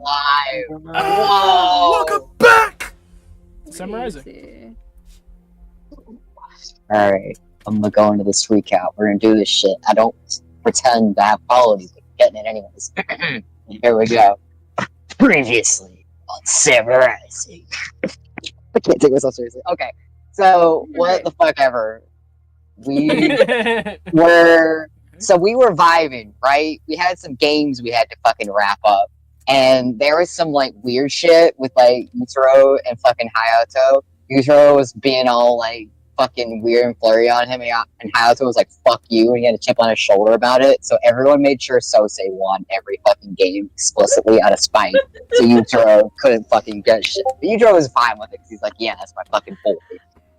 alive. Whoa! Welcome back! Samuraising. Alright, I'm gonna go into this recap. We're gonna do this shit. I don't pretend to have quality, but getting it anyways. Here we go. Previously on Samuraising. I can't take myself seriously. Okay, so what the fuck ever. We were vibing, right? We had some games we had to fucking wrap up. And there was some like weird shit with like Yutaro and fucking Hayato. Yutaro was being all like fucking weird and flirty on him, and Hayato was like, fuck you, and he had a chip on his shoulder about it. So everyone made sure Sosei won every fucking game explicitly out of spite. So Yutaro couldn't fucking get shit. But Yutaro was fine with it because he's like, yeah, that's my fucking boy.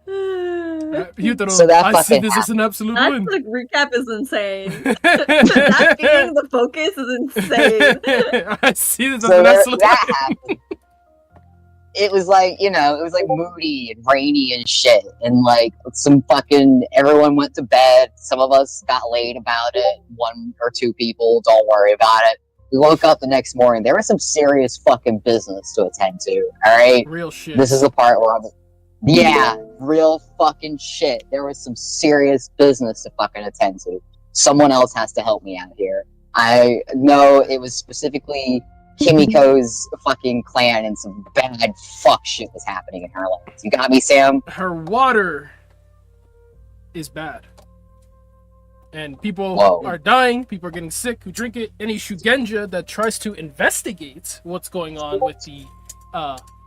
Yutaro, So that I see this happened. as an absolute That win. like, recap is insane. That being the focus is insane. I see this as So an absolute that win. happened. It was like, you know, it was like moody and rainy and shit. And like some fucking, everyone went to bed. Some of us got late about it. 1 or 2 people, don't worry about it. We woke up the next morning. There was some serious fucking business to attend to, alright? Real shit. This is the part where yeah, real fucking shit. There was some serious business to fucking attend to. Someone else has to help me out here. I know it was specifically Kimiko's fucking clan, and some bad fuck shit was happening in her life. You got me, Sam? Her water is bad. And people are dying, people are getting sick who drink it. Any Shugenja that tries to investigate what's going on with the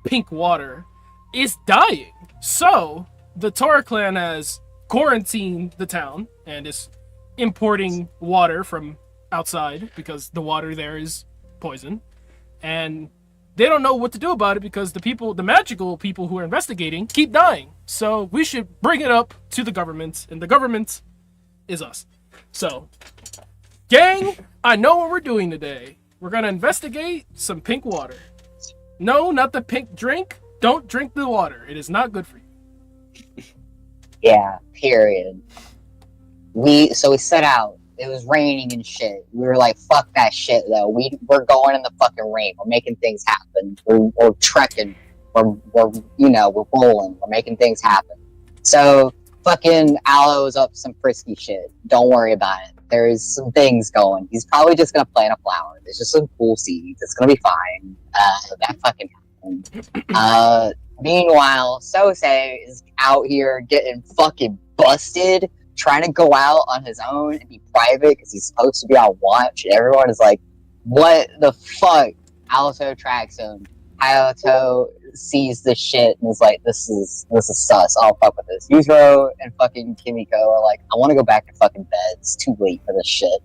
pink water is dying. So, the Tora clan has quarantined the town and is importing water from outside because the water there is poison. And they don't know what to do about it because the magical people who are investigating keep dying. So we should bring it up to the government, and the government is us. So, gang, I know what we're doing today. We're gonna investigate some pink water. No, not the pink drink. Don't drink the water. It is not good for you. Yeah, period. So we set out. It was raining and shit. We were like, fuck that shit, though. We're going in the fucking rain. We're making things happen. We're trekking. We're rolling. We're making things happen. So, fucking Aloe's up some frisky shit. Don't worry about it. There's some things going. He's probably just gonna plant a flower. There's just some cool seeds. It's gonna be fine. That fucking happened. Meanwhile, Sosei is out here getting fucking busted, trying to go out on his own and be private because he's supposed to be on watch, and everyone is like, what the fuck? Hayato tracks him. Hayato sees this shit and is like, this is sus. I'll fuck with this. Yuzuro and fucking Kimiko are like, I want to go back to fucking bed. It's too late for this shit.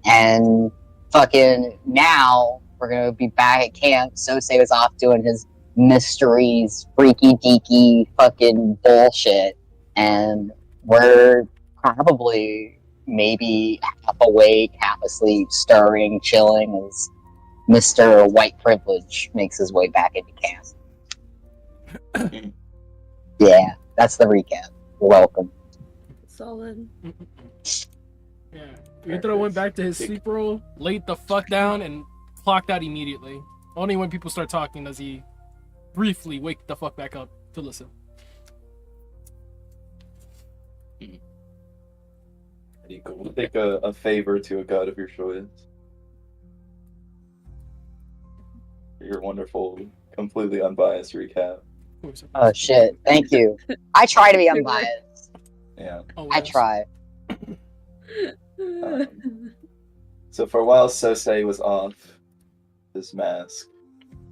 And fucking now we're gonna be back at camp. Sosei was off doing his mysteries, freaky deaky fucking bullshit, and we're probably maybe half awake, half asleep, stirring, chilling as Mr. White Privilege makes his way back into camp. Yeah, that's the recap. You're welcome. Solid. Yeah. Yutaro went back to his sleep roll, laid the fuck down, and clocked out immediately. Only when people start talking does he briefly wake the fuck back up to listen. We'll take a favor to a god of your choice. Your wonderful, completely unbiased recap. Oh shit, thank you. I try to be unbiased. Yeah. Oh, I yes. try. So for a while, Sosei was off his mask,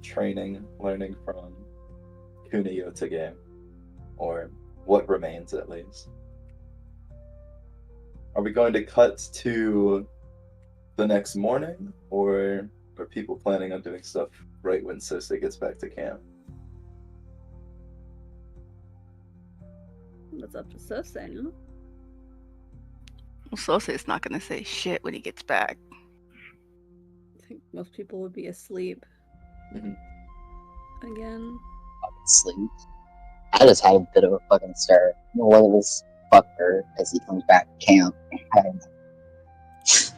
training, learning from Kuniyo game, or what remains at least. Are we going to cut to the next morning, or are people planning on doing stuff right when Sosei gets back to camp? That's up to Sosei, no? Well, Sosei's not gonna say shit when he gets back. I think most people would be asleep. Mhm. Again. Fucking sleep. I just had a bit of a fucking stir. Whether it was fucker as he comes back to camp. I don't know.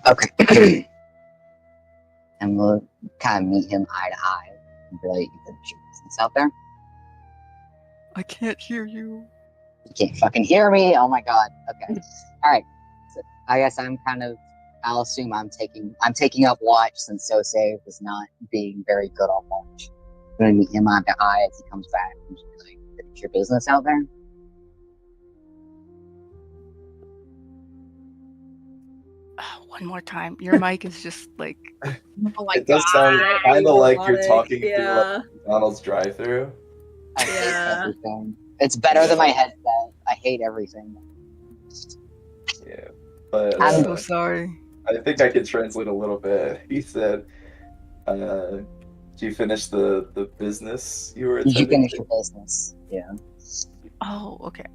Okay. and we'll kind of meet him eye to eye and be like, "You finish your business out there? I can't hear you. You can't fucking hear me! Oh my god. Okay. Alright. So I guess I'll assume I'm taking up watch since Sosei was not being very good on watch. I'm gonna meet him eye to eye as he comes back and just be like, "Finish your business out there?" One more time. Your mic is just like. Oh my It does god. sound kind of like you're talking through Yeah. like McDonald's drive-through. I hate Yeah. everything. It's better than my headset. I hate everything. Yeah, but I'm I'm so sorry. I think I can translate a little bit. He said, "Did you finish the business you were Did you attending finish to?" your business? Yeah. Oh, okay.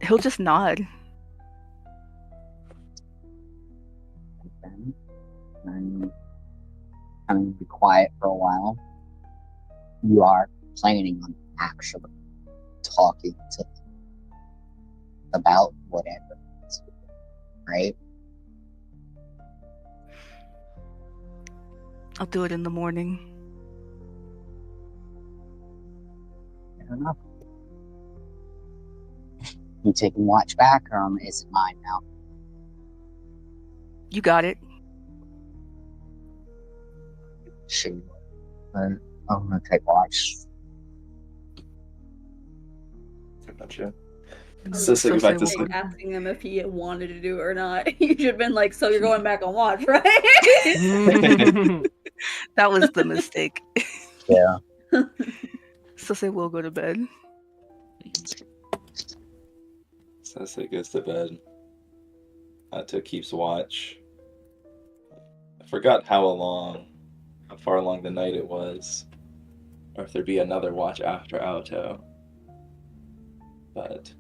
He'll just nod. Then I'm gonna be quiet for a while. You are planning on actually talking to them about whatever, right? I'll do it in the morning. Fair enough. You taking watch back, or is it mine now? You got it. Shoot. I'm gonna take watch. Gotcha. I So was say just back to saying sleep. asking him if he wanted to do it or not. You should have been like, "So you're going back on watch, right?" That was the mistake. Yeah. So say we'll go to bed. Sensei goes to bed. Hato keeps watch. I forgot how far along the night it was, or if there'd be another watch after Aoto. But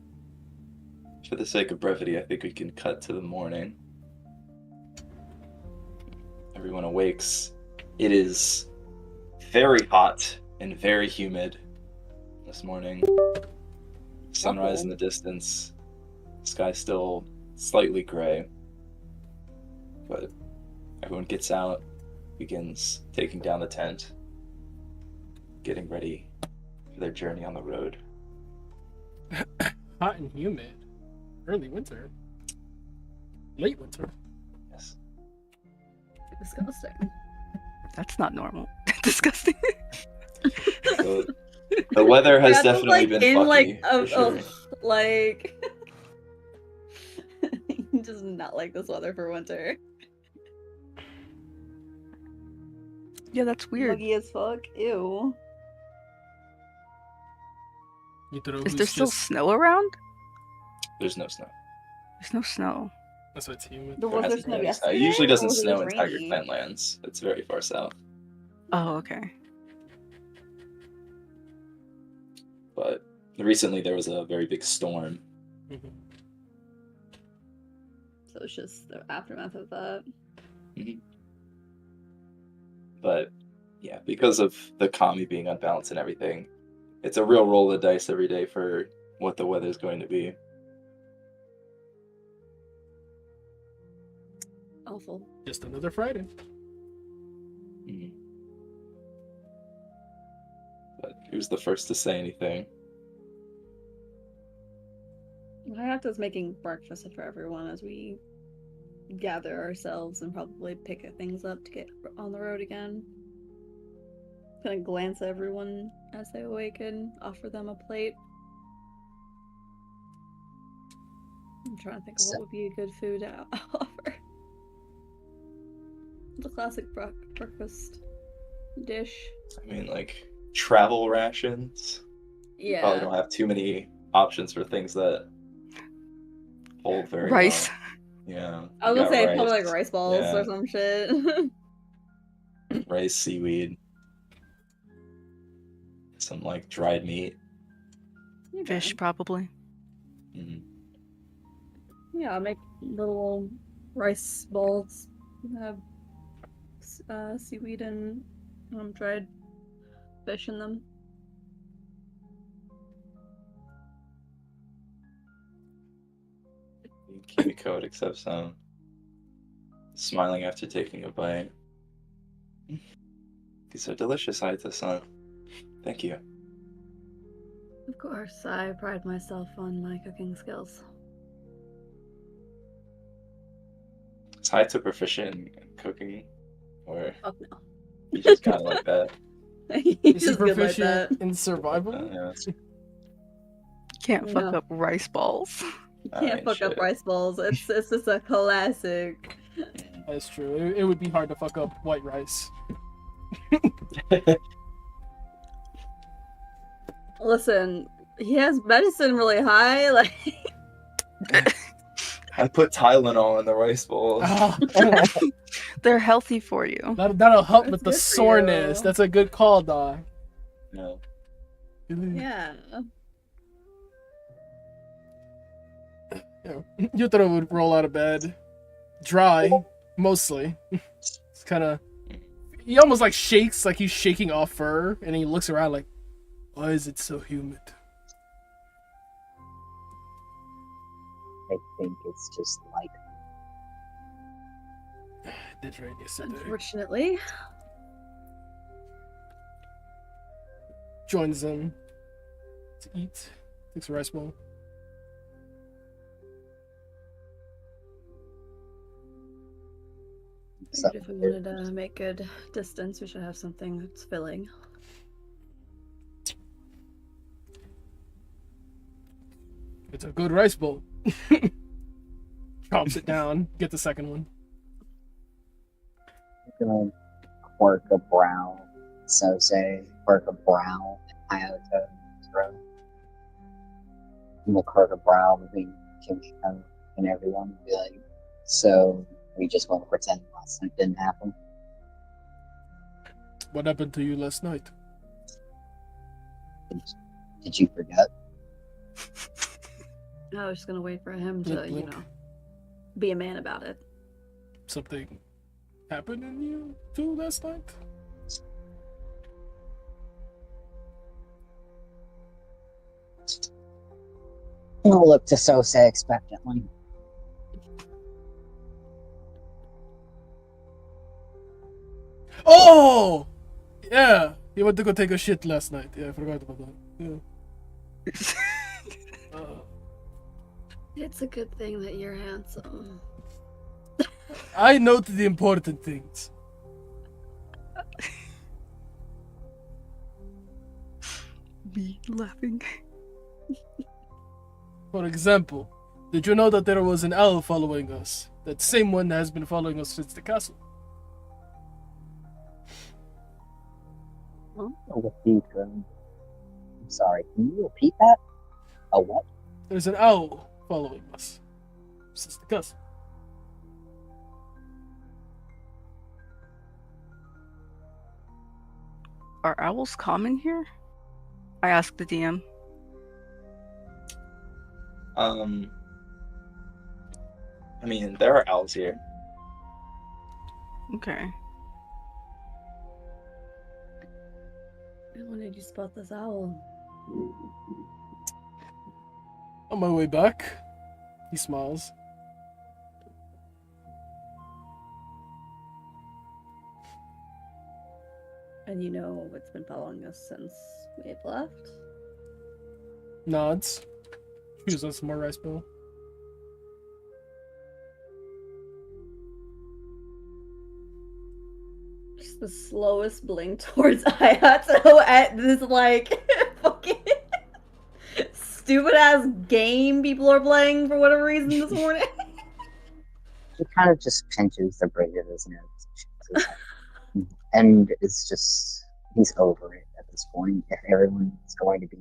for the sake of brevity, I think we can cut to the morning. Everyone awakes. It is very hot and very humid this morning. Sunrise in the distance. Sky still slightly gray. But everyone gets out, begins taking down the tent, getting ready for their journey on the road. Hot and humid. Early winter. Late winter. Yes. Disgusting. That's not normal. Disgusting. So the weather has Yeah, definitely like been in fucky, like for sure. like he does not like this weather for winter. Yeah, that's weird. Muggy as fuck. Ew. You throw Is who's there still just snow around? There's no snow. There's no snow. that's what's humid. There was There there hasn't snow been any snow. It yesterday? usually or doesn't was it snow just in Tiger rainy? Clan lands. It's very far south. Oh, okay. But recently there was a very big storm. Mhm. So it's just the aftermath of that. But yeah, because of the kami being unbalanced and everything, it's a real roll of the dice every day for what the weather's going to be. Awful. Just another Friday. Mhm. But who's the first to say anything? Hayato's making breakfast for everyone as we gather ourselves and probably pick things up to get on the road again. Gonna glance at everyone as they awaken, offer them a plate. I'm trying to think of what would be a good food to offer. The classic breakfast dish. I mean, like, travel rations. You probably Yeah. don't have too many options for things that hold very Rice. well. Yeah. I was you gonna got say probably like rice balls Yeah. or some shit. Rice, seaweed, some like dried meat. Fish, probably. Mhm. Yeah, I'll make little rice balls. Have seaweed and dried fish in them. Kiwi code accepts some smiling after taking a bite. These are delicious, Aita-san. Thank you. Of course, I pride myself on my cooking skills. Is Haita proficient in cooking? Or Fuck no. you just kind of like that? He's Is he just good like that. proficient in survival? Yeah. Can't fuck No. up rice balls. You I can't mean, fuck up shit. rice balls. It's just a classic. That's true. It would be hard to fuck up white rice. Listen, he has medicine really high. Like, I put Tylenol in the rice balls. Ah, They're healthy for you. that'll help with the That's good for soreness. you. That's a good call, dog. No. yeah. Yutaro would roll out of bed, dry, mostly. It's kind of. He almost like shakes, like he's shaking off fur, and he looks around like, why is it so humid? I think it's just like It did rain yesterday. Unfortunately. Joins them to eat. Takes a rice bowl. so. If we wanted to make good distance, we should have something that's filling. It's a good rice bowl. Chops it down. Get the second one. I'm gonna quirk a brow, so say quirk a brow and Hayato throw. And we'll quirk a brow between Kimiko and everyone and be like, so we just want to pretend last night didn't happen. What happened to you last night? Did you forget? I was just gonna wait for him to, Blink, you blink. know, be a man about it. Something happened in you two last night? I'll look to Sose expectantly. Oh! Yeah! He went to go take a shit last night. Yeah, I forgot about that. Yeah. It's a good thing that you're handsome. I note the important things. Me laughing. For example, did you know that there was an owl following us? That same one has been following us since the castle. I'm sorry, can you repeat that? A what? There's an owl following us since the castle. Are owls common here? I asked the DM. I mean, there are owls here. Okay. When did you spot this owl? On my way back, he smiles. And you know it's been following us since we've left? Nods. Chews on some more rice bowl. Just the slowest blink towards Hayato at this, like, fucking stupid ass game people are playing for whatever reason this morning. He kind of just pinches the bridge of his nose. And it's just, he's over it at this point. If everyone's going to be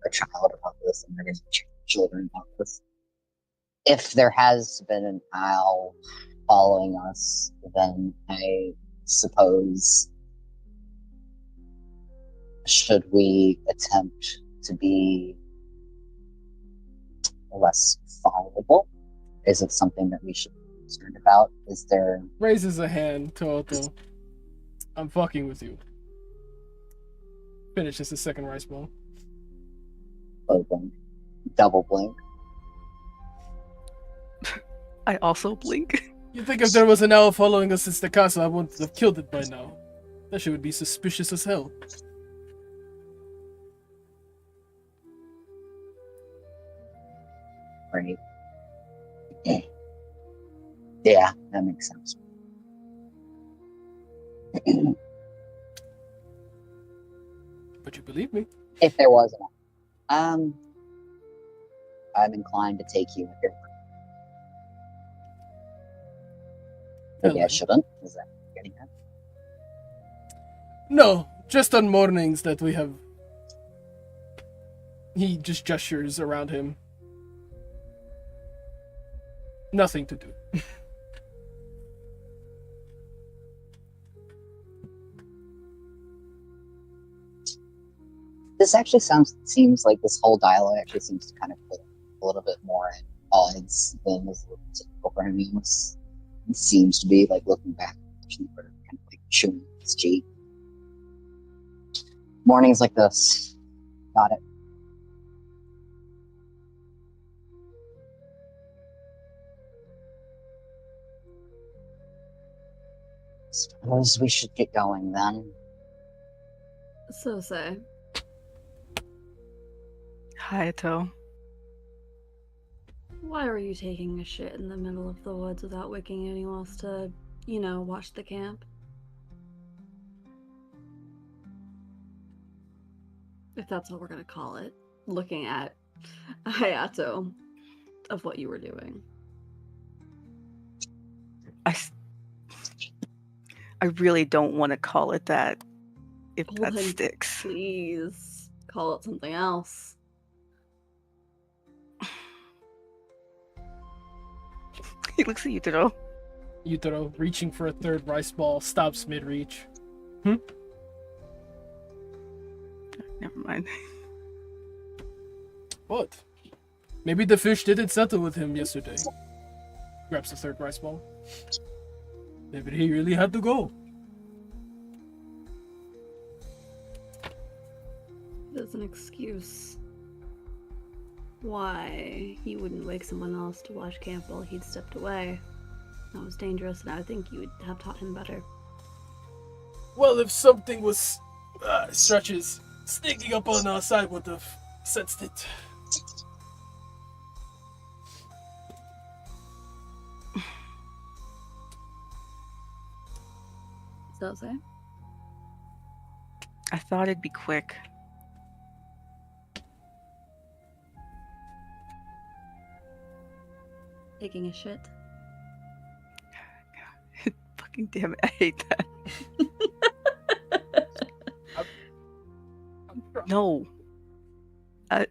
a child about this, and they're going to be children about this. If there has been an owl following us, then I suppose, should we attempt to be less followable? Is it something that we should be concerned about? Is there... Raises a hand to Otto. I'm fucking with you. Finishes the second rice bowl. Blink, double blink. I also blink. You think if there was an owl following us since the castle, I wouldn't have killed it by now. That shit would be suspicious as hell. Right. Yeah, that makes sense. But you believe me? If there was an I'm inclined to take you with your word. Maybe I shouldn't. Is that what you're getting at? No, just on mornings that we have. He just gestures around him. Nothing to do. This actually seems like this whole dialogue actually seems to kind of put a little bit more at odds than is typical for him. He seems to be like looking back, kind of like chewing his cheek. Mornings like this. Got it. Suppose we should get going then. So say. Hayato. Why were you taking a shit in the middle of the woods without waking anyone else to, watch the camp? If that's what we're gonna call it. Looking at Hayato of what you were doing. I really don't want to call it that. If Well, that then sticks. Please call it something else. He looks at Yutaro. Yutaro, reaching for a third rice ball, stops mid-reach. Never mind. What? Maybe the fish didn't settle with him yesterday. Grabs the third rice ball. Maybe he really had to go. There's an excuse why he wouldn't wake someone else to watch camp while he'd stepped away. That was dangerous, and I think you would have taught him better. Well, if something was stretches sneaking up on our side, would have sensed it. So say. I thought it'd be quick. Taking a shit. Fucking damn it, I hate that. No. I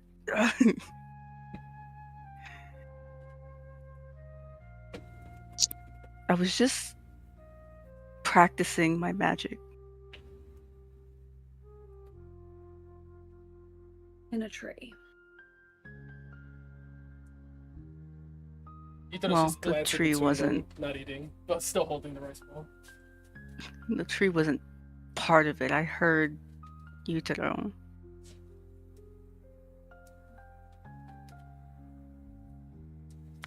was just practicing my magic. In a tree. Yutaro's Well, just the glancing tree between wasn't- them, not eating, but still holding the rice ball. The tree wasn't part of it. I heard Yutaro.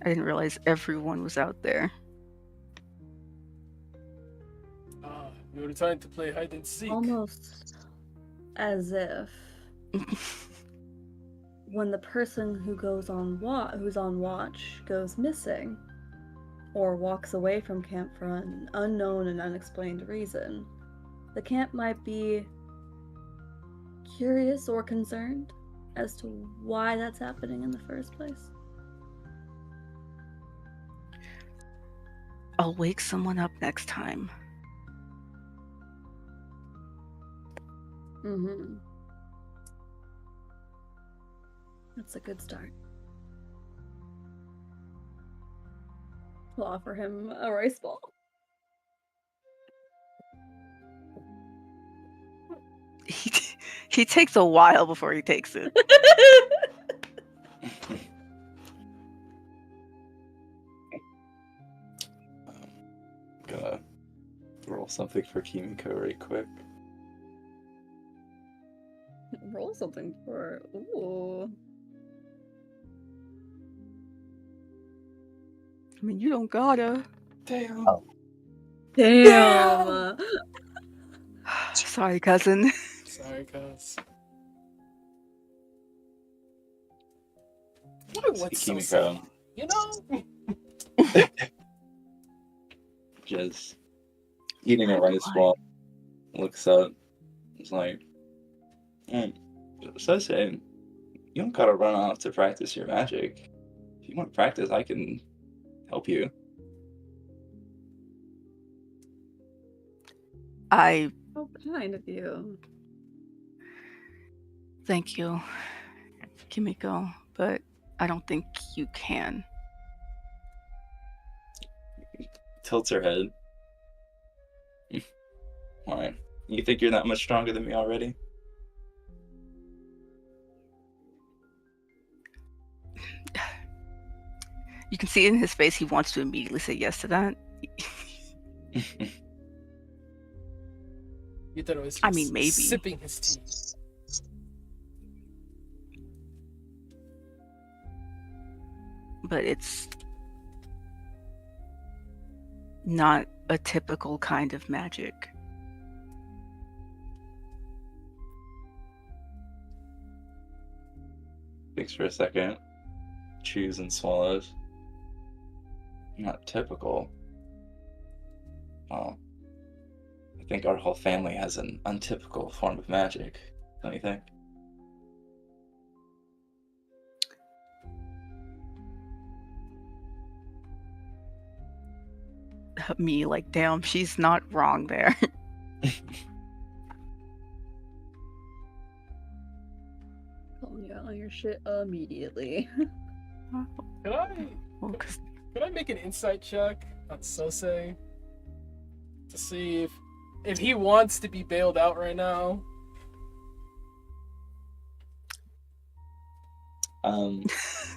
I didn't realize everyone was out there. You were trying to play hide and seek. Almost as if when the person who goes on who's on watch goes missing or walks away from camp for an unknown and unexplained reason, the camp might be curious or concerned as to why that's happening in the first place. I'll wake someone up next time. Mm-hmm. That's a good start. We'll offer him a rice ball. He takes a while before he takes it. Gonna roll something for Kimiko right quick. Roll something for. Ooh. I mean, you don't gotta. Damn. Oh. Damn. Sorry, cousin. Sorry, cuz. Why would so Kimiko. You know? Just eating a rice ball. Looks up. It's like, so say, you don't gotta run off to practice your magic. If you want to practice, I can help you. I How kind of you. thank you, Kimiko, but I don't think you can. Tilts her head. Why? You think you're that much stronger than me already? You can see in his face he wants to immediately say yes to that. Yutaro is I mean, maybe. sipping his tea. But it's not a typical kind of magic. Thinks for a second. Chews and swallows. Not typical. Well, I think our whole family has an untypical form of magic, don't you think? Me, like, damn, she's not wrong there. Calling you out on your shit immediately. Can I Well, 'cause can I make an insight check on Sosei to see if he wants to be bailed out right now?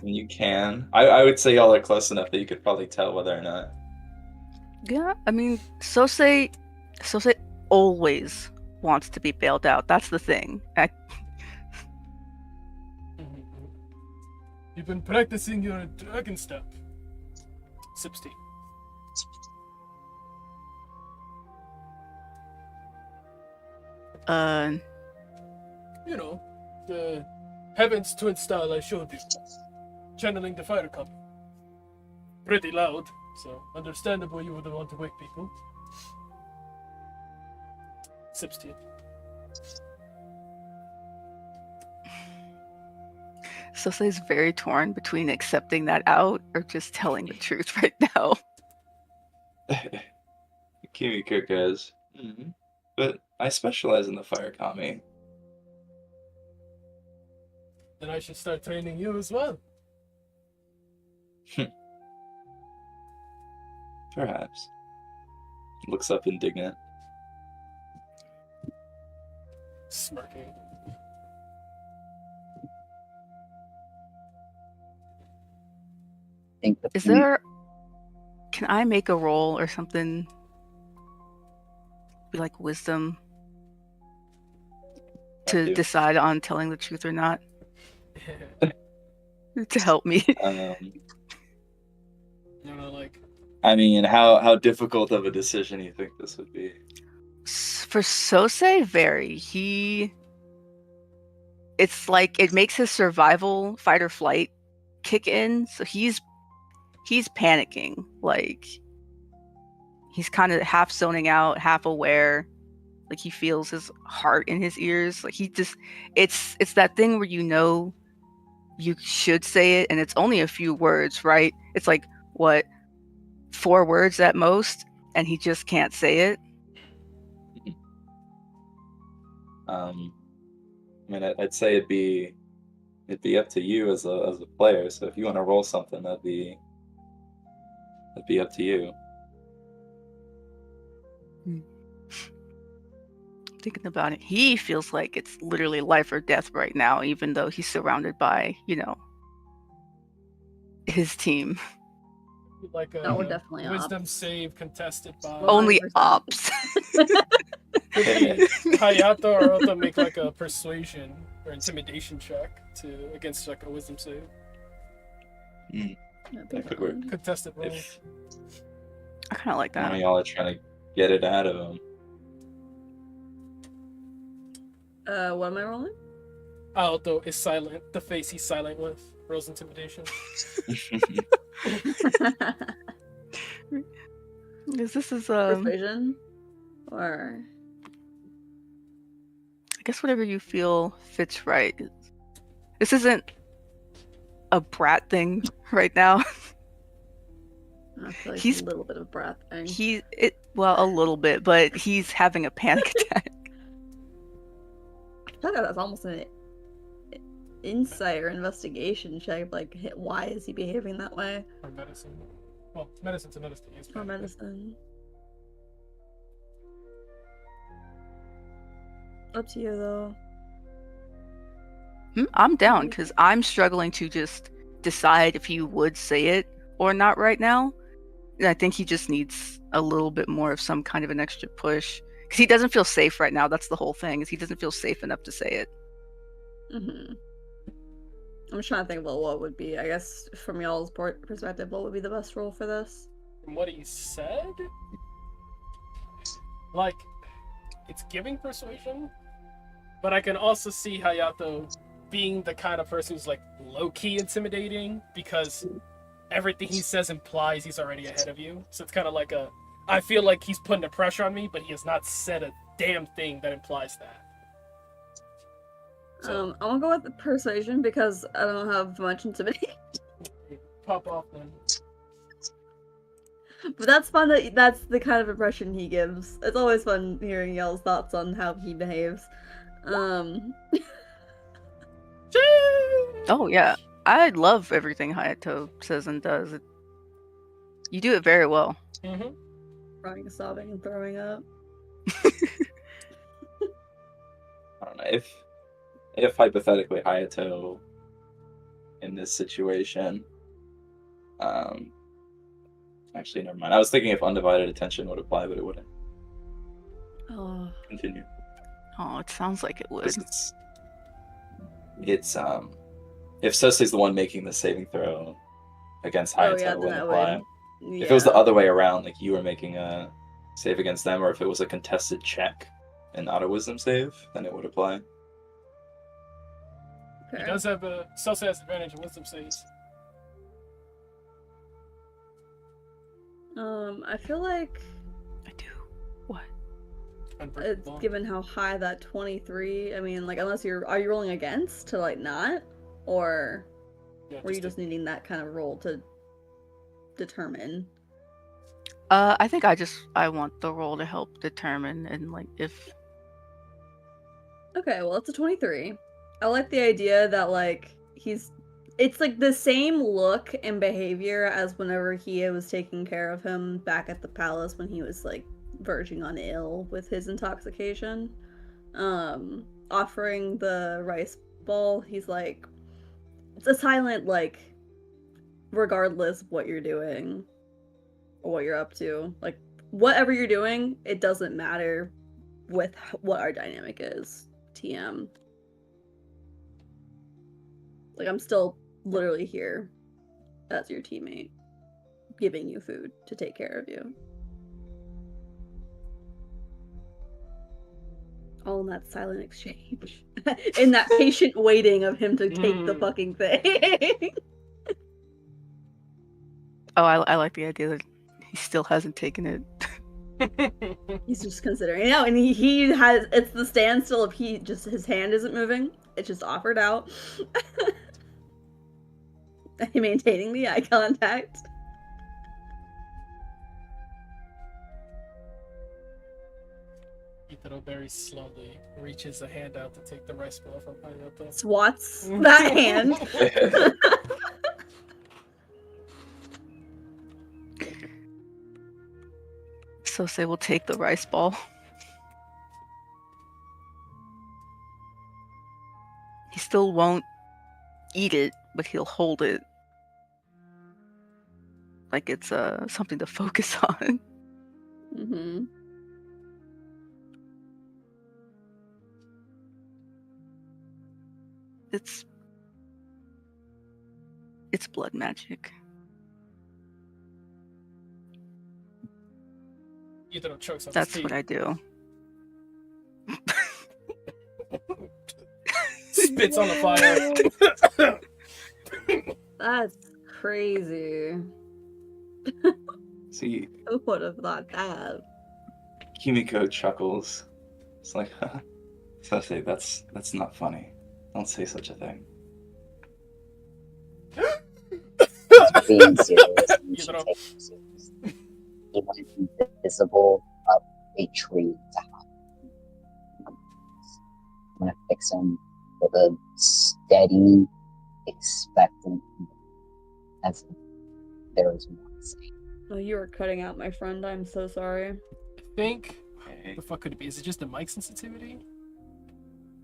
You can. I would say y'all are close enough that you could probably tell whether or not. yeah, I mean, Sosei always wants to be bailed out. That's the thing. You've been practicing your dragon step. Sips tea. You know, the Heaven's Twin style I showed you. Channeling the fire cup. Pretty loud, so understandable you would want to wake people. Sips tea. Sosei's very torn between accepting that out or just telling the truth right now. Kimiko goes, but I specialize in the fire kami. Then I should start training you as well. Perhaps. Looks up indignant. Smirking. Think the Is there... Can I make a roll or something? Be like wisdom to do. decide on telling the truth or not? To help me. You know, like, I mean, how difficult of a decision do you think this would be? For Sosei, very. It's like it makes his survival fight or flight kick in, so he's panicking. Like, he's kind of half zoning out, half aware. Like, he feels his heart in his ears. Like, he just, it's that thing where you know you should say it and it's only a few words, right? It's like, what, 4 words at most, and he just can't say it. I mean, I'd say it'd be up to you as a player. So if you want to roll something, that'd be up to you. Thinking about it, he feels like it's literally life or death right now, even though he's surrounded by, his team. like a No, we're definitely wisdom ops. save contested by Only 100%. ops. Hayato or Ota make like a persuasion or intimidation check against like a wisdom save. That'd be That could work. fun. Contested roll. I kind of like One that. of y'all are trying to get it out of him. What am I rolling? Alto is silent. The face he's silent with. Rolls intimidation. This is Persuasion? Or... I guess whatever you feel fits right. This isn't a brat thing right now. I feel like He's- a little bit of breath thing. Well, a little bit, but he's having a panic attack. I feel like that's almost an insight or investigation check. Like, why is he behaving that way? Or medicine. Well, medicine's another thing. It's Or bad. medicine. Up to you, though. I'm down because I'm struggling to just decide if he would say it or not right now. And I think he just needs a little bit more of some kind of an extra push because he doesn't feel safe right now. That's the whole thing. Is he doesn't feel safe enough to say it. Mm-hmm. I'm just trying to think about what would be, I guess, from y'all's perspective, what would be the best role for this? From what he said, like, it's giving persuasion, but I can also see Hayato being the kind of person who's like low-key intimidating because everything he says implies he's already ahead of you. So it's kind of like I feel like he's putting the pressure on me, but he has not said a damn thing that implies that. So, I'm gonna go with the persuasion because I don't have much intimidation. pop off then. But that's fun that's the kind of impression he gives. It's always fun hearing y'all's thoughts on how he behaves. Oh yeah, I love everything Hayato says and does. You do it very well. Mm-hmm. Crying, sobbing, and throwing up. I don't know if hypothetically Hayato in this situation, actually never mind. I was thinking if undivided attention would apply, but it wouldn't. Oh. Continue. Oh, it sounds like it would. It's if Sosei's the one making the saving throw against Hayato, yeah, it then wouldn't I apply. would. If it was the other way around, like you were making a save against them, or if it was a contested check and not a wisdom save, then it would apply. He Okay. does have Sosa has advantage in wisdom saves. I feel like I do. What? it's Unbreakable. given how high that 23. I mean, like, unless are you rolling against to like not, or Yeah, were you just needing that kind of roll to determine? I think I want the role to help determine and like if. Okay, well, it's a 23. I like the idea that like it's like the same look and behavior as whenever he was taking care of him back at the palace when he was like verging on ill with his intoxication. Offering the rice ball, he's like, it's a silent like, regardless of what you're doing or what you're up to, like whatever you're doing, it doesn't matter with what our dynamic is. TM. Like, I'm still literally here as your teammate, giving you food to take care of you. All in that silent exchange. In that patient waiting of him to take the fucking thing. Oh, I like the idea that he still hasn't taken it. He's just considering. No, and he has, it's the standstill of his hand isn't moving. It's just offered out. Maintaining the eye contact. Itaro very slowly reaches a hand out to take the rice ball from Hayato. Swats that hand. Sosei will take the rice ball. He still won't eat it, but he'll hold it. Like it's something to focus on. Mm-hmm. It's blood magic. Yutaro chokes on his That's tea. what I do. Spits on the fire. That's crazy. See, Who would have thought that? Kimiko chuckles. It's like, Sensei, that's not funny. Don't say such a thing. He's being serious. You should Yutaro. take him seriously. He went invisible up a tree to hide. I'm gonna fix him with a steady, expectant, as if there was more to say. Oh, you were cutting out, my friend. I'm so sorry. I think. Hey, The fuck could it be? Is it just a mic sensitivity?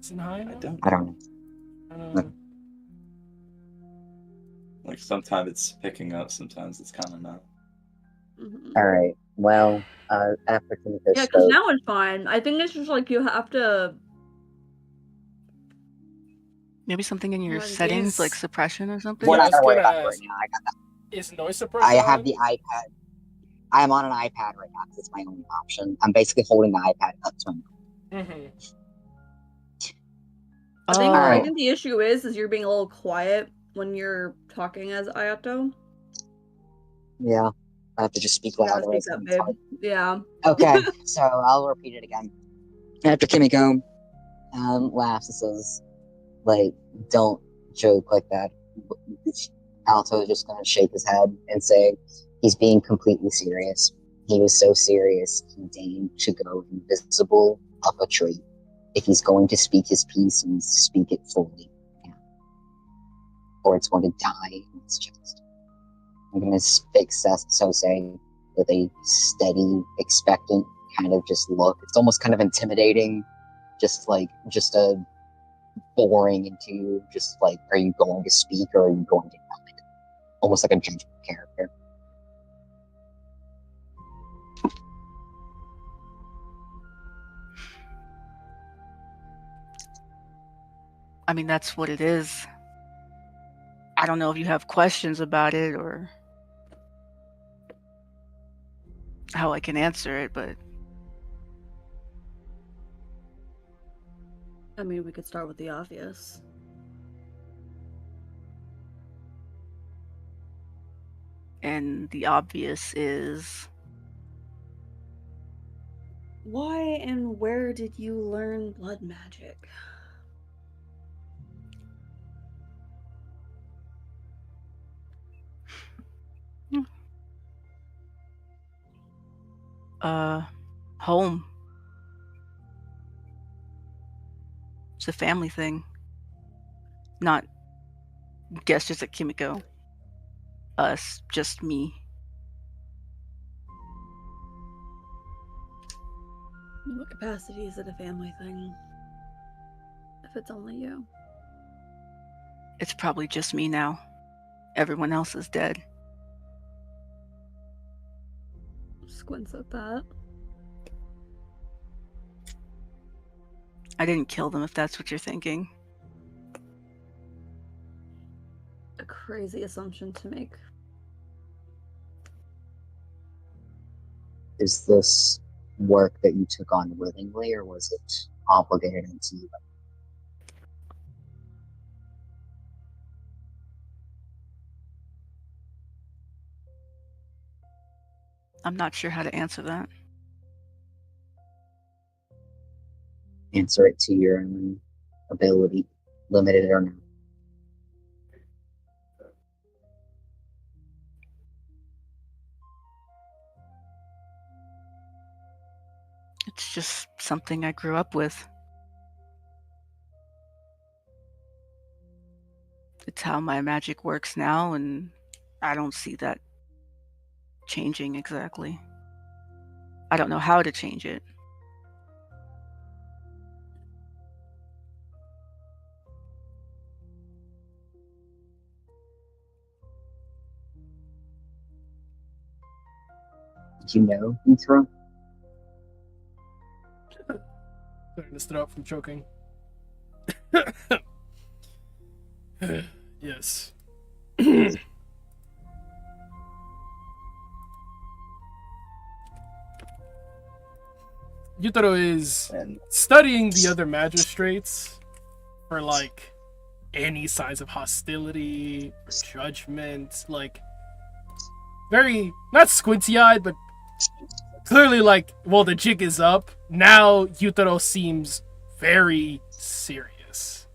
Is it high I enough? don't I don't know. I don't know. like. Sometimes it's picking up. Sometimes it's kind of not. Mhm. Alright, well, after Kimiko Yeah, because spoke, now it's fine. I think it's just like you have to. Maybe something in your Well, settings, like is- suppression or something. we're Yeah, I not was gonna worry gonna about it right ask. now. I got Is noise suppression I have on? the iPad. I am on an iPad right now because it's my only option. I'm basically holding the iPad up to my mouth. Mm-hmm. I think Alright. I think the issue is you're being a little quiet when you're talking as Ayato. Yeah, I have to just speak You gotta louder. speak up, babe. Yeah. Okay, so I'll repeat it again. After Kimiko laughs and says, like, don't joke like that, Alto is just gonna shake his head and say, he's being completely serious. He was so serious, he deigned to go invisible up a tree. If he's going to speak his piece, he needs to speak it fully. Yeah. Or it's going to die in his chest. I'm gonna fix Sosei with a steady, expectant kind of just look. It's almost kind of intimidating, just a boring into just like, are you going to speak or are you going to not? Almost like a judge character. I mean, that's what it is. I don't know if you have questions about it or how I can answer it, but I mean, we could start with the obvious. and the obvious is Why and where did you learn blood magic? home. It's a family thing. Not guess just at Kimiko. Us, just me. In what capacity is it a family thing? If it's only you. It's probably just me now. Everyone else is dead. Squints at that. I didn't kill them if that's what you're thinking. A crazy assumption to make. Is this work that you took on willingly or was it obligated into you? I'm not sure how to answer that. Answer it to your own ability, limited or not. It's just something I grew up with. It's how my magic works now, and I don't see that changing exactly. I don't know how to change it. Did you know, Mithra? Clearing his throat from choking. Yes. Yutaro is And studying the other magistrates for like any signs of hostility or judgment, like very not squinty-eyed, but clearly like, well, the jig is up. Now Yutaro seems very serious,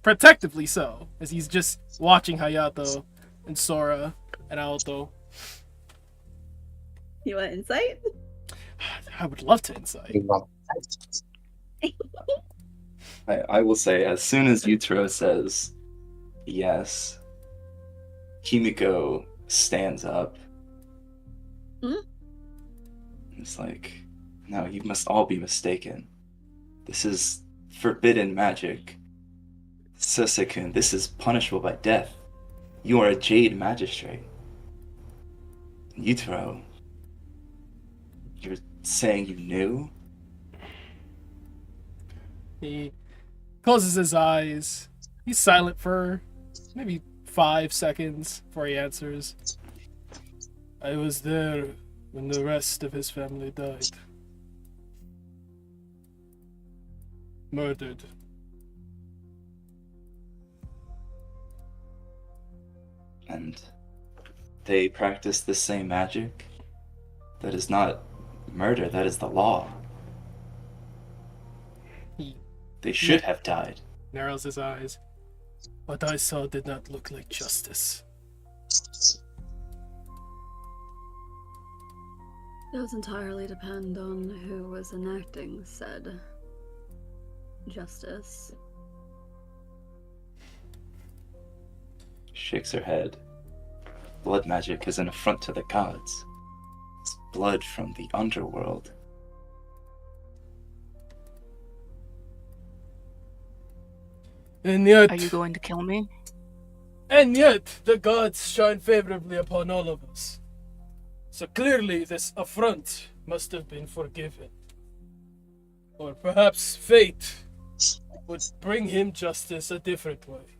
protectively so, as he's just watching Hayato and Sora and Aoto. You want insight? I would love to insight. I will say, as soon as Yutaro says yes, Kimiko stands up. Hmm? It's like, no, you must all be mistaken. This is forbidden magic. Sosei-kun, this is punishable by death. You are a Jade Magistrate. Yutaro, you're saying you knew? He closes his eyes. He's silent for maybe 5 seconds before he answers. I was there when the rest of his family died. Murdered. And they practice the same magic? That is not murder, that is the law. He They should have died. narrows his eyes. What I saw did not look like justice. Does entirely depend on who was enacting said justice. Shakes her head. Blood magic is an affront to the gods. It's blood from the underworld. And yet, Are you going to kill me? the gods shine favorably upon all of us. So clearly this affront must have been forgiven. Or perhaps fate would bring him justice a different way.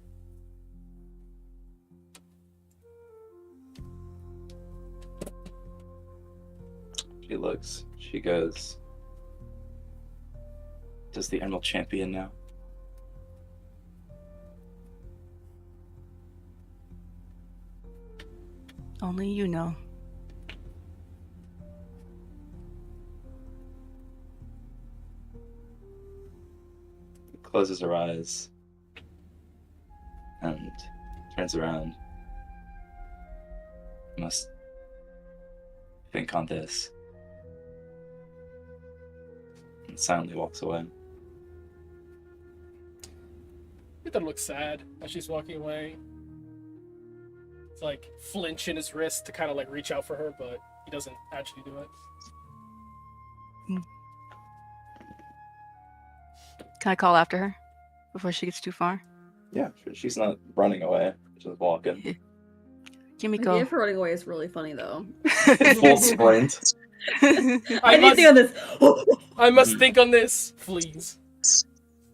She looks. She goes. Does the Emerald Champion know? Only you know. Closes her eyes and turns around. Must think on this. And silently walks away. Yutaro looks sad as she's walking away. It's like flinch in his wrist to kind of like reach out for her, but he doesn't actually do it. Can I call after her before she gets too far? Yeah, she's not running away. She's just walking. The Kimiko. idea for running away is really funny though. Full sprint. I need to think on this. I must think on this, please.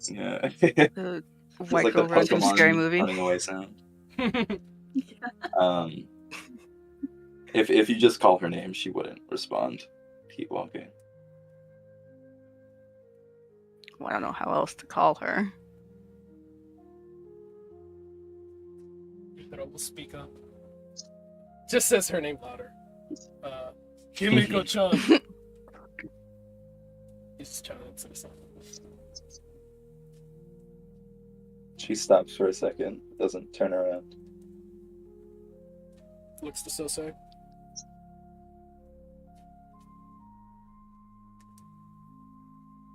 Yeah. The white like girl the runs from a scary Pokemon movie. running away sound. If you just call her name, she wouldn't respond. Keep walking. Well, I don't know how else to call her. Yutaro will speak up. Just says her name louder. Kimiko-chan. He's Chan instead of something. She stops for a second, doesn't turn around. Looks to Sosei.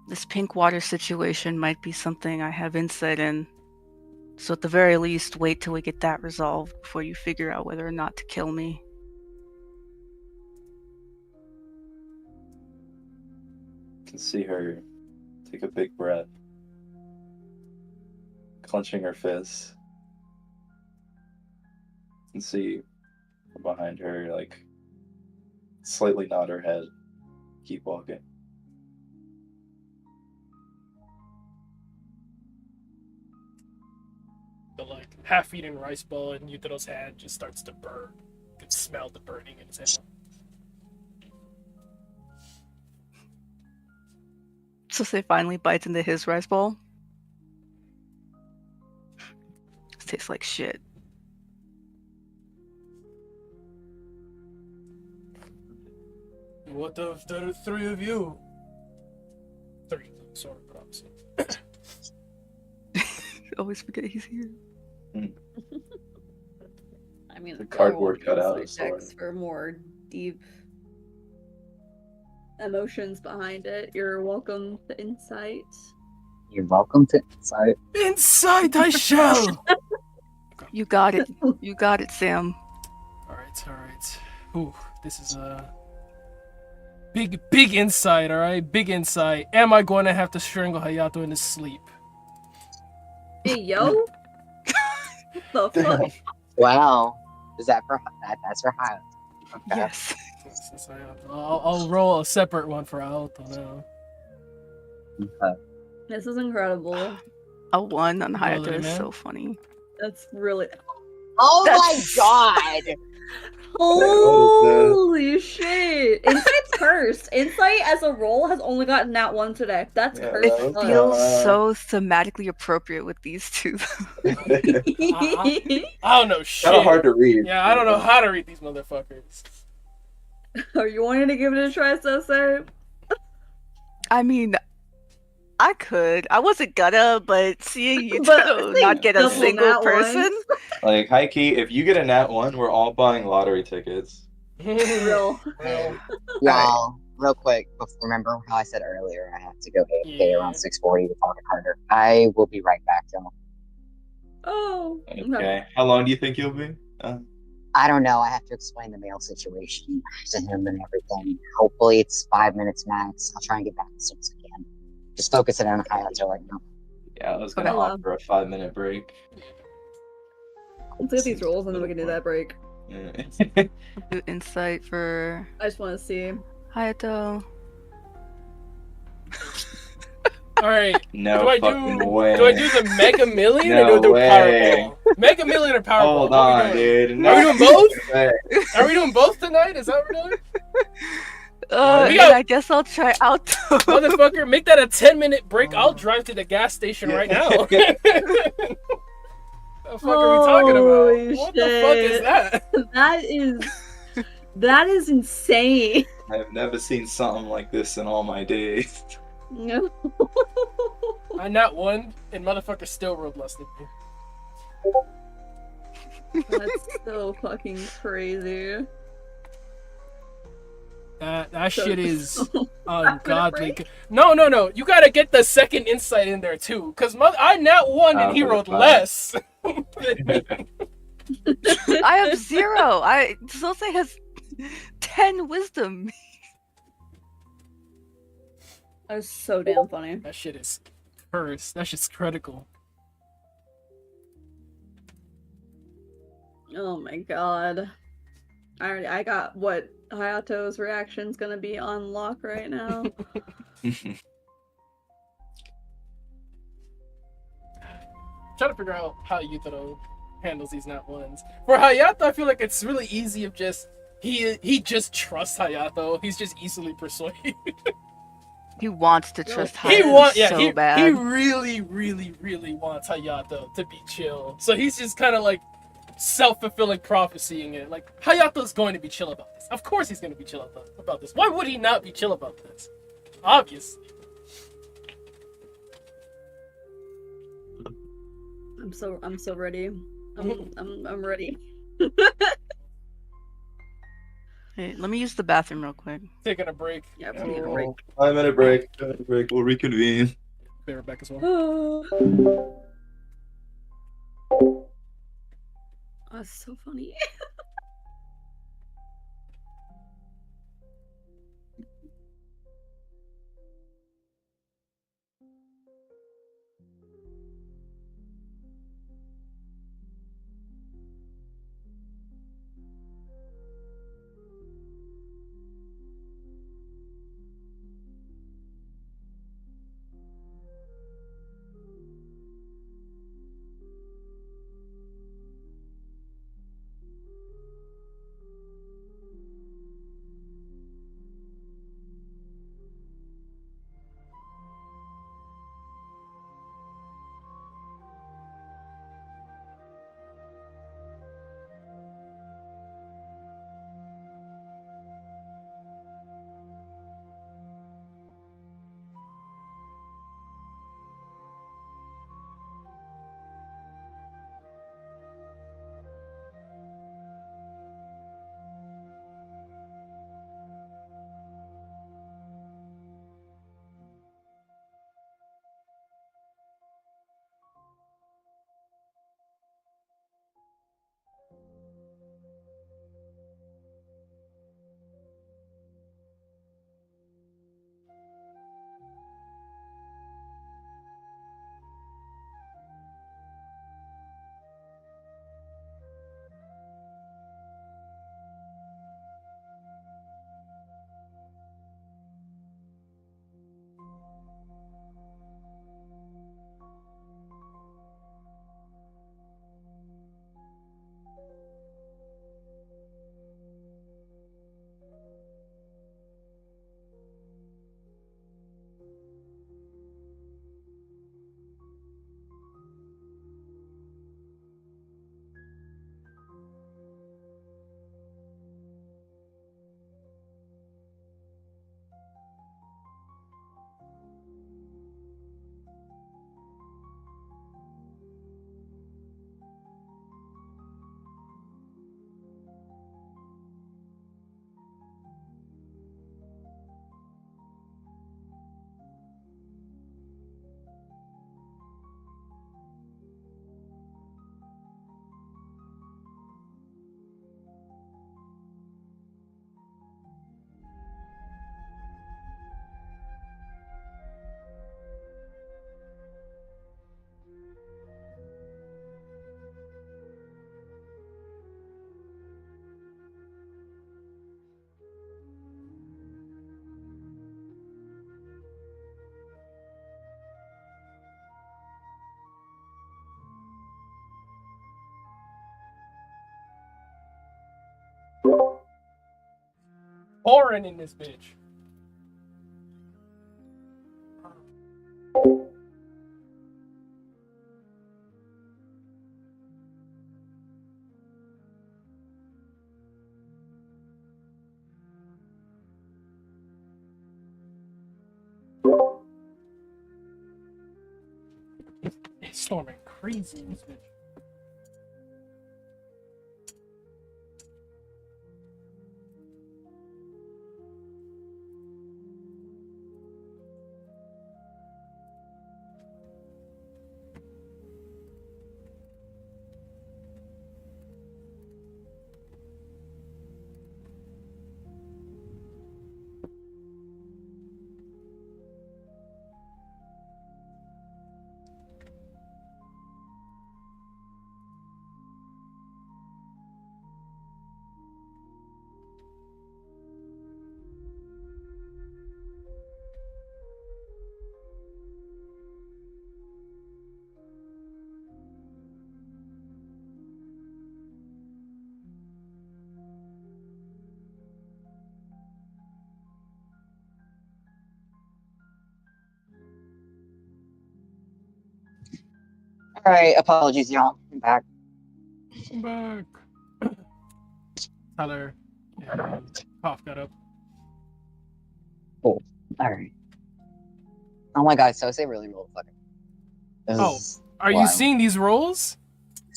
This pink water situation might be something I have insight in. So at the very least, wait till we get that resolved before you figure out whether or not to kill me. You can see her take a big breath, clenching her fists. You can see from behind her, like, slightly nod her head, keep walking. The like half-eaten rice ball in Yutaro's hand just starts to burn. You can smell the burning in his hand. So say finally bites into his rice bowl. It tastes like shit. What of the three of you? Three, sorry, but obviously. Always forget he's here. I mean, The if y'all cardboard want cutout insight of checks for more deep emotions behind it, you're welcome to insight. You're welcome to insight. Inside I shall! You got it. You got it, Sam. Alright. Ooh, this is a big insight, alright? Big insight. Am I going to have to strangle Hayato in his sleep? Hey, yo! What the fuck? Wow. Is that for that? That's for Hayato. Okay. Yes. That's Hayato. I'll roll a separate one for Hayato now. Okay. This is incredible. A 1 on Hayato Ability, is man. so funny. That's really. Oh That's- my god! Holy shit! Insight's cursed. Insight as a roll has only gotten that one today. That's Yeah, cursed. that was- Feels so thematically appropriate with these two. I don't know shit. Kind of hard to read. Yeah, I don't know how to read these motherfuckers. Are you wanting to give it a try, Sose? I mean, I could. I wasn't gonna, but seeing you But two seeing not get a double single nat person. ones. Like, high key, if you get a nat 1, we're all buying lottery tickets. Real. Y'all, real quick, remember how I said earlier I have to go AFK Yeah. around 6:40 to talk to Carter? I will be right back, y'all. Oh. Okay. How long do you think you'll be? I don't know. I have to explain the mail situation to him and everything. Hopefully, it's 5 minutes max. I'll try and get back as soon as I can. Just focusing on Hayato right now. Yeah, I was gonna Okay. offer a 5-minute break. Let's get these rolls and then we can do that break. Yeah. Do insight for I just want to see. Hayato. Alright. No do I fucking do way. do I do the Mega Million or No do I do way. Powerball? Mega Million or Powerball? Hold What on, we doing? dude. Are we doing both? way. Are we doing both tonight? Is that what we're doing? We Then got- I guess I'll try out. Motherfucker, make that a 10-minute break. I'll drive to the gas station right now. What the fuck are we talking Holy about? What the fuck is shit. that? That is insane. I've never seen something like this in all my days. No. I not won, and motherfucker still rolled less than me. That's so fucking crazy. That So- shit is ungodly. No. You gotta get the second insight in there too, cause I not won and he for the rolled fun. less. I have 0. Sose has 10 wisdom. That was so damn funny. That shit is cursed. That shit's critical. Oh my god. I got what Hayato's reaction's gonna be on lock right now. Trying to figure out how Yutaro handles these nat ones. For Hayato, I feel like it's really easy of just he just trusts Hayato. He's just easily persuaded. He wants to trust He Hayato so bad. He really wants Hayato to be chill. So he's just kind of like self-fulfilling prophecying it. Like, Hayato's going to be chill about this. Of course he's going to be chill about this. Why would he not be chill about this? Obviously. I'm so ready. I'm ready. Hey, let me use the bathroom real quick. Taking a break. Yeah, we need a break. 5-minute break. 5-minute break. We'll reconvene. Be right back as well. That's so funny. Pouring in this bitch. It's storming crazy in this bitch. All right, apologies, y'all. I'm back. I'm back. Tyler, yeah, cough got up. Cool. All right. Oh my god, so say really rolled fucking. This Oh, is are you wild. seeing these rolls?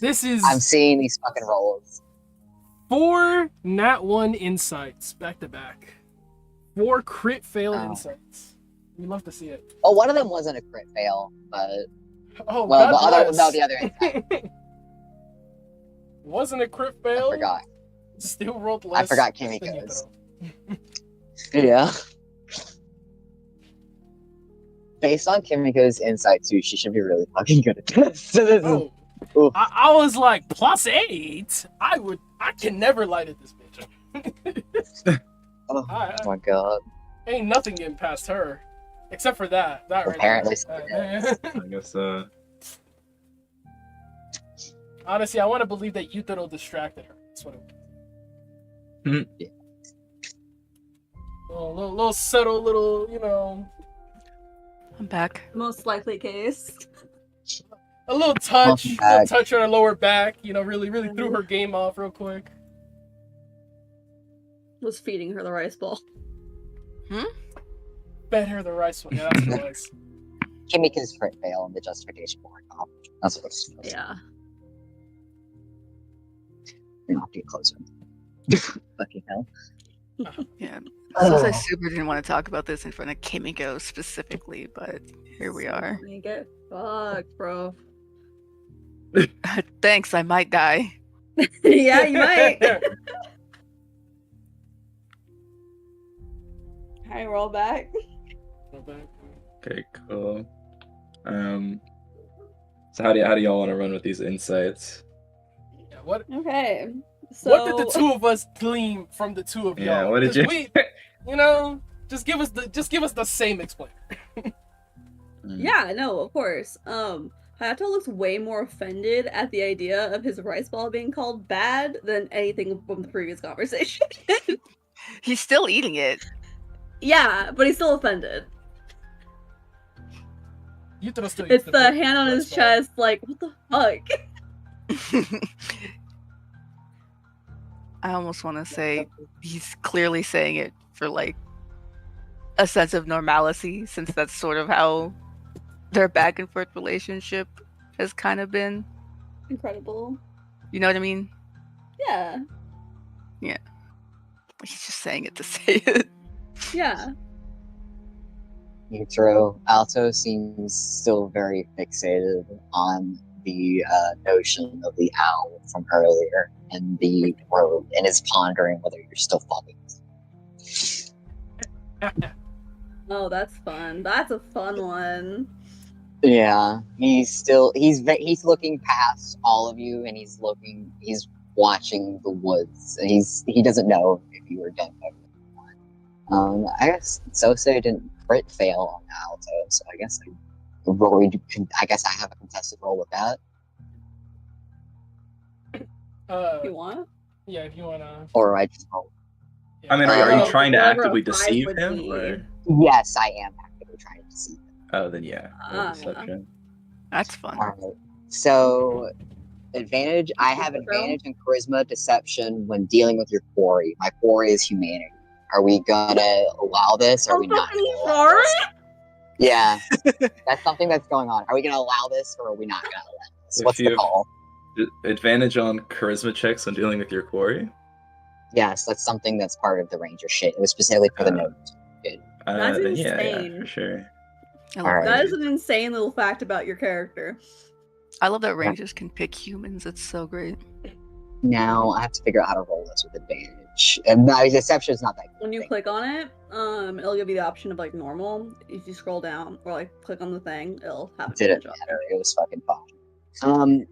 This is I'm seeing these fucking rolls. 4 nat 1 insights back to back. 4 crit fail Oh. insights. We love to see it. Oh, one of them wasn't a crit fail, but Oh, well, God bless. the other insight. Wasn't a crit I fail. forgot. Still rolled less. I forgot than Kimiko's. Yukino. Yeah. Based on Kimiko's insight too, she should be really fucking good at this. So this Oh, Oof. I was like +8. I can never light at this bitch. oh I- my god. Ain't nothing getting past her, except for that. That right Apparently there. so. I guess Honestly, I want to believe that Yutaro distracted her. That's what it was. Yeah. Little subtle, little, you know, I'm back. Most likely case. a little touch, Welcome little back. touch on her lower back. You know, really threw her game off real quick. Was feeding her the rice bowl. Fed her the rice one. Yeah, that's what it was. Kimiko's crit fail and the justification for it. That's what it's supposed to Yeah. be. Not get closer. Fucking hell. Yeah. Oh. I super didn't want to talk about this in front of Kimiko specifically, but here we are. You get fucked, bro. Thanks, I might die. Yeah, you might. Alright, roll back. okay, cool. So how do y'all want to run with these insights? Yeah, what? Okay. So What did the two of us glean from the two of Yeah, y'all? what did 'Cause you? We, you know, just give us the same explainer. Yeah, no, of course. Hayato looks way more offended at the idea of his rice ball being called bad than anything from the previous conversation. He's still eating it. Yeah, but he's still offended. Yutaro still It's eats the hand on rice his ball. chest, like, what the fuck? I almost want to say he's clearly saying it for like a sense of normalcy, since that's sort of how their back and forth relationship has kind of been. Incredible. You know what I mean? Yeah. He's just saying it to say it. Yeah. Yutaro Alto seems still very fixated on the notion of the owl from earlier and the road, and is pondering whether you're still fucking. Oh, that's fun. That's a fun one. Yeah, he's looking past all of you, and he's watching the woods, and he doesn't know if you were done. I guess Sose didn't crit fail on Alto, so I guess I have a contested roll with that. If you want. Yeah, if you wanna. Or I just roll. I mean, are you trying to whatever actively a five deceive would him? be. Or... Yes, I am actively trying to deceive him. Oh, then yeah. Roll deception. That's fun. Alright. So advantage. I have advantage in charisma deception when dealing with your quarry. My quarry is humanity. Are we gonna allow this, or are we not gonna allow this? Yeah, that's something that's going on. Are we gonna allow this, or are we not gonna allow this? If What's the you have call? Advantage on charisma checks when dealing with your quarry? Yes, that's something that's part of the ranger shit. It was specifically for the note. That's then yeah, insane. for sure. I love Alright. That is rangers. an insane little fact about your character. I love that rangers can pick humans. It's so great. Now I have to figure out how to roll this with advantage. And my deception is not that good. When you click on it, it'll give you the option of like normal. If you scroll down or like click on the thing, it'll have Didn't advantage on matter. It was fucking fine.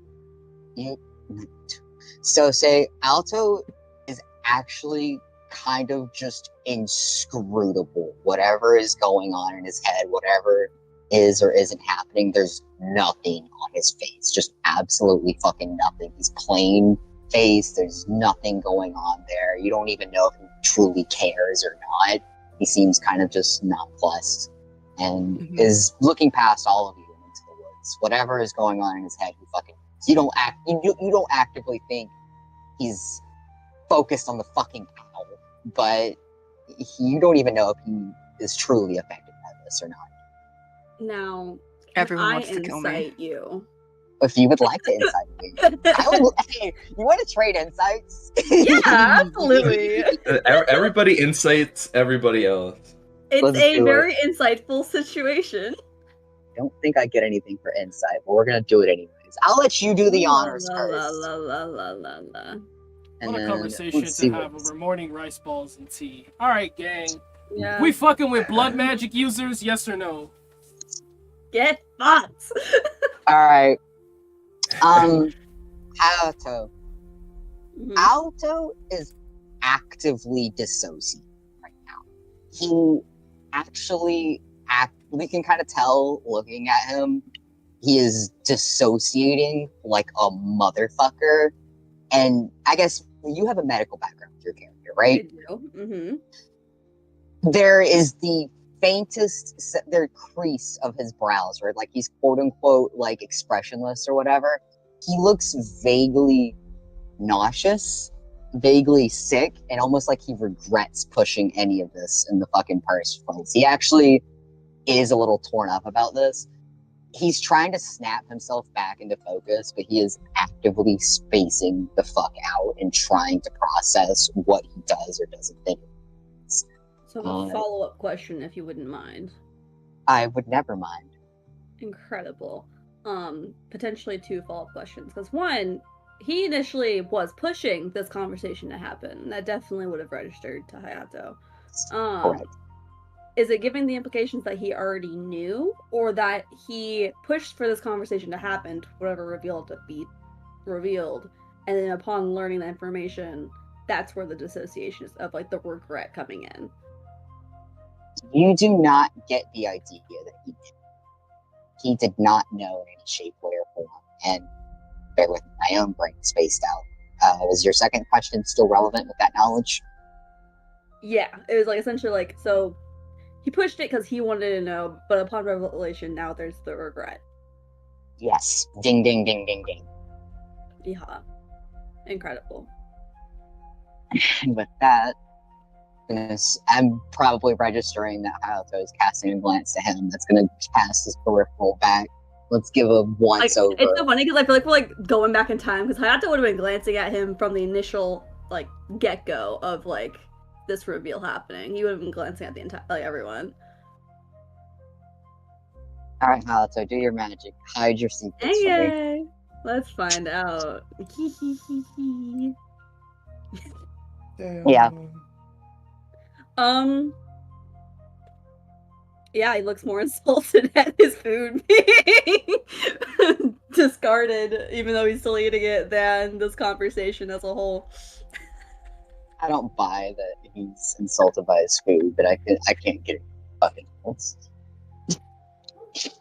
So say Alto is actually kind of just inscrutable. Whatever is going on in his head, whatever is or isn't happening, there's nothing on his face. Just absolutely fucking nothing. He's plain faced. There's nothing going on there. You don't even know if he truly cares or not. He seems kind of just nonplussed and is looking past all of you and into the woods. Whatever is going on in his head, you don't actively think he's focused on the fucking owl, but you don't even know if he is truly affected by this or not. Now, Everyone I wants to kill me. incite you. If you would like to insight me, hey, you want to trade insights? Yeah, absolutely. Everybody incites everybody else. It's Let's a do very insightful situation. Don't think I get anything for insight, but we're gonna do it anyways. I'll let you do the honors La, first. la, la, la, la, la. And What a then conversation let's see to have what- over morning rice balls and tea. Alright, gang. Yeah. We fucking with blood magic users, yes or no? Get fucked. Alright. Alto. Mhm. Alto is actively dissociating right now. He actually we can kind of tell looking at him, he is dissociating like a motherfucker. And I guess you have a medical background with your character, right? I do. Mm-hmm. There is the faintest crease of his brows, right? Like he's quote unquote like expressionless or whatever. He looks vaguely nauseous, vaguely sick, and almost like he regrets pushing any of this in the fucking first place. He actually is a little torn up about this. He's trying to snap himself back into focus, but he is actively spacing the fuck out and trying to process what he does or doesn't think. So a follow-up question, if you wouldn't mind. I would never mind. Incredible. Potentially two follow-up questions. Because one, he initially was pushing this conversation to happen. That definitely would have registered to Hayato. Correct. Is it giving the implications that he already knew, or that he pushed for this conversation to happen, whatever revealed to be revealed, and then upon learning that information, that's where the dissociation is of like the regret coming in? You do not get the idea that he did. he did not know in any shape, way, or form. And bear with me, my own brain spaced out. Was your second question still relevant with that knowledge? Yeah, it was like essentially like, so he pushed it because he wanted to know, but upon revelation, now there's the regret. Yes. Ding, ding, ding, ding, ding. Yeah, incredible. And with that, I'm probably registering that Hayato is casting a glance to him. That's going to cast his peripheral back. Let's give a once over. It's so funny because I feel like we're like going back in time because Hayato would have been glancing at him from the initial like get go of like this reveal happening. He would have been glancing at the entire like everyone. All right, Hayato, do your magic. Hide your secrets from me. Hey, let's find out. Yeah. Yeah, he looks more insulted at his food being discarded, even though he's still eating it, than this conversation as a whole. I don't buy that he's insulted by his food, but I can't get it fucking else. Just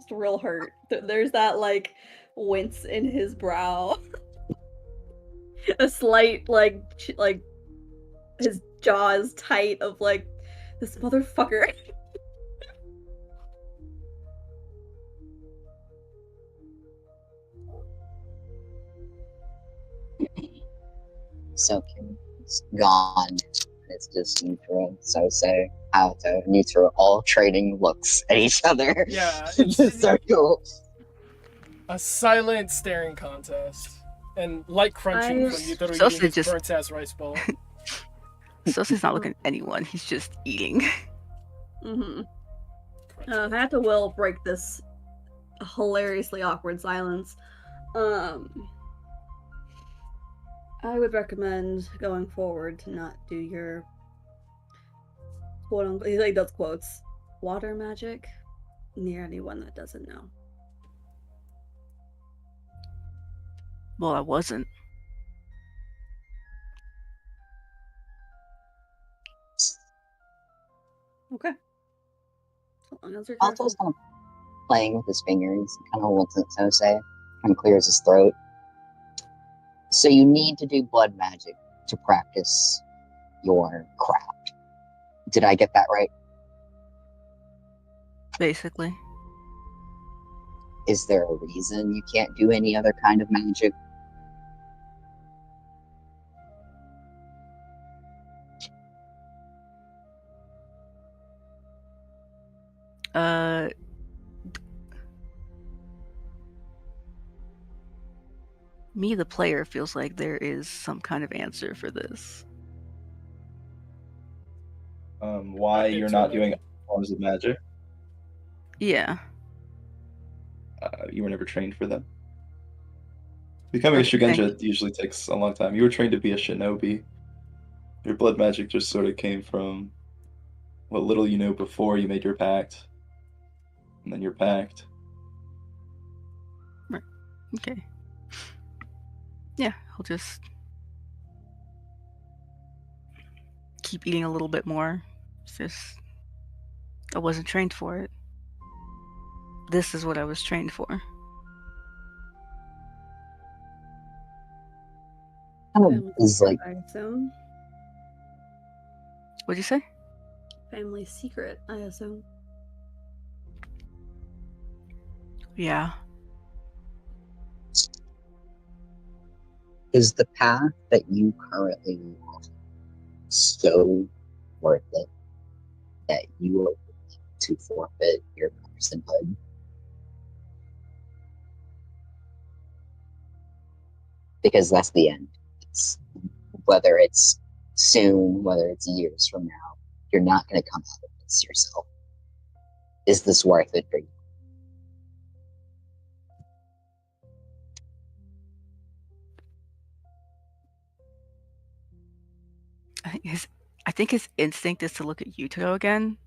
real hurt. There's that like wince in his brow, a slight like his jaw is tight of like this motherfucker. So it's gone. It's just neutral. So say how to neutral. All trading looks at each other. Yeah, It's a circle. A silent staring contest. And light crunching from Yutaro Sose eating his just- burnt ass rice bowl. Sosa's not looking at anyone. He's just eating. Mm-hmm. I have to will break this hilariously awkward silence. I would recommend going forward to not do your quote unquote, he like does quotes, water magic near anyone that doesn't know. Well, I wasn't. Okay. So long as you're Alto's careful. kind of playing with his fingers, kind of looks at Sose, kind of clears his throat. So you need to do blood magic to practice your craft. Did I get that right? Basically. Is there a reason you can't do any other kind of magic? Me, the player, feels like there is some kind of answer for this. Why you're not doing forms of magic? Yeah. You were never trained for them. Becoming a Okay, thank Shugenja usually takes a long time. You were trained to be a shinobi. Your blood magic just sort of came from what little you know before you made your pact. And then your pact. Okay. Yeah, I'll just keep eating a little bit more. It's just I wasn't trained for it. This is what I was trained for. Is like I assume. What'd you say? Family secret, I assume. Yeah. is the path that you currently walk so worth it that you are willing to forfeit your personhood? Because that's the end. Whether it's soon, whether it's years from now, you're not going to come out of this yourself. Is this worth it for you? I think his instinct is to look at Yutaro again.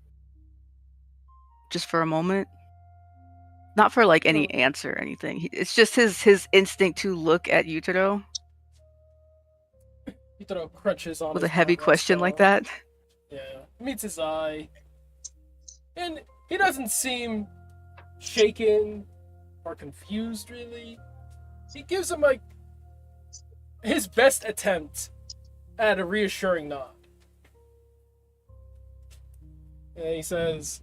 Just for a moment. Not for like any answer or anything. It's just his instinct to look at Yutaro. Yutaro crunches on With his a heavy burnt rice question bowl. like that. Yeah, meets his eye. And he doesn't seem shaken or confused, really. He gives him, like, his best attempt at a reassuring nod. And he says,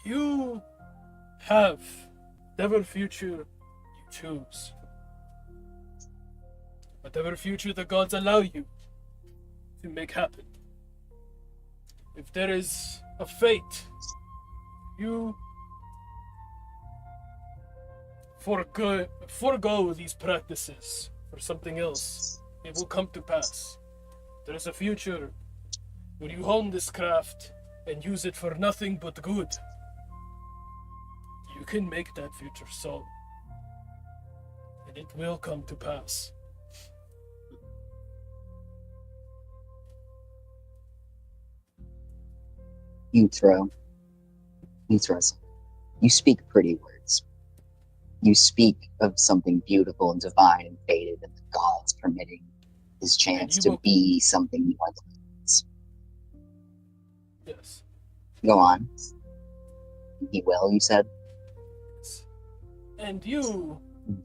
"You have whatever future you choose. Whatever future the gods allow you to make happen. If there is a fate, you forego these practices for something else. It will come to pass. There is a future where you hone this craft and use it for nothing but good. You can make that future so, and it will come to pass." You throw something. You speak pretty words. You speak of something beautiful and divine and fated, and the gods permitting his chance to be something more than this. Yes. Go on. He will, you said? And you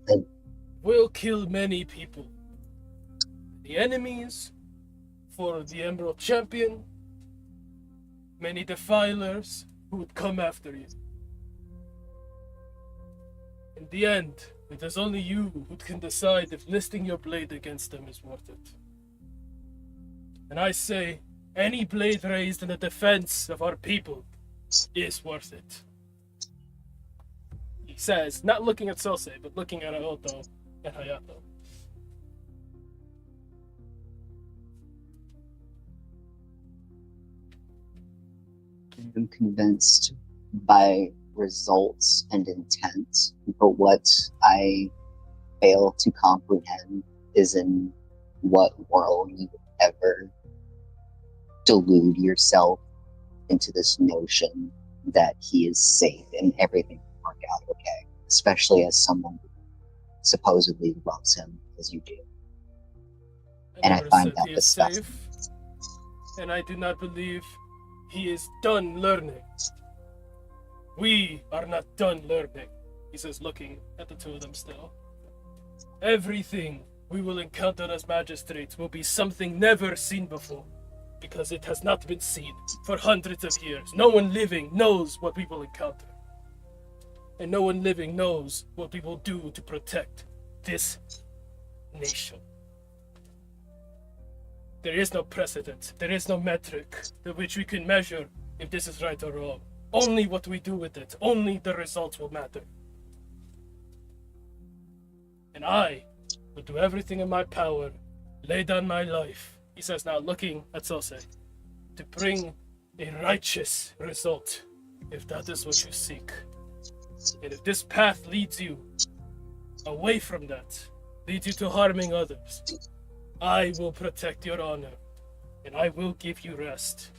Then will kill many people. The enemies for the Emerald Champion, many defilers who would come after you. In the end, it is only you who can decide if listing your blade against them is worth it. And I say, any blade raised in the defense of our people is worth it. He says, not looking at Sosei, but looking at Aoto and Hayato. I'm convinced by results and intent, but what I fail to comprehend is in what world you would ever delude yourself into this notion that he is safe and everything will work out okay, especially as someone who supposedly loves him as you do. And I find that disgusting. And I do not believe he is done learning. We are not done learning, he says, looking at the two of them still. Everything we will encounter as magistrates will be something never seen before, because it has not been seen for hundreds of years. No one living knows what we will encounter. And no one living knows what we will do to protect this nation. There is no precedent, there is no metric to which we can measure if this is right or wrong. Only what we do with it, only the results will matter. And I will do everything in my power, lay down my life, he says now looking at Sosei, to bring a righteous result, if that is what you seek. And if this path leads you away from that, leads you to harming others, I will protect your honor, and I will give you rest.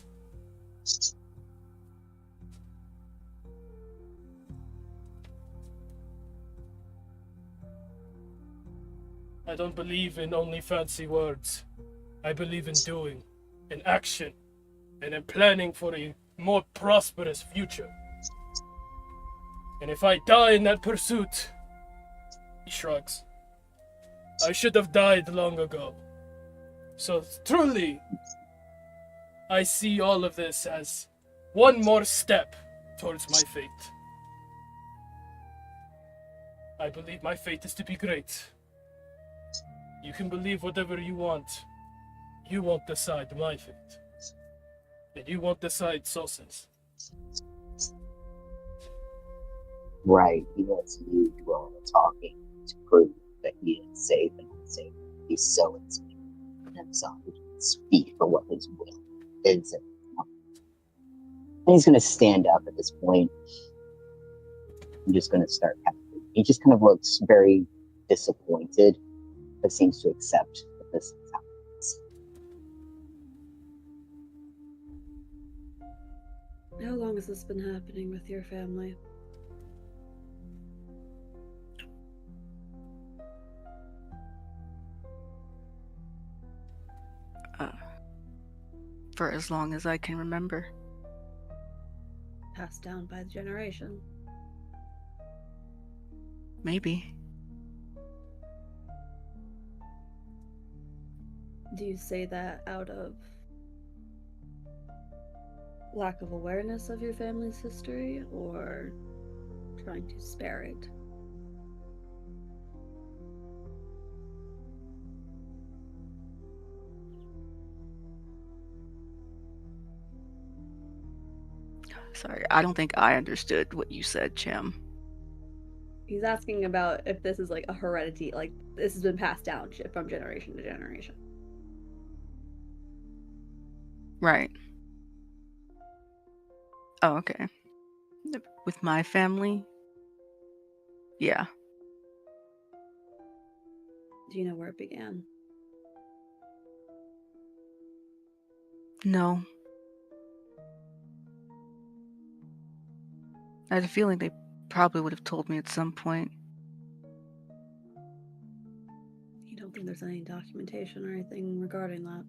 I don't believe in only fancy words. I believe in doing, in action, and in planning for a more prosperous future. And if I die in that pursuit, he shrugs, I should have died long ago. So truly, I see all of this as one more step towards my fate. I believe my fate is to be great. You can believe whatever you want. You won't decide my fate. And you won't decide Sosei's. Right, he wants you to do all the talking to prove that he is safe and unsafe. He's so insane in himself, he can speak for what his will is. And he's going to stand up at this point. I'm just going to start counting. He just kind of looks very disappointed, but seems to accept that this happens. How long has this been happening with your family? For as long as I can remember. Passed down by the generation. Maybe. Do you say that out of lack of awareness of your family's history, or trying to spare it? Sorry, I don't think I understood what you said, Chim. He's asking about if this is like a heredity, like this has been passed down from generation to generation. Right. Oh, okay. With my family? Yeah. Do you know where it began? No. I had a feeling they probably would have told me at some point. You don't think there's any documentation or anything regarding that?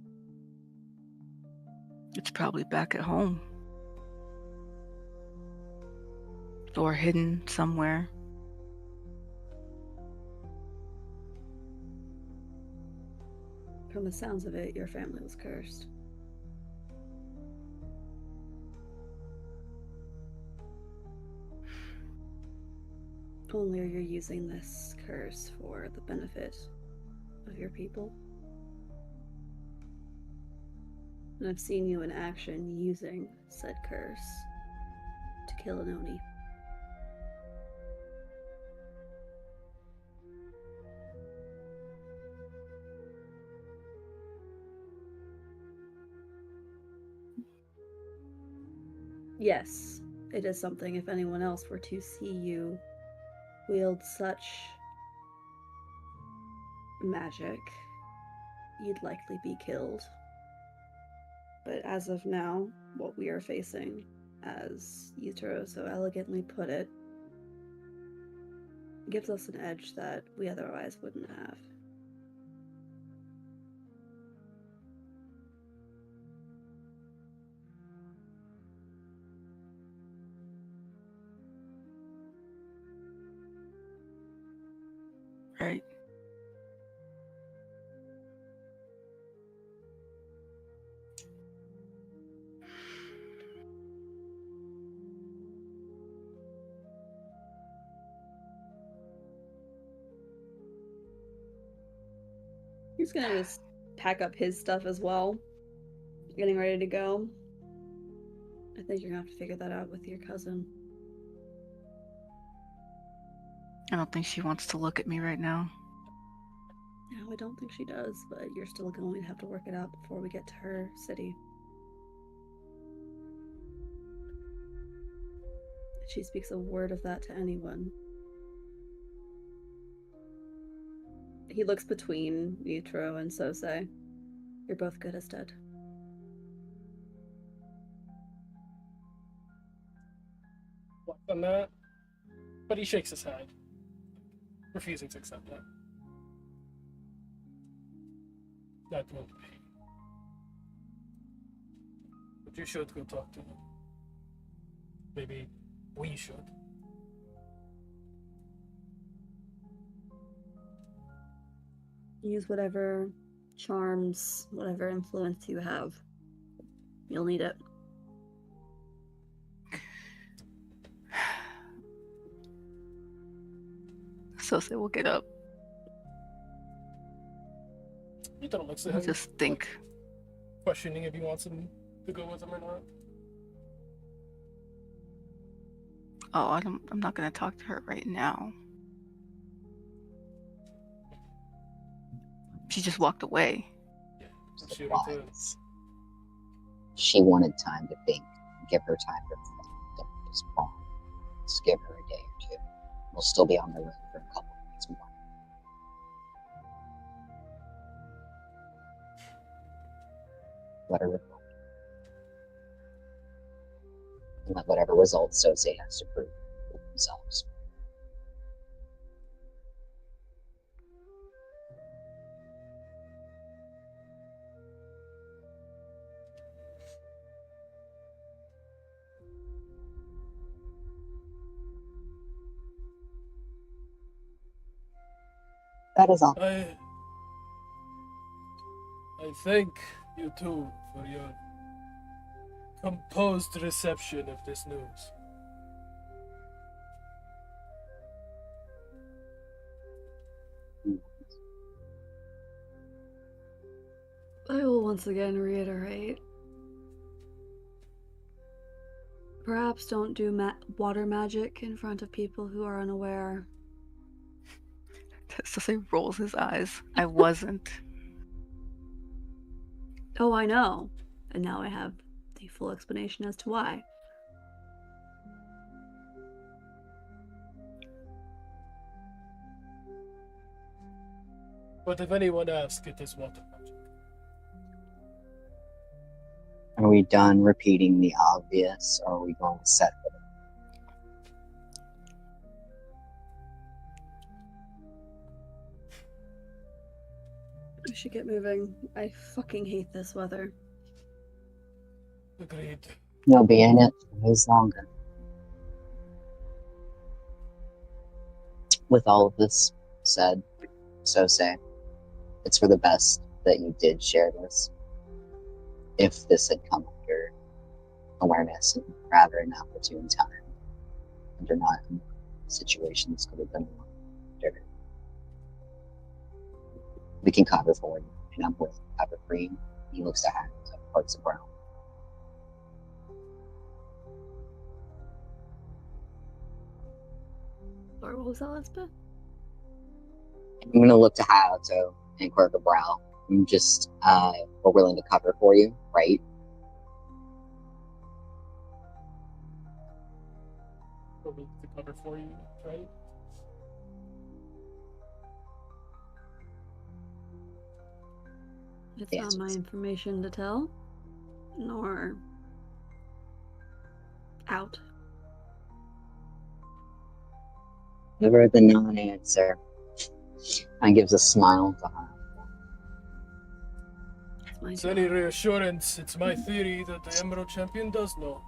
It's probably back at home. Or hidden somewhere. From the sounds of it, your family was cursed. Only are you using this curse for the benefit of your people. And I've seen you in action using said curse to kill an Oni. Yes, it is something if anyone else were to see you wield such magic, you'd likely be killed. But as of now, what we are facing, as Yutaro so elegantly put it, gives us an edge that we otherwise wouldn't have. Right. He's gonna just pack up his stuff as well, getting ready to go. I think you're gonna have to figure that out with your cousin. I don't think she wants to look at me right now. No, I don't think she does, but you're still going to have to work it out before we get to her city. If she speaks a word of that to anyone. He looks between Yutaro and Sosei. You're both good as dead. Less than that, but he shakes his head, refusing to accept that. That won't be. But you should go talk to him. Maybe we should. Use whatever charms, whatever influence you have. You'll need it. Sosei will get up. You don't look at He'll him. just think. Like, questioning if he wants him to go with him or not. Oh, I'm not gonna talk to her right now. She just walked away. Yeah, I'm shooting to. Wise. She wanted time to think. Give her time to reflect. Don't just bomb. Just give her a day or two. We'll still be on the road for a couple weeks more. Let her reflect. And let whatever results Sosei has to prove for themselves. That is all. I thank you too for your composed reception of this news. I will once again reiterate. Perhaps don't do water magic in front of people who are unaware. Sase rolls his eyes. I wasn't. Oh, I know. And now I have the full explanation as to why. But if anyone asks, it is water magic. Are we done repeating the obvious, or are we going to set it? We should get moving. I fucking hate this weather. Agreed. You'll be in it for days longer. With all of this said, so say, it's for the best that you did share this. If this had come under awareness and rather an opportune time, under not situations could have been under. We can cover for you, and I'm with cover green. He looks to have parts of brown. Sorry, what was that, Elspeth? I'm gonna look to Hayato and quirk a brow. I'm just we're willing to cover for you, right? Probably to cover for you, right? It's Yes. not my information to tell, nor out. Never the non-answer. And gives a smile to her. It's my It's any job. reassurance, it's my theory that the Emerald Champion does know.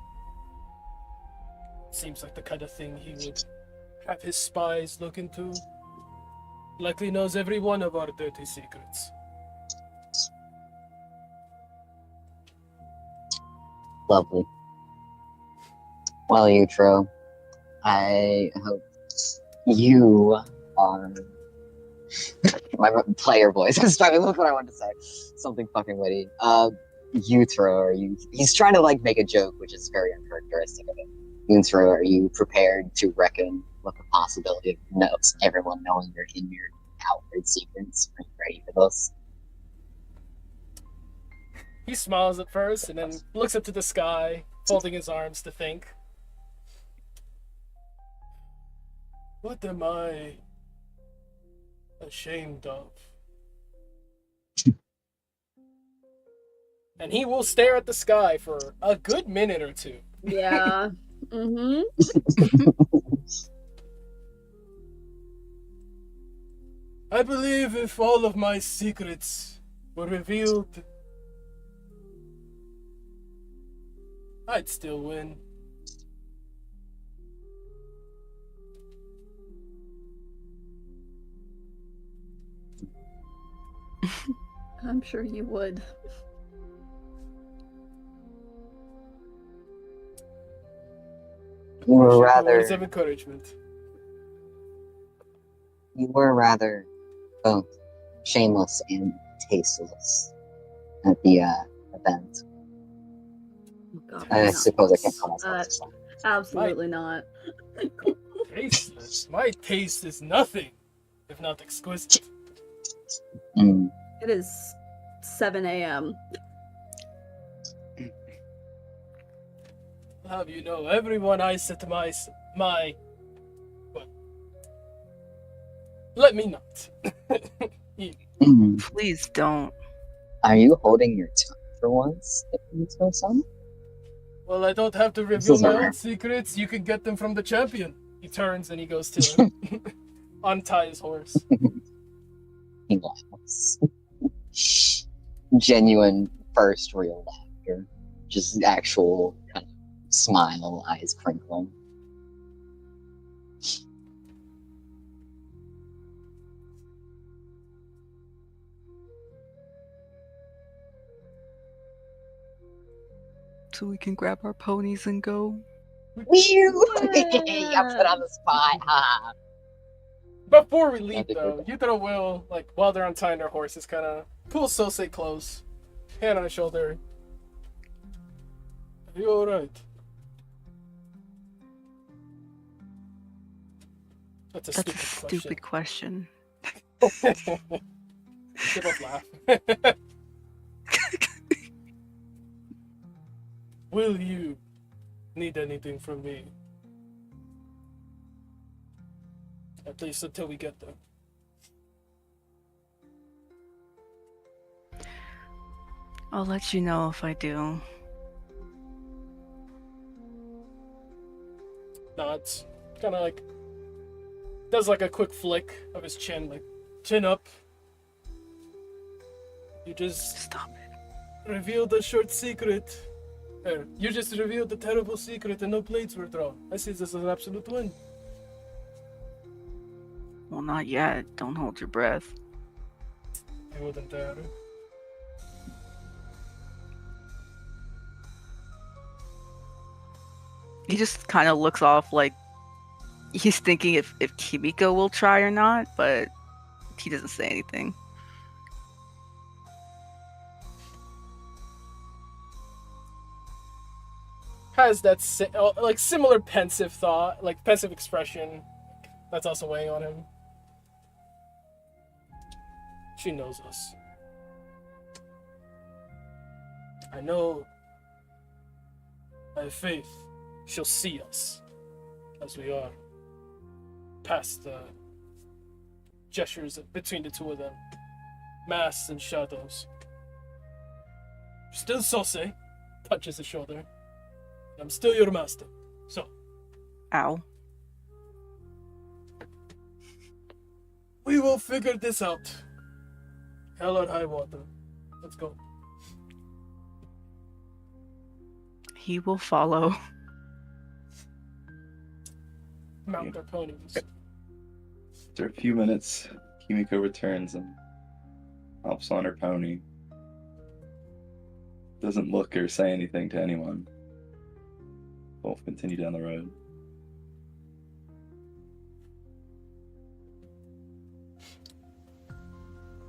Seems like the kind of thing he would have his spies look into. Likely knows every one of our dirty secrets. Lovely. Well, Utro, I hope you are my player voice. Look what I wanted to say. Something fucking witty. Utro, he's trying to like make a joke, which is very uncharacteristic of him. Utro, are you prepared to reckon with the possibility of everyone knowing your inward and outward secrets? Are you ready for this? He smiles at first and then looks up to the sky, folding his arms to think. What am I ashamed of? And he will stare at the sky for a good minute or two. Yeah. Mm-hmm. I believe if all of my secrets were revealed, I'd still win. I'm sure you would. You were Words of rather, encouragement. both shameless and tasteless at the event. Oh, God, I no. suppose I can't call myself this one. Absolutely not. Tasteless. My taste is nothing if not exquisite. Mm. It is 7 a.m. How do you know? Everyone I set my well, let me not. Mm. Please don't. Are you holding your tongue for once? If you so some? Well, I don't have to reveal my own secrets. You can get them from the champion. He turns and he goes to untie his horse. He laughs. Genuine first real laughter. Just actual kind of smile, eyes crinkling. so we can grab our ponies and go. Whew! You put on the spot, huh? Before we leave, I think though, Yutaro will, like, while they're untying their horses, kind of pull Sosei close, hand on his shoulder. Are you alright? That's a stupid question. They both laugh. Will you need anything from me? At least until we get there. I'll let you know if I do. Nods. Kind of like does like a quick flick of his chin, like chin up. You just Stop it. revealed a short secret. You just revealed a terrible secret and no blades were drawn. I see this as an absolute win. Well, not yet. Don't hold your breath. I wouldn't dare. He just kind of looks off like he's thinking if Kimiko will try or not, but he doesn't say anything. Has that like similar pensive thought, like pensive expression that's also weighing on him. She knows us. I know. I have faith. She'll see us as we are. Past the gestures between the two of them. Masks and shadows. Still Sosei. Touches his shoulder. I'm still your master. So. Ow. We will figure this out. Hell or high water. Let's go. He will follow. Mount their ponies. After a few minutes, Kimiko returns and hops on her pony. Doesn't look or say anything to anyone. Both continue down the road.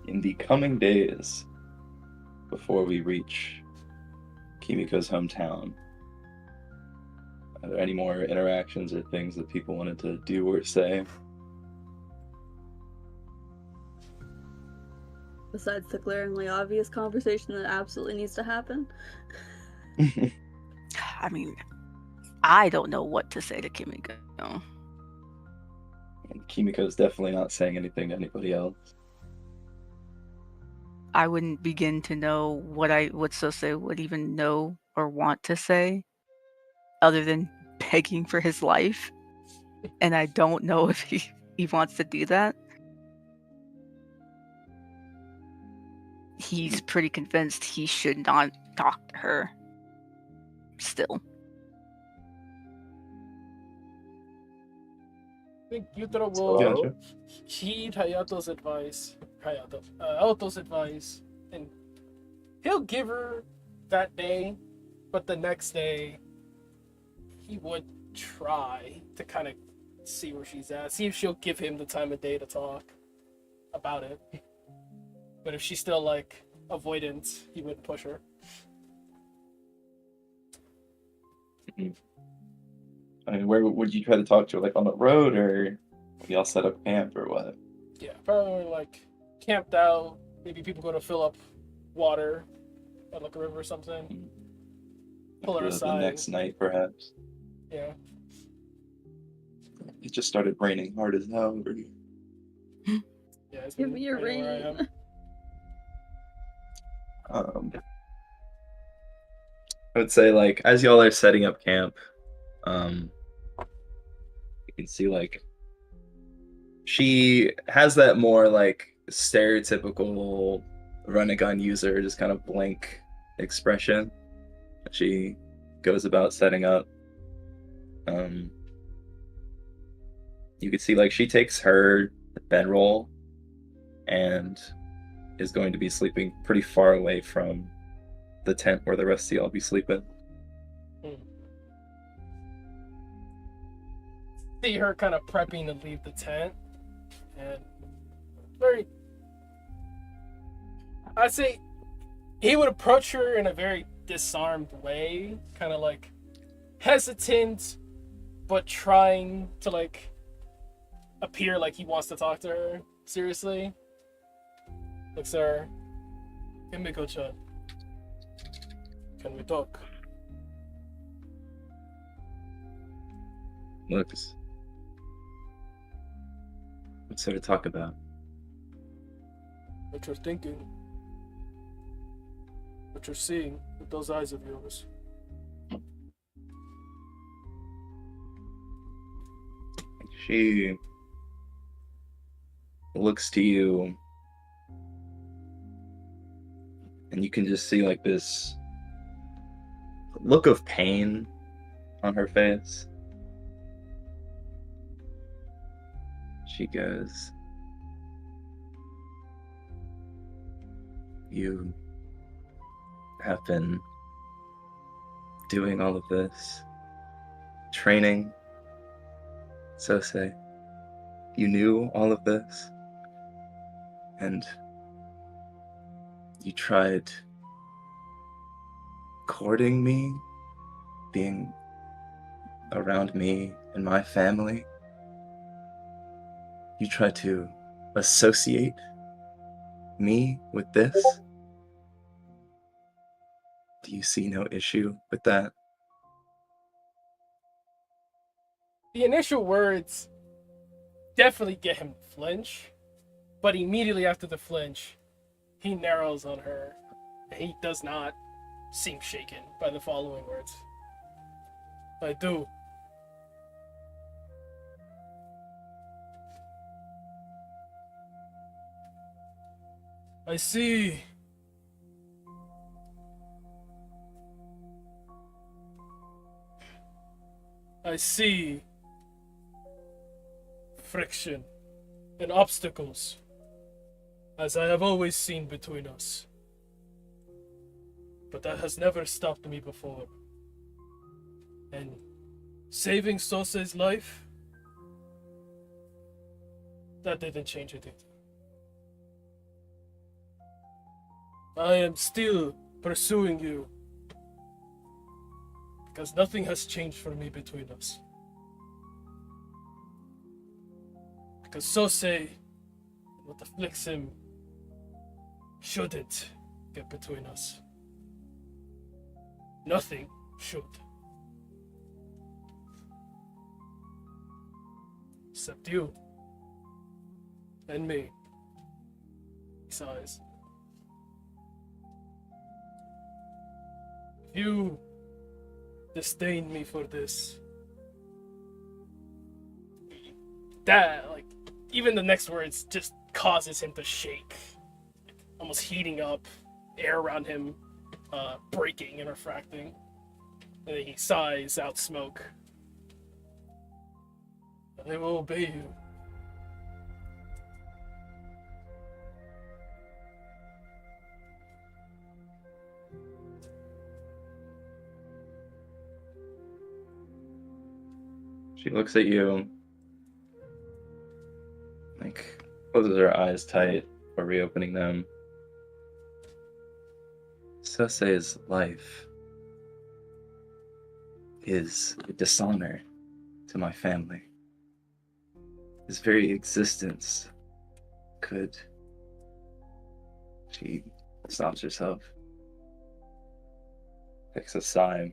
In the coming days, before we reach Kimiko's hometown, are there any more interactions or things that people wanted to do or say? Besides the glaringly obvious conversation that absolutely needs to happen. I mean, I don't know what to say to Kimiko. And Kimiko's definitely not saying anything to anybody else. I wouldn't begin to know what Sosei would even know or want to say, other than begging for his life. And I don't know if he wants to do that. He's pretty convinced he should not talk to her. Still. I think Yutaro will Gotcha. heed Hayato's advice, Aoto's advice, and he'll give her that day, but the next day he would try to kind of see where she's at, see if she'll give him the time of day to talk about it. But if she's still like avoidant, he wouldn't push her. I mean, where would you try to talk to her? Like on the road, or would y'all set up camp, or what? Yeah, probably like camped out. Maybe people go to fill up water at like a river or something. Pull her The aside. next night, perhaps. Yeah. It just started raining hard as hell. Yeah. It's Give been me your raining where I rain. am. I would say, like, as y'all are setting up camp, you can see, like, she has that more, like, stereotypical run-and-gun user, just kind of blank expression that she goes about setting up. You can see, like, she takes her bedroll and is going to be sleeping pretty far away from the tent where the rest of y'all be sleeping. see her kind of prepping to leave the tent, and very, I'd say, he would approach her in a very disarmed way, kind of like hesitant, but trying to like appear like he wants to talk to her seriously. Looks at her. Himiko-chan, can we talk? Looks. What's there to talk about? What you're thinking. What you're seeing with those eyes of yours. She looks to you, and you can just see like this look of pain on her face. She goes, "You have been doing all of this training, so say. You knew all of this, and you tried courting me, being around me and my family. You tried to associate me with this. Do you see no issue with that?" The initial words definitely get him to flinch, but immediately after the flinch, he narrows on her. He does not seem shaken by the following words. I do. I see. I see friction and obstacles, as I have always seen between us. But that has never stopped me before. And saving Sose's life, that didn't change it either. I am still pursuing you, because nothing has changed for me between us. Because Sosei, what afflicts him, shouldn't get between us. Nothing should. Except you. And me. He sighs. If you disdain me for this, that, like, even the next words just causes him to shake, almost heating up, air around him breaking and refracting. And then he sighs out smoke. I will obey you. She looks at you, like, closes her eyes tight or reopening them. Sosei's life is a dishonor to my family. His very existence could... She stops herself, takes a sigh.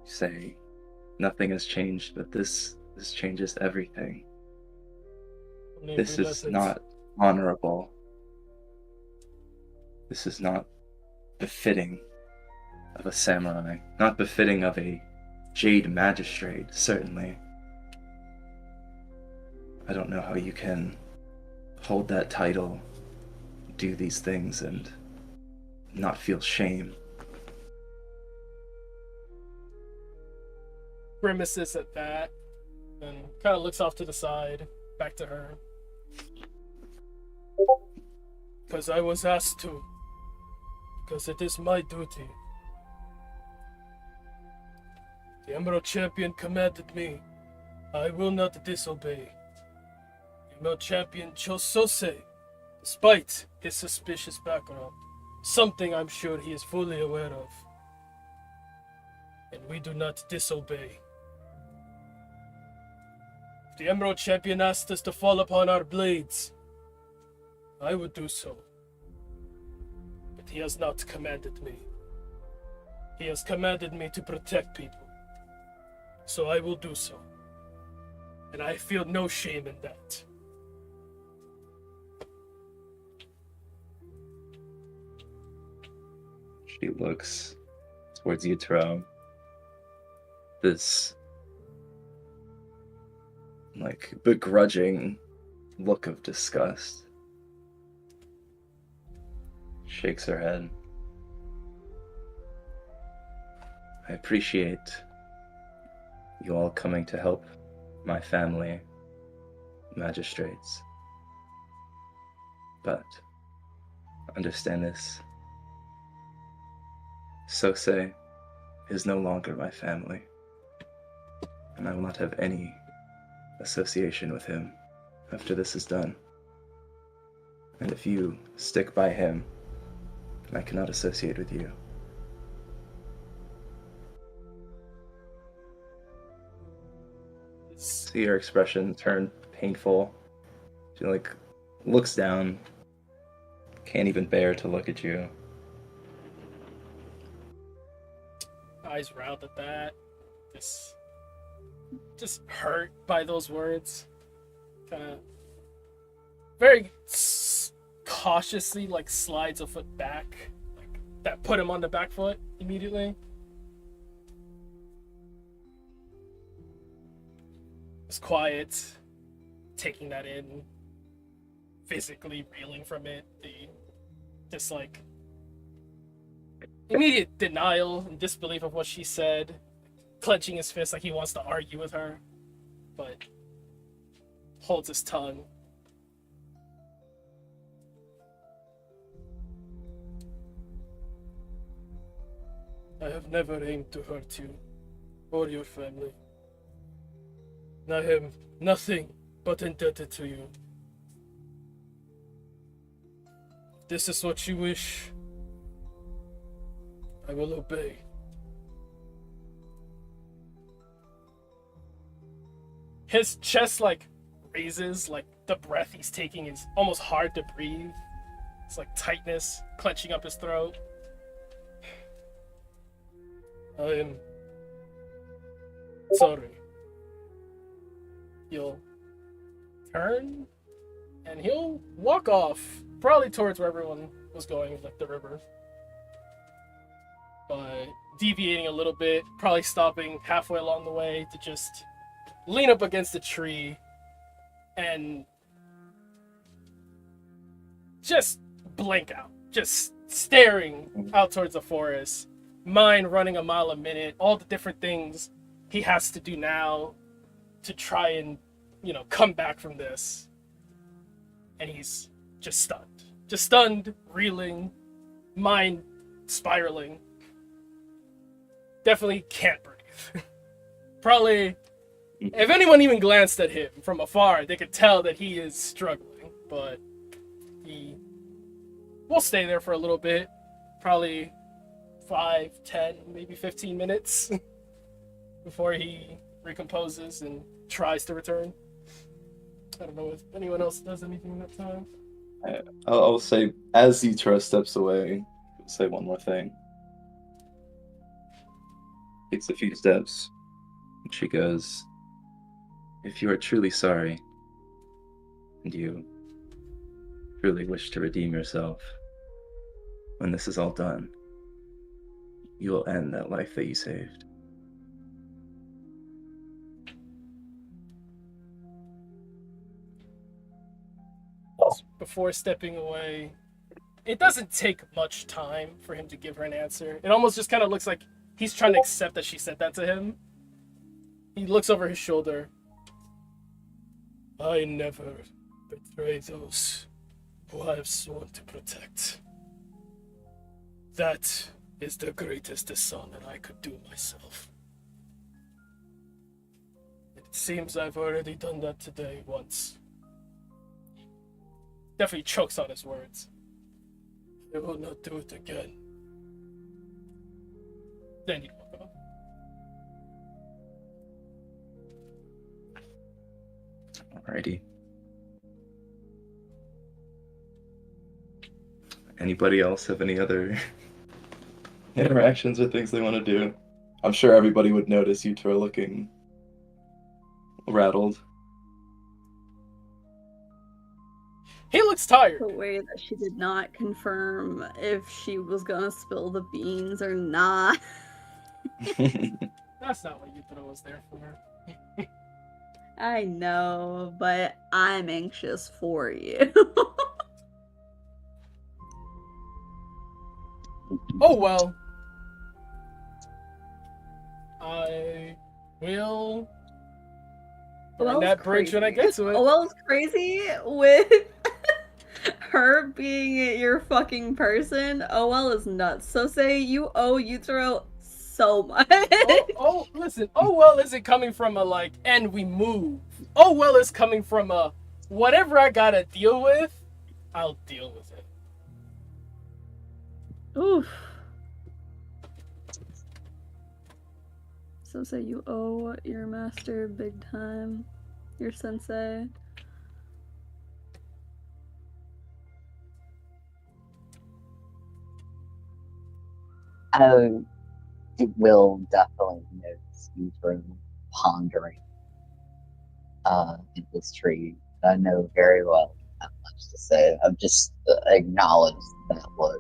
Say, nothing has changed, but this changes everything. This is not honorable. This is not befitting of a samurai, not befitting of a jade magistrate, certainly. I don't know how you can hold that title, do these things, and not feel shame. Grimaces at that, and kind of looks off to the side, back to her. Because I was asked to. Because it is my duty. The Emerald Champion commanded me. I will not disobey. The Emerald Champion chose Sose, despite his suspicious background. Something I'm sure he is fully aware of. And we do not disobey. If the Emerald Champion asked us to fall upon our blades, I would do so. But he has not commanded me. He has commanded me to protect people. So I will do so. And I feel no shame in that. She looks towards you, Tro. This, like, begrudging look of disgust. Shakes her head. I appreciate you all coming to help my family, magistrates. But understand this. Sose is no longer my family, and I will not have any association with him after this is done. And if you stick by him, then I cannot associate with you. See her expression turn painful. She looks down, can't even bear to look at you. Eyes round at that. Just hurt by those words. Kind of very cautiously slides a foot back. That put him on the back foot immediately. It's quiet, taking that in, physically reeling from it. Immediate denial and disbelief of what she said, clenching his fist like he wants to argue with her, but holds his tongue. I have never aimed to hurt you or your family. I am nothing but indebted to you. If this is what you wish, I will obey. His chest raises, the breath he's taking is almost hard to breathe. It's tightness clenching up his throat. I am sorry. He'll turn and he'll walk off, probably towards where everyone was going, the river. But deviating a little bit, probably stopping halfway along the way to just lean up against a tree and just blink out, just staring out towards the forest, mind running a mile a minute, all the different things he has to do now to try and, come back from this. And he's just stunned, reeling, mind spiraling. Definitely can't breathe. Probably, if anyone even glanced at him from afar, they could tell that he is struggling, but he will stay there for a little bit, probably 5, 10, maybe 15 minutes before he recomposes and tries to return. I don't know if anyone else does anything in that time. I'll say, as Zitra steps away, I'll say one more thing. Takes a few steps, and she goes, if you are truly sorry, and you truly wish to redeem yourself, when this is all done, you will end that life that you saved. Before stepping away, it doesn't take much time for him to give her an answer. It almost just kind of looks like he's trying to accept that she said that to him. He looks over his shoulder. I never betray those who I have sworn to protect. That is the greatest dishonor I could do myself. Seems I've already done that today once. Definitely chokes on his words. I will not do it again. Then you walk off. Alrighty. Anybody else have any other interactions or things they want to do? I'm sure everybody would notice you two are looking rattled. He looks tired. The way that she did not confirm if she was gonna spill the beans or not. That's not what Yutaro was there for. I know, but I'm anxious for you. Oh well. I will burn that bridge when I get to it. OL's crazy with her being your fucking person. OL is nuts. So say you owe Yutaro so much. Listen, well isn't coming from a like, and we move. Well is coming from a, whatever I gotta deal with, I'll deal with it. Oof. So say you owe your master big time. Your sensei. It will definitely notice you through pondering in this tree. I know very well not much to say. I've just acknowledged that look.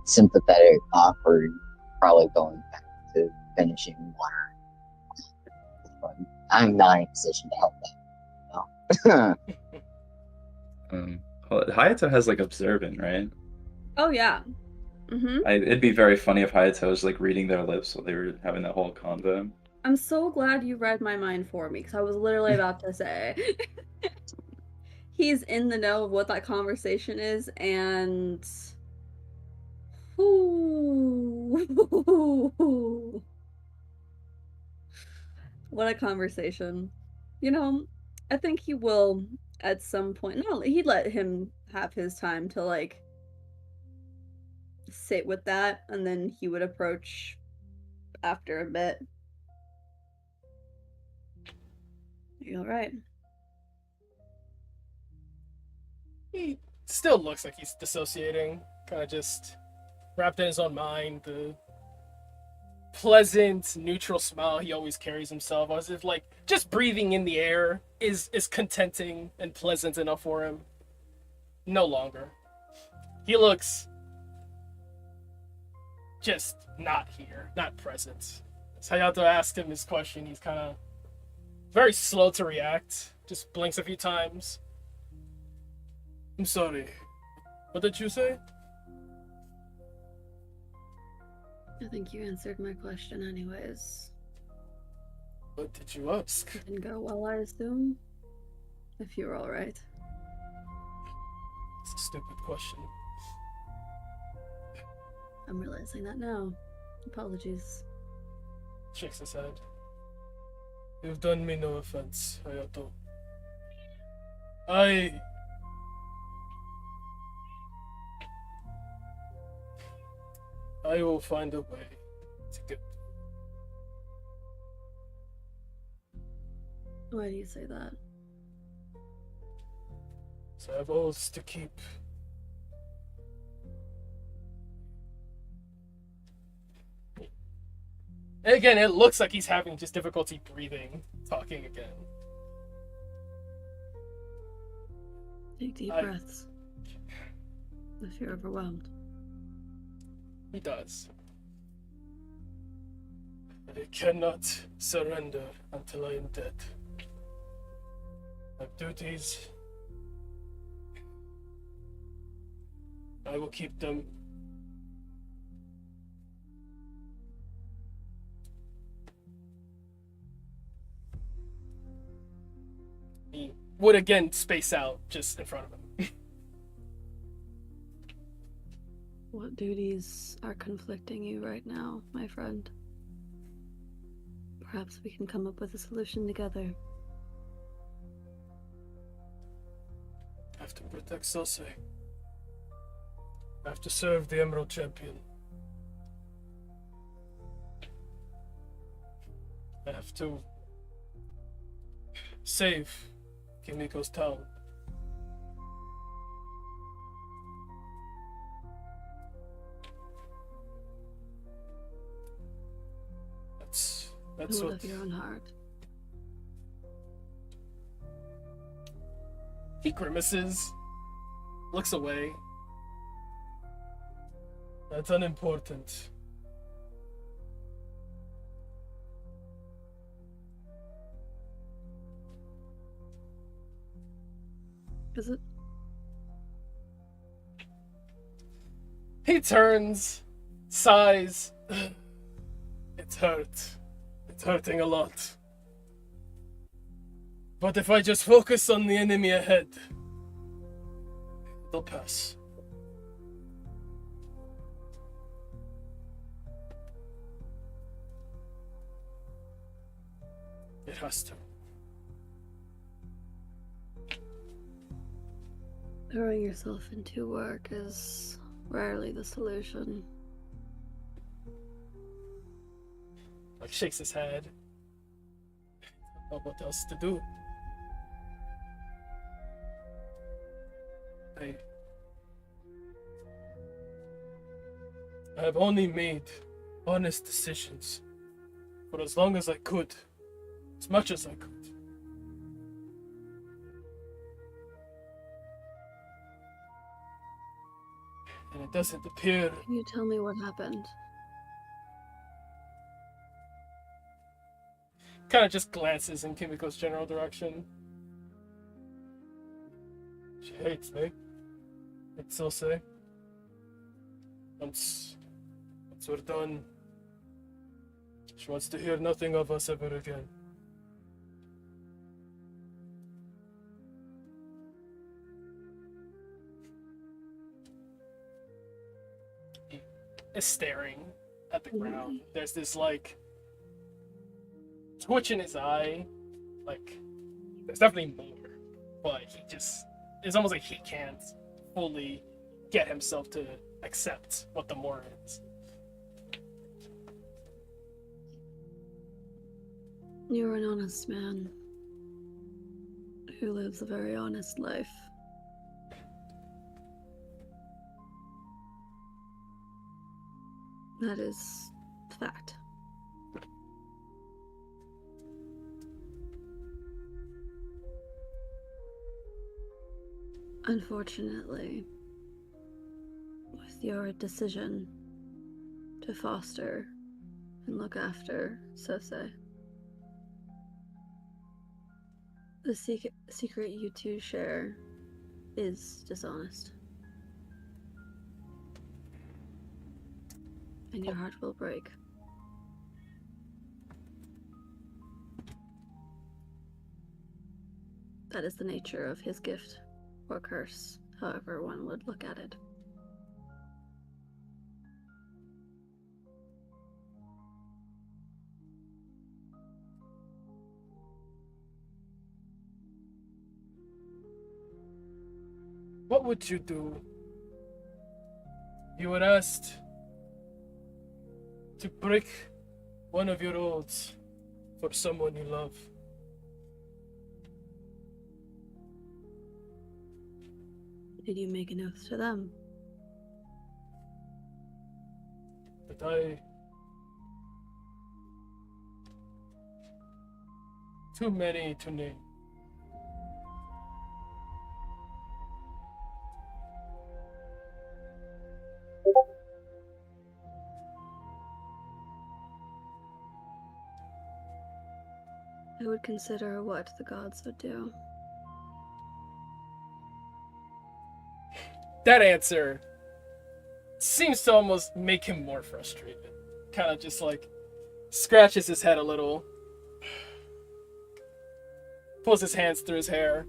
Sympathetic, awkward, probably going back to finishing water. But I'm not in a position to help that. No. Well, Hayato has like observant, right? Oh yeah. Mm-hmm. It'd be very funny if Hayato was like reading their lips while they were having that whole convo. I'm so glad you read my mind for me, because I was literally about to say he's in the know of what that conversation is, and what a conversation. You know, I think he will at some point. No, he'd let him have his time to like sit with that, and then he would approach after a bit. You alright? He still looks like he's dissociating, kind of just wrapped in his own mind. The pleasant, neutral smile he always carries himself, as if like just breathing in the air is contenting and pleasant enough for him. No longer. He looks just not here, not present. As Hayato asked him his question, he's kind of very slow to react, just blinks a few times. I'm sorry. What did you say? I think you answered my question anyways. What did you ask? It didn't go well, I assume. If you're alright. It's a stupid question. I'm realizing that now. Apologies. Shakes his head. You've done me no offense, Hayato. I will find a way to get. Why do you say that? So I have oaths to keep. And again, it looks like he's having just difficulty breathing, talking again. Take deep breaths. If you're overwhelmed. He does. But I cannot surrender until I am dead. I have duties. I will keep them. He would again space out just in front of him. What duties are conflicting you right now, my friend? Perhaps we can come up with a solution together. I have to protect Sose. I have to serve the Emerald Champion. I have to save Kimiko's town. That's Rule what of your own heart. he grimaces, looks away. That's unimportant. Is it? He turns, sighs. It's hurt. It's hurting a lot. But if I just focus on the enemy ahead, it'll pass. It has to. Throwing yourself into work is rarely the solution. Like, shakes his head. Don't know what else to do. I have only made honest decisions for as long as I could, as much as I could. And it doesn't appear. Can you tell me what happened? Kind of just glances in Kimiko's general direction. She hates me. It's so say. Once we're done, she wants to hear nothing of us ever again. He is staring at the ground. There's this, like, twitch in his eye. Like, there's definitely more, but it's almost like he can't fully get himself to accept what the more is. You're an honest man who lives a very honest life. That is fact. Unfortunately, with your decision to foster and look after Sose, the secret you two share is dishonest. And your heart will break. That is the nature of his gift or curse, however one would look at it. What would you do? You were asked to break one of your oaths for someone you love. Did you make an oath to them? But too many to name. I would consider what the gods would do. That answer seems to almost make him more frustrated. Kind of just like scratches his head a little, pulls his hands through his hair.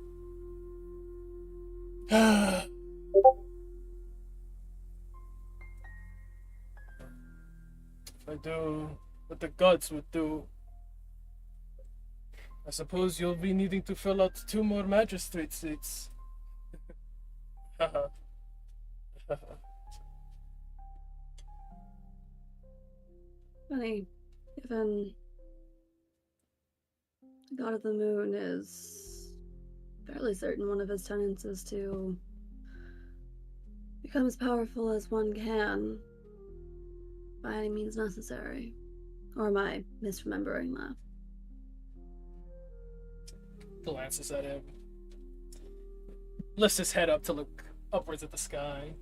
If I do what the gods would do, I suppose you'll be needing to fill out 2 more magistrate seats. Funny, given the God of the Moon is fairly certain one of his tenets is to become as powerful as one can by any means necessary. Or am I misremembering that? Glances at him. Lifts his head up to look upwards at the sky.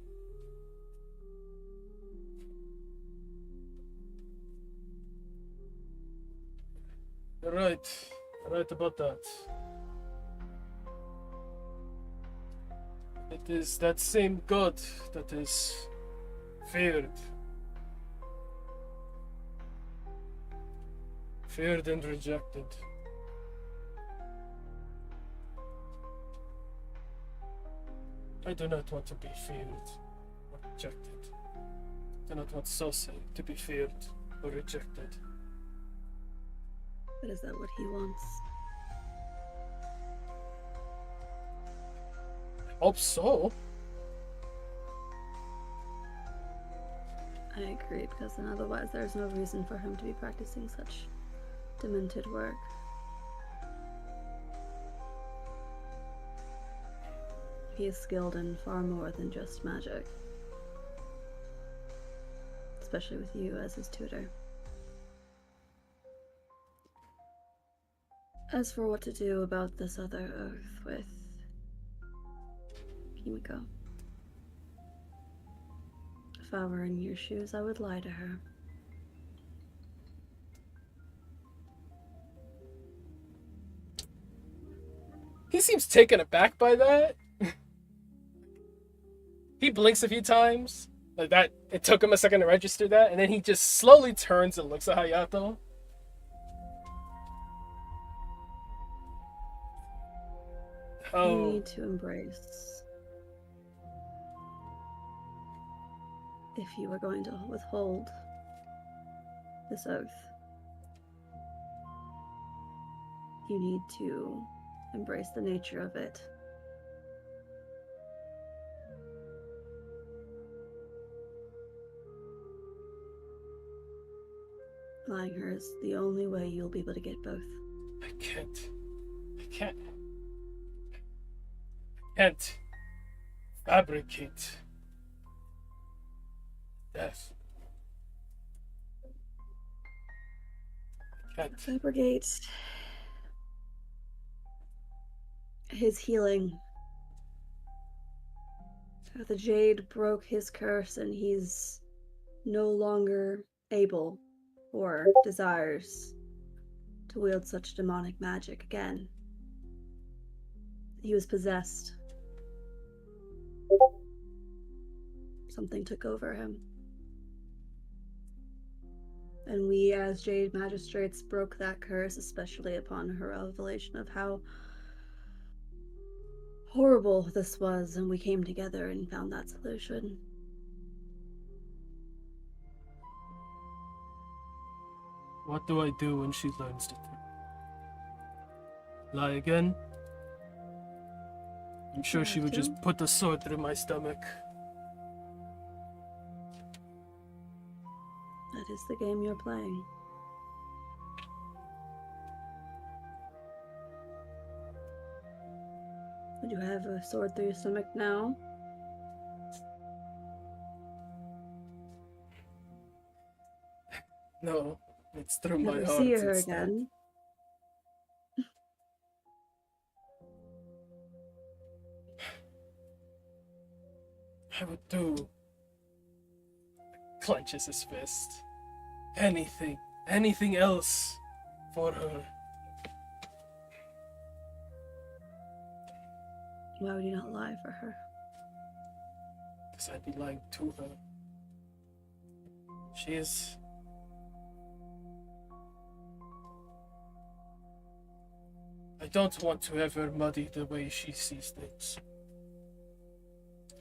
You're right. You're right about that. It is that same God that is feared. Feared and rejected. I do not want to be feared or rejected. I do not want Sose to be feared or rejected. But is that what he wants? I hope so. I agree, because then otherwise there's no reason for him to be practicing such demented work. He is skilled in far more than just magic. Especially with you as his tutor. As for what to do about this other oath with Kimiko, if I were in your shoes, I would lie to her. He seems taken aback by that. He blinks a few times. Like that, it took him a second to register that, and then he just slowly turns and looks at Hayato. You need to embrace. If you are going to withhold this oath, you need to embrace the nature of it. Lying her is the only way you'll be able to get both. I can't fabricate death. I can't. Fabricate his healing. The Jade broke his curse and he's no longer able or desires to wield such demonic magic again. He was possessed. Something took over him. And we as Jade Magistrates broke that curse, especially upon her revelation of how horrible this was, and we came together and found that solution. What do I do when she learns the truth? Lie again? I'm sure she would just put the sword through my stomach. That is the game you're playing. Would you have a sword through your stomach now? No, it's through Never my heart. see her instead. again. I would do. Clenches his fist. Anything else for her. Why would you not lie for her? Because I'd be lying to her. She is. I don't want to have her muddy the way she sees things.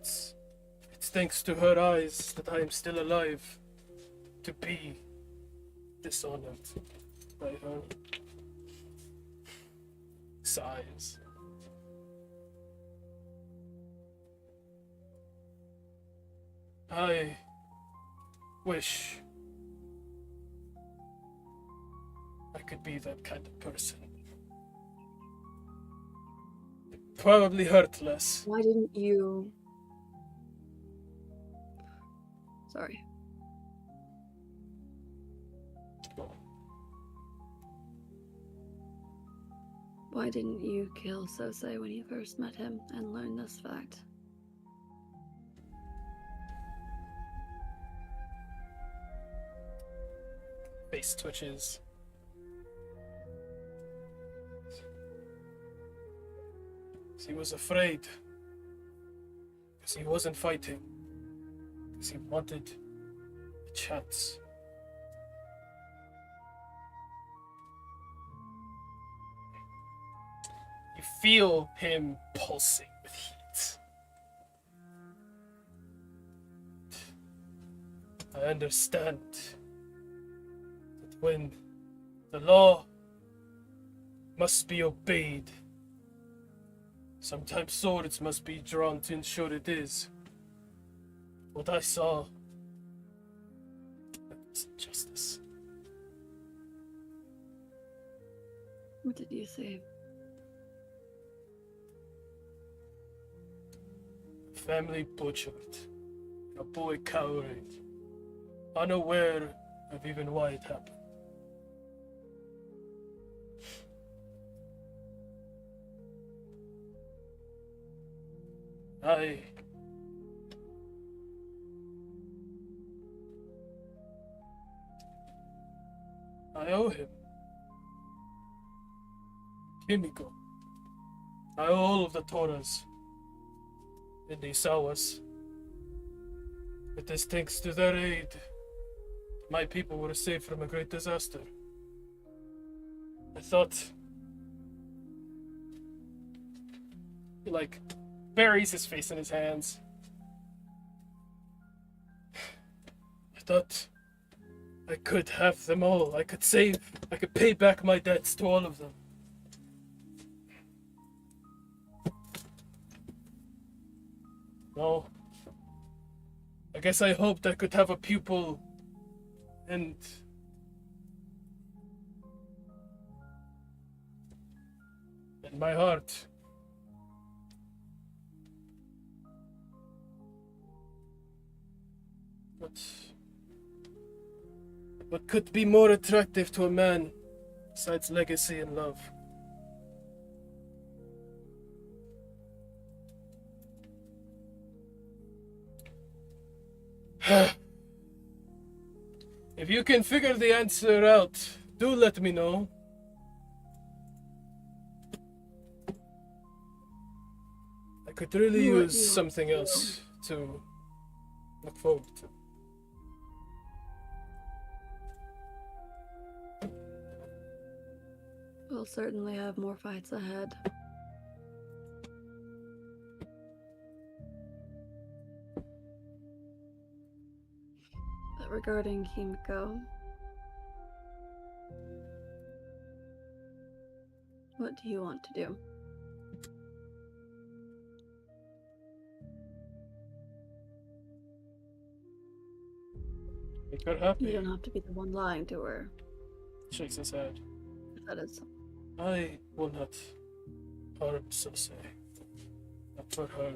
It's thanks to her eyes that I am still alive to be dishonored by her. sighs. I wish I could be that kind of person. It'd probably hurt less. Why didn't you... Sorry. Why didn't you kill Sosei when you first met him and learn this fact? Face twitches. He was afraid. Because he wasn't fighting. Because he wanted a chance. You feel him pulsing with heat. I understand that when the law must be obeyed, sometimes swords must be drawn to ensure it is. What I saw was justice. What did you say? Family butchered, a boy cowering, unaware of even why it happened. I owe him. Kimiko. I owe all of the Toras and the Isawas. It is thanks to their aid my people were saved from a great disaster. I thought... He, buries his face in his hands. I thought I could have them all. I could pay back my debts to all of them. No. I guess I hoped I could have a pupil and... in my heart. But what could be more attractive to a man besides legacy and love? If you can figure the answer out, do let me know. I could really use something else to look forward to. We'll certainly have more fights ahead. But regarding Kimiko, what do you want to do? Make her happy. You don't have to be the one lying to her. Shakes his head. That is... I will not harm Sosei. Not for her.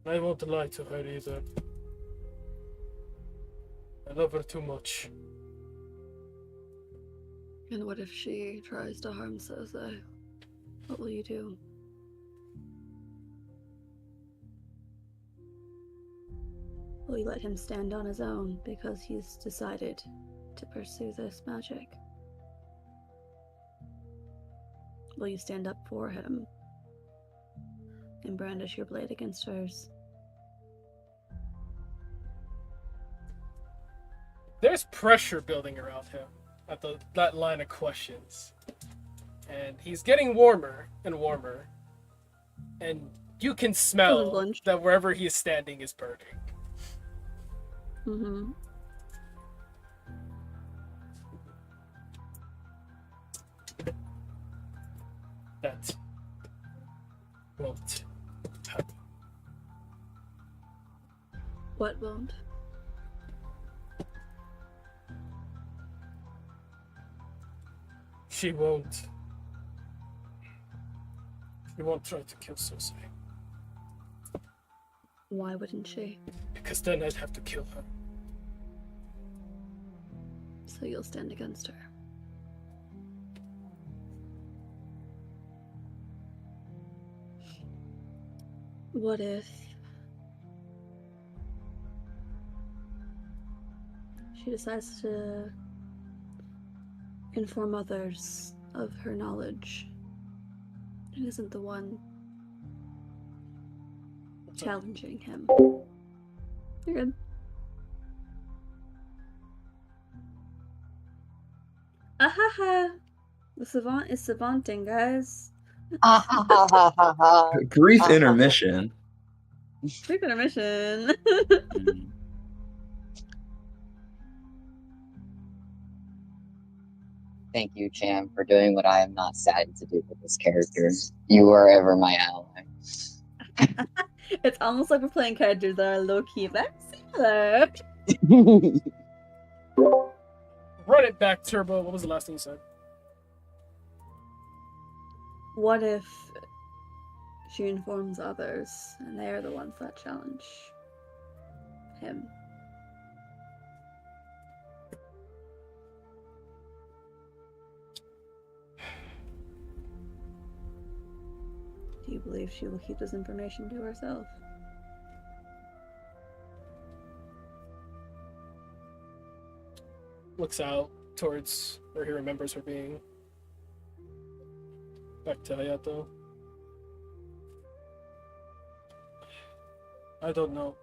I won't lie to her either. I love her too much. And what if she tries to harm Sosei? What will you do? Will you let him stand on his own because he's decided to pursue this magic? Will you stand up for him and brandish your blade against hers? There's pressure building around him at that line of questions. And he's getting warmer and warmer. And you can smell that wherever he is standing is burning. That won't happen. What won't? She won't. She won't try to kill Sosei. Why wouldn't she? Because then I'd have to kill her. So you'll stand against her. What if she decides to inform others of her knowledge and isn't the one challenging him? You're good. Ahaha! The savant is savanting, guys. Brief intermission. Brief intermission. Mm. Thank you, Cham, for doing what I am not sad to do with this character. You are ever my ally. It's almost like we're playing characters that are low-key very similar. Run it back, Turbo. What was the last thing you said? What if she informs others and they are the ones that challenge him? Do you believe she will keep this information to herself? Looks out towards where he remembers her being. Back to Hayato. I don't know.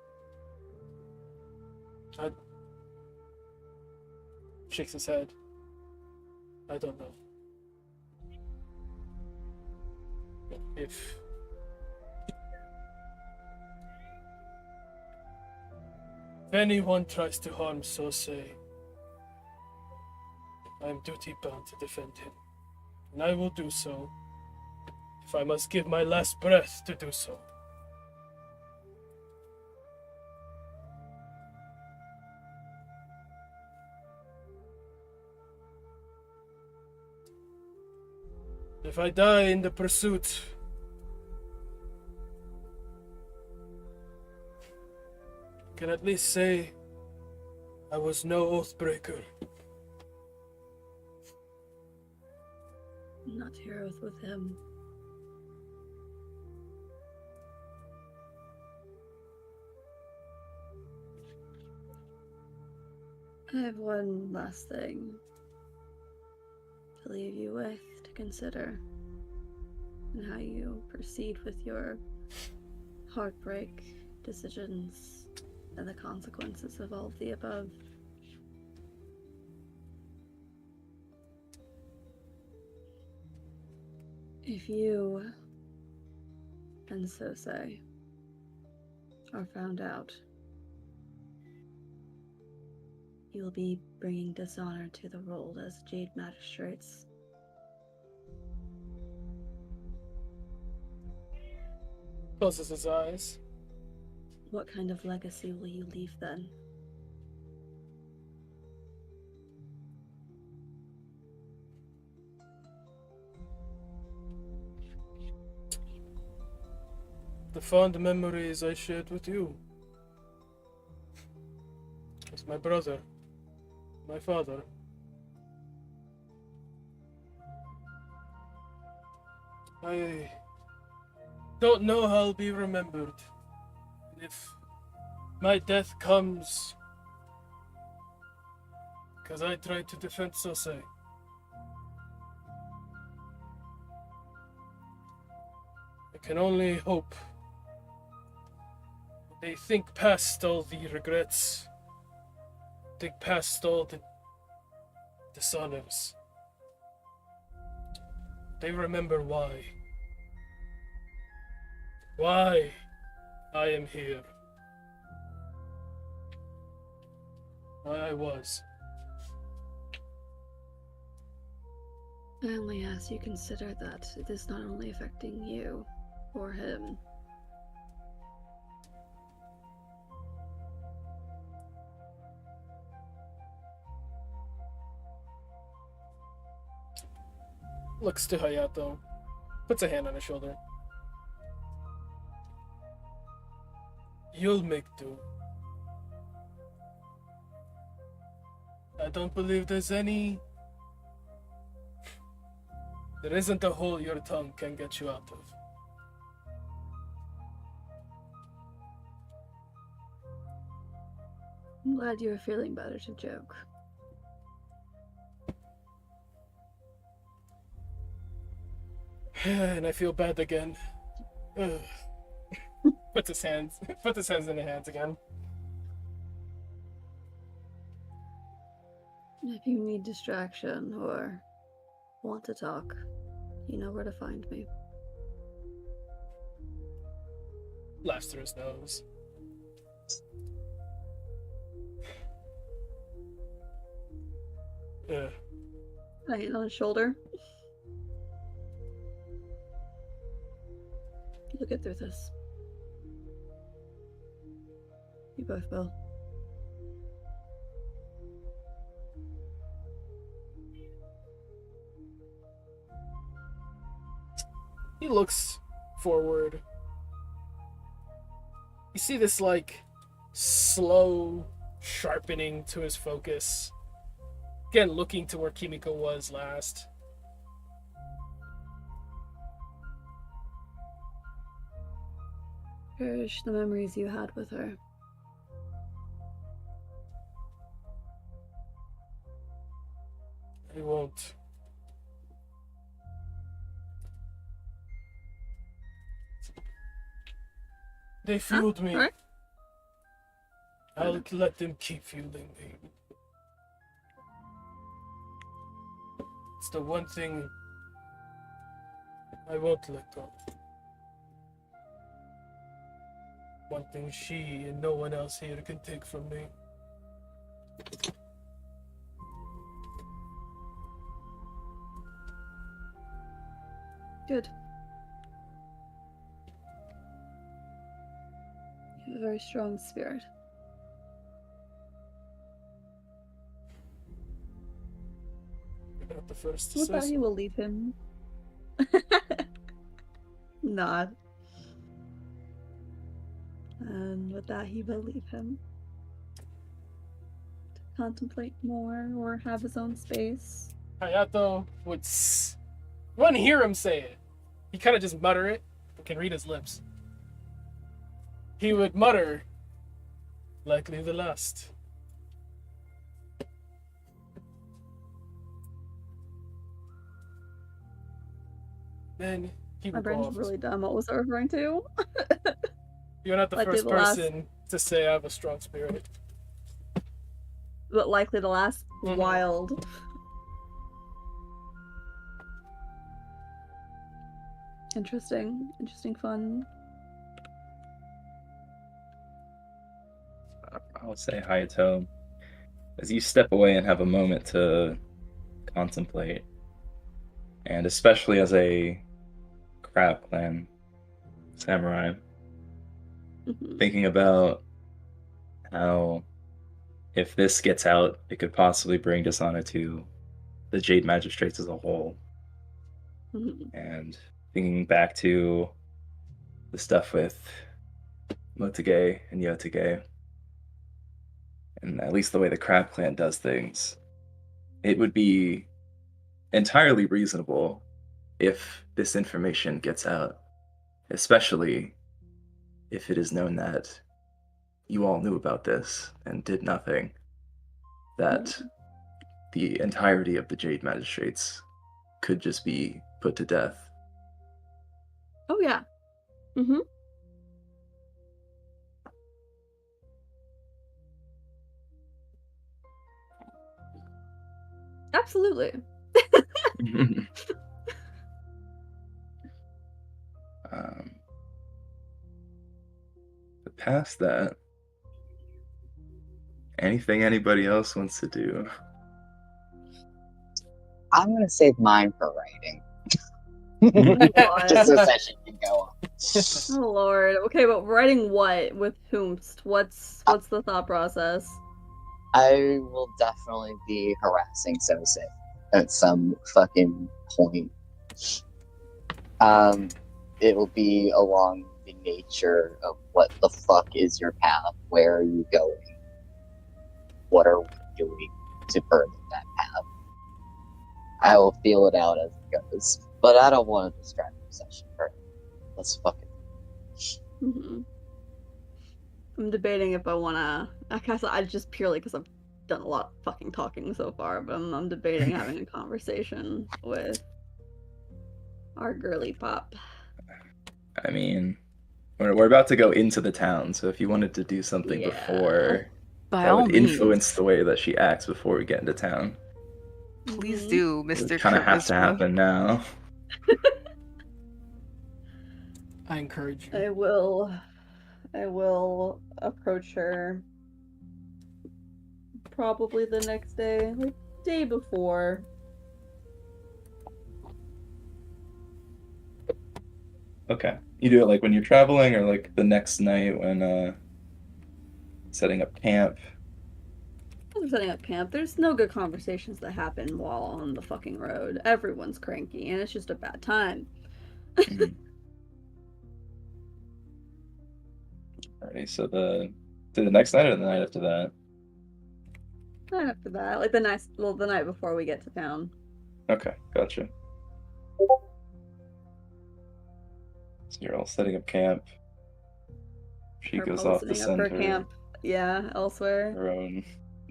Shakes his head. I don't know. If anyone tries to harm Sosei, I am duty bound to defend him. And I will do so if I must give my last breath to do so. If I die in the pursuit, I can at least say I was no oathbreaker. Not to your oath with him. I have one last thing to leave you with to consider, and how you proceed with your heartbreak decisions and the consequences of all of the above. If you and Sosei are found out, you will be bringing dishonor to the role as Jade Magistrates. Closes his eyes. What kind of legacy will you leave then? The fond memories I shared with you. As my brother, my father. I don't know how I'll be remembered. If my death comes because I tried to defend Sosei, I can only hope they think past all the regrets, think past all the dishonors. They remember why I am here, why I was. I only ask you consider that it is not only affecting you or him. Looks to Hayato, puts a hand on his shoulder. You'll make do. I don't believe there isn't a hole your tongue can get you out of. I'm glad you are feeling better to joke. And I feel bad again. puts his hands in the hands again. If you need distraction or want to talk, you know where to find me. Laughs through his nose. I hand on his shoulder. You'll get through this. You both will. He looks forward. You see this, like, slow sharpening to his focus. Again, looking to where Kimiko was last. Cherish the memories you had with her. I won't. They fueled me. Alright. I'll let them keep fueling me. It's the one thing I won't let go. One thing she and no one else here can take from me. Good. You have a very strong spirit. You're not the first to What say about so. you will leave him? Nod. And with that, he will leave him to contemplate more or have his own space. Hayato would you wouldn't hear him say it. He kind of just mutter it. You can read his lips. He would mutter, likely the last. Then he My would go brain's off. really dumb. What was I referring to? You're not the Likely first the last. person to say I have a strong spirit. But likely the last. Mhm. Wild. Interesting. Interesting fun. I'll say Hayato, as you step away and have a moment to contemplate, and especially as a crab clan samurai, Mhm. thinking about how if this gets out, it could possibly bring dishonor to the Jade Magistrates as a whole. Mhm. And thinking back to the stuff with Motage and Yotage, and at least the way the Crab Clan does things, it would be entirely reasonable if this information gets out, especially if it is known that you all knew about this and did nothing, that the entirety of the Jade Magistrates could just be put to death. Oh yeah. Mm-hmm. Absolutely. But past that, anything anybody else wants to do? I'm gonna save mine for writing. God. Just so session can go on. Oh lord. Okay, but writing what with whomst? What's the thought process? I will definitely be harassing Sose at some fucking point. It will be along the nature of what the fuck is your path? Where are you going? What are we doing to further that path? I will feel it out as it goes, but I don't want to distract the session further. Let's fucking. I'm debating if I wanna. I guess I just purely because I've done a lot of fucking talking so far, but I'm debating having a conversation with our girly pop. I mean, we're about to go into the town, so if you wanted to do something Yeah. before By that all would influence means, the way that she acts before we get into town, please Mhm. do, it Mr. kind of has to Charisma. happen now. I encourage you. I will approach her probably the next day, like day before. Okay. You do it like when you're traveling or like the next night when setting up camp. As we're setting up camp, there's no good conversations that happen while on the fucking road. Everyone's cranky, and it's just a bad time. Mhm. Alrighty, so the next night or the night after that? Not after that, like the night before we get to town. Okay, gotcha. So you're all setting up camp. She Her goes probably off to setting up send her her camp, yeah, elsewhere. her own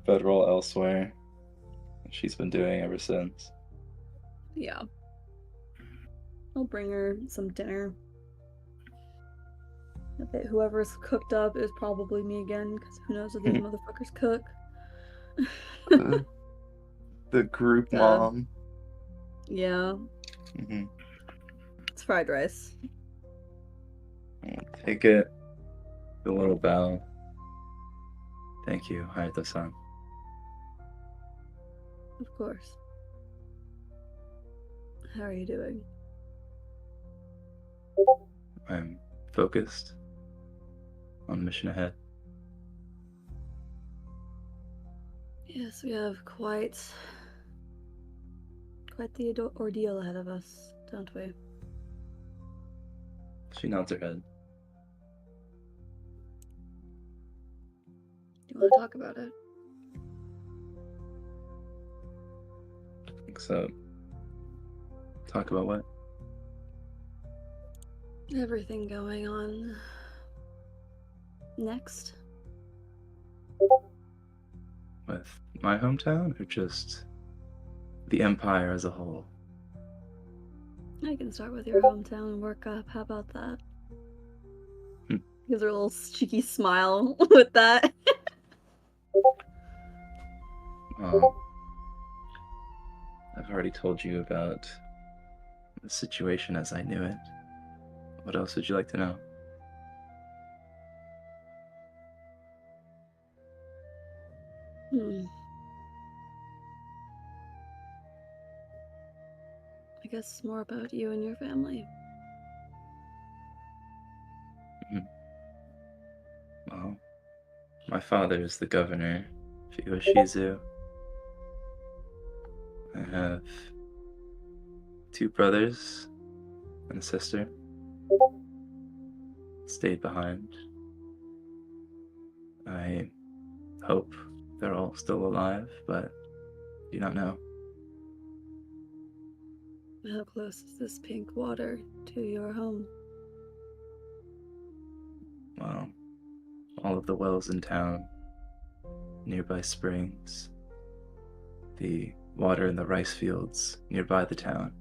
bedroll elsewhere. She's been doing ever since. Yeah. I'll bring her some dinner. I bet whoever's cooked up is probably me again, because who knows if these motherfuckers cook. The group Uh, mom. Yeah, Mm-hmm. it's fried rice. Take it. The little bow. Thank you, Hayato-san. Of course. How are you doing? I'm focused on the mission ahead. Yes, we have quite the ordeal ahead of us, don't we? She nods her head. Do you want to talk about it? So, talk about what? Everything going on next? With my hometown or just the empire as a whole? I can start with your hometown and work up. How about that? Gives her a little cheeky smile with that. I've already told you about the situation as I knew it. What else would you like to know? I guess more about you and your family. Well, my father is the governor of Yoshizu. I have 2 brothers and a sister. Stayed behind. I hope they're all still alive, but do not know. How close is this pink water to your home? Well, all of the wells in town, nearby springs, the water in the rice fields nearby the town,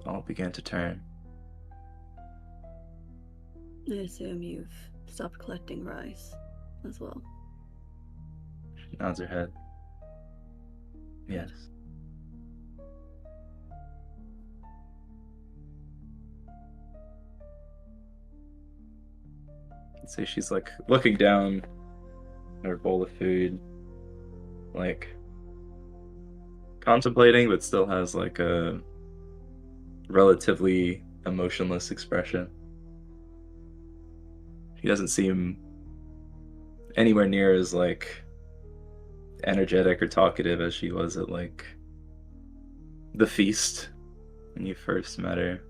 all began to turn. I assume you've stopped collecting rice as well. She nods her head. Yes. So she's like looking down at her bowl of food, like contemplating, but still has like a relatively emotionless expression. She doesn't seem anywhere near as like energetic or talkative as she was at like the feast when you first met her,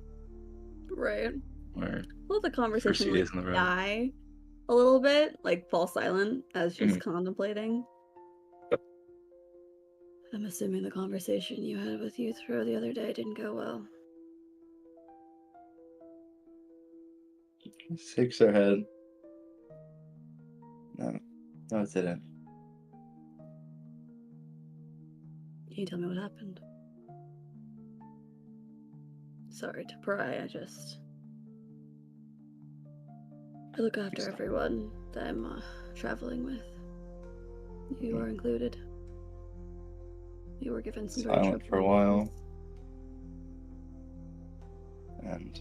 Right. or Well, the first conversation few like days on the road. die a little bit, like fall silent as she's Mhm. contemplating. I'm assuming the conversation you had with Yuthro the other day didn't go well. She shakes her head. No, no, it didn't. Can you tell me what happened? Sorry to pry, I look after everyone that I'm traveling with. You are included. You were given some very Silent for a troubling while, news. and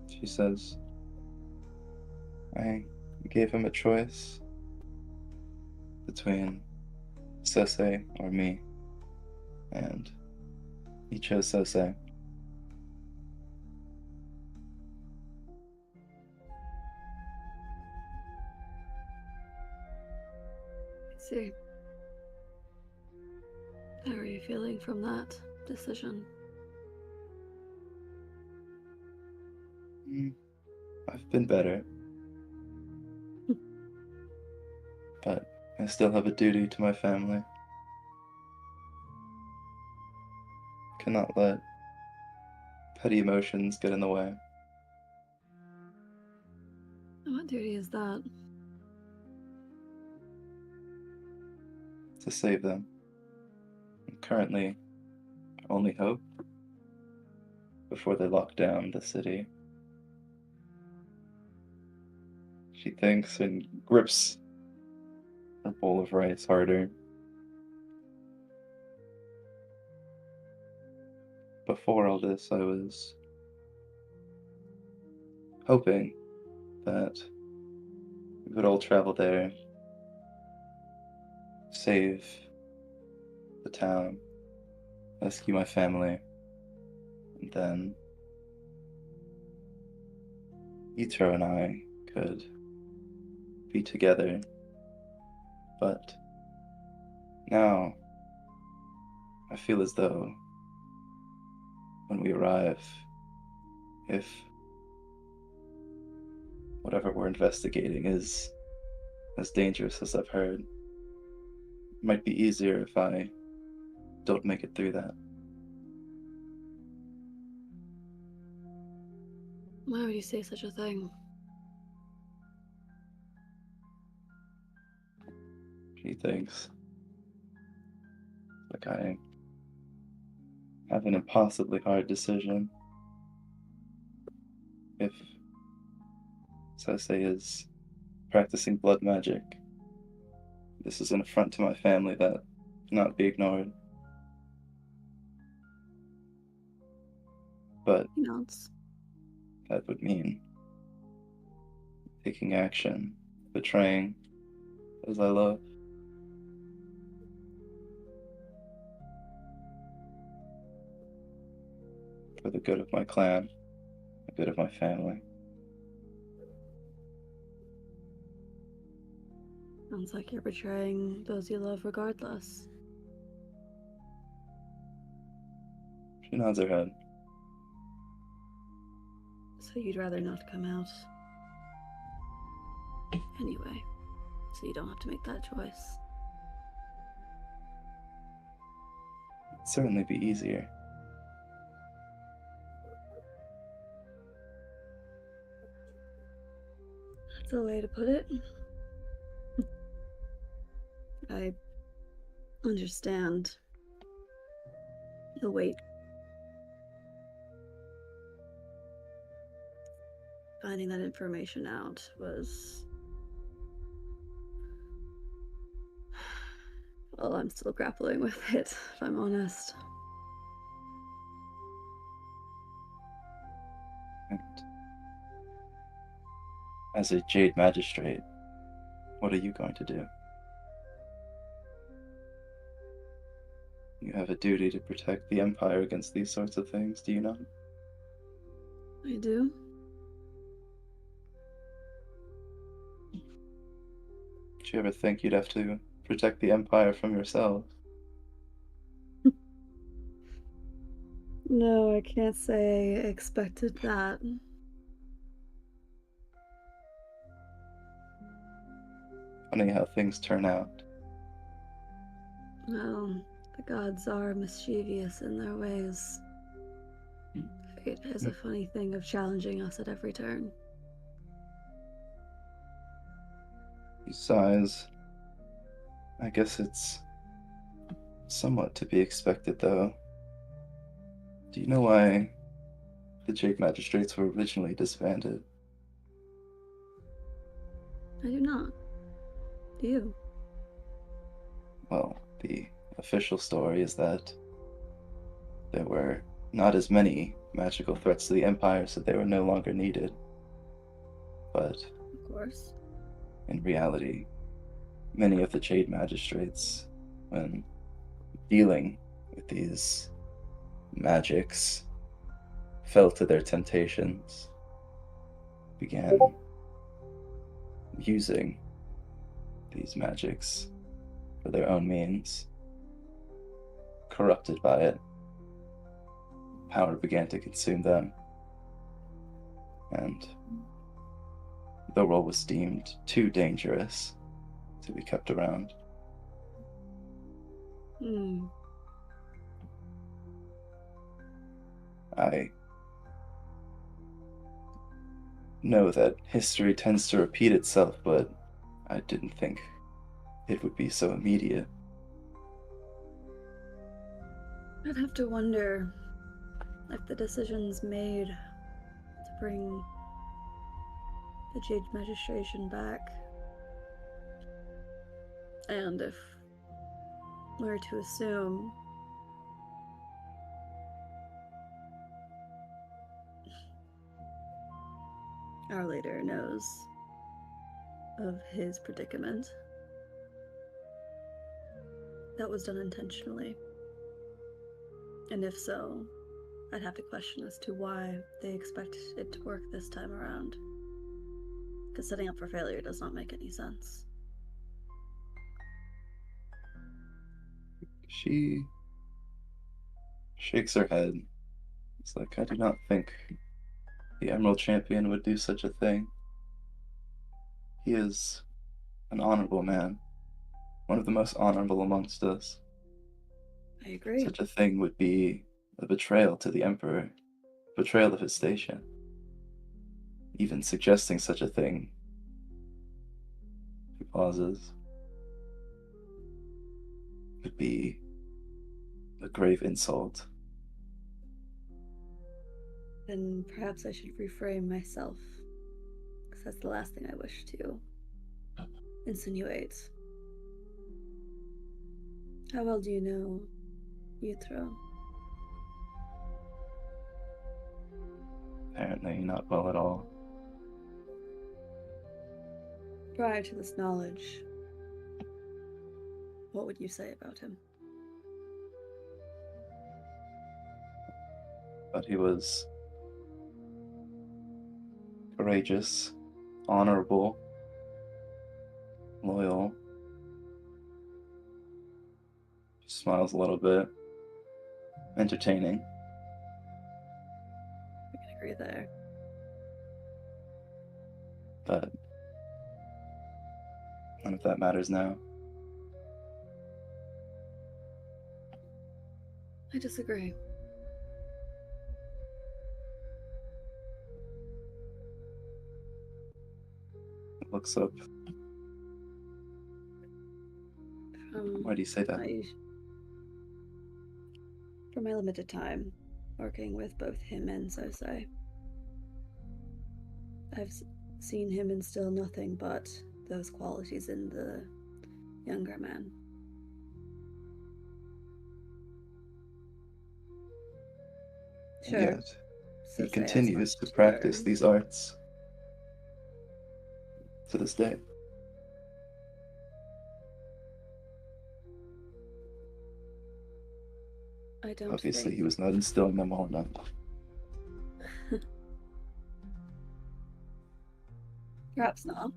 she says, I gave him a choice between Sose or me, and he chose Sose. I see. How are you feeling from that decision? I've been better, but I still have a duty to my family. Cannot let petty emotions get in the way. What duty is that? To save them. And currently, our only hope before they lock down the city. She thinks and grips her bowl of rice harder. Before all this, I was hoping that we would all travel there, save the town, rescue my family, and then Yitro and I could be together. But now I feel as though when we arrive, if whatever we're investigating is as dangerous as I've heard, it might be easier if I don't make it through that. Why would you say such a thing? She thinks like I have an impossibly hard decision. If Sose is practicing blood magic, this is an affront to my family that cannot be ignored. But He nods. that would mean taking action, betraying those I love. For the good of my clan, the good of my family. Sounds like you're betraying those you love regardless. She nods her head. So you'd rather not come out. Anyway, so you don't have to make that choice. It'd certainly be easier. That's a way to put it. I understand the weight. Finding that information out was... Well, I'm still grappling with it, if I'm honest. And as a Jade Magistrate, what are you going to do? You have a duty to protect the Empire against these sorts of things, do you not? I do. Did you ever think you'd have to protect the Empire from yourself? No, I can't say I expected that. Funny how things turn out. Well, the gods are mischievous in their ways. Fate has a funny thing of challenging us at every turn. He sighs. I guess it's somewhat to be expected, though. Do you know why the Jade Magistrates were originally disbanded? I do not. Do you? Well, the official story is that there were not as many magical threats to the Empire, so they were no longer needed. But Of course. in reality, many of the Jade Magistrates, when dealing with these magics, fell to their temptations, began using these magics for their own means. Corrupted by it, power began to consume them, and the role was deemed too dangerous to be kept around. I know that history tends to repeat itself, but I didn't think it would be so immediate. I'd have to wonder if the decisions made to bring the Jade Magistration back, and if we're to assume our leader knows of his predicament, that was done intentionally. And if so, I'd have to question as to why they expect it to work this time around. Because setting up for failure does not make any sense. She shakes her head. It's like, I do not think the Emerald Champion would do such a thing. He is an honorable man, one of the most honorable amongst us. I agree. Such a thing would be a betrayal to the Emperor, betrayal of his station. Even suggesting such a thing. He pauses. Would be a grave insult. Then perhaps I should reframe myself, because that's the last thing I wish to insinuate. How well do you know Uthro? Apparently not well at all. Prior to this knowledge, what would you say about him? But he was courageous, honorable, loyal. She smiles a little bit. Entertaining. We can agree there. But none of that matters now. I disagree. Looks up. Why do you say that? For my limited time working with both him and Sosei, I've seen him instill nothing but those qualities in the younger man. Sure. Yet, he Sosei continues has to much practice learn. these arts to this day. I don't Obviously, think... he was not instilling them all in them. Perhaps not.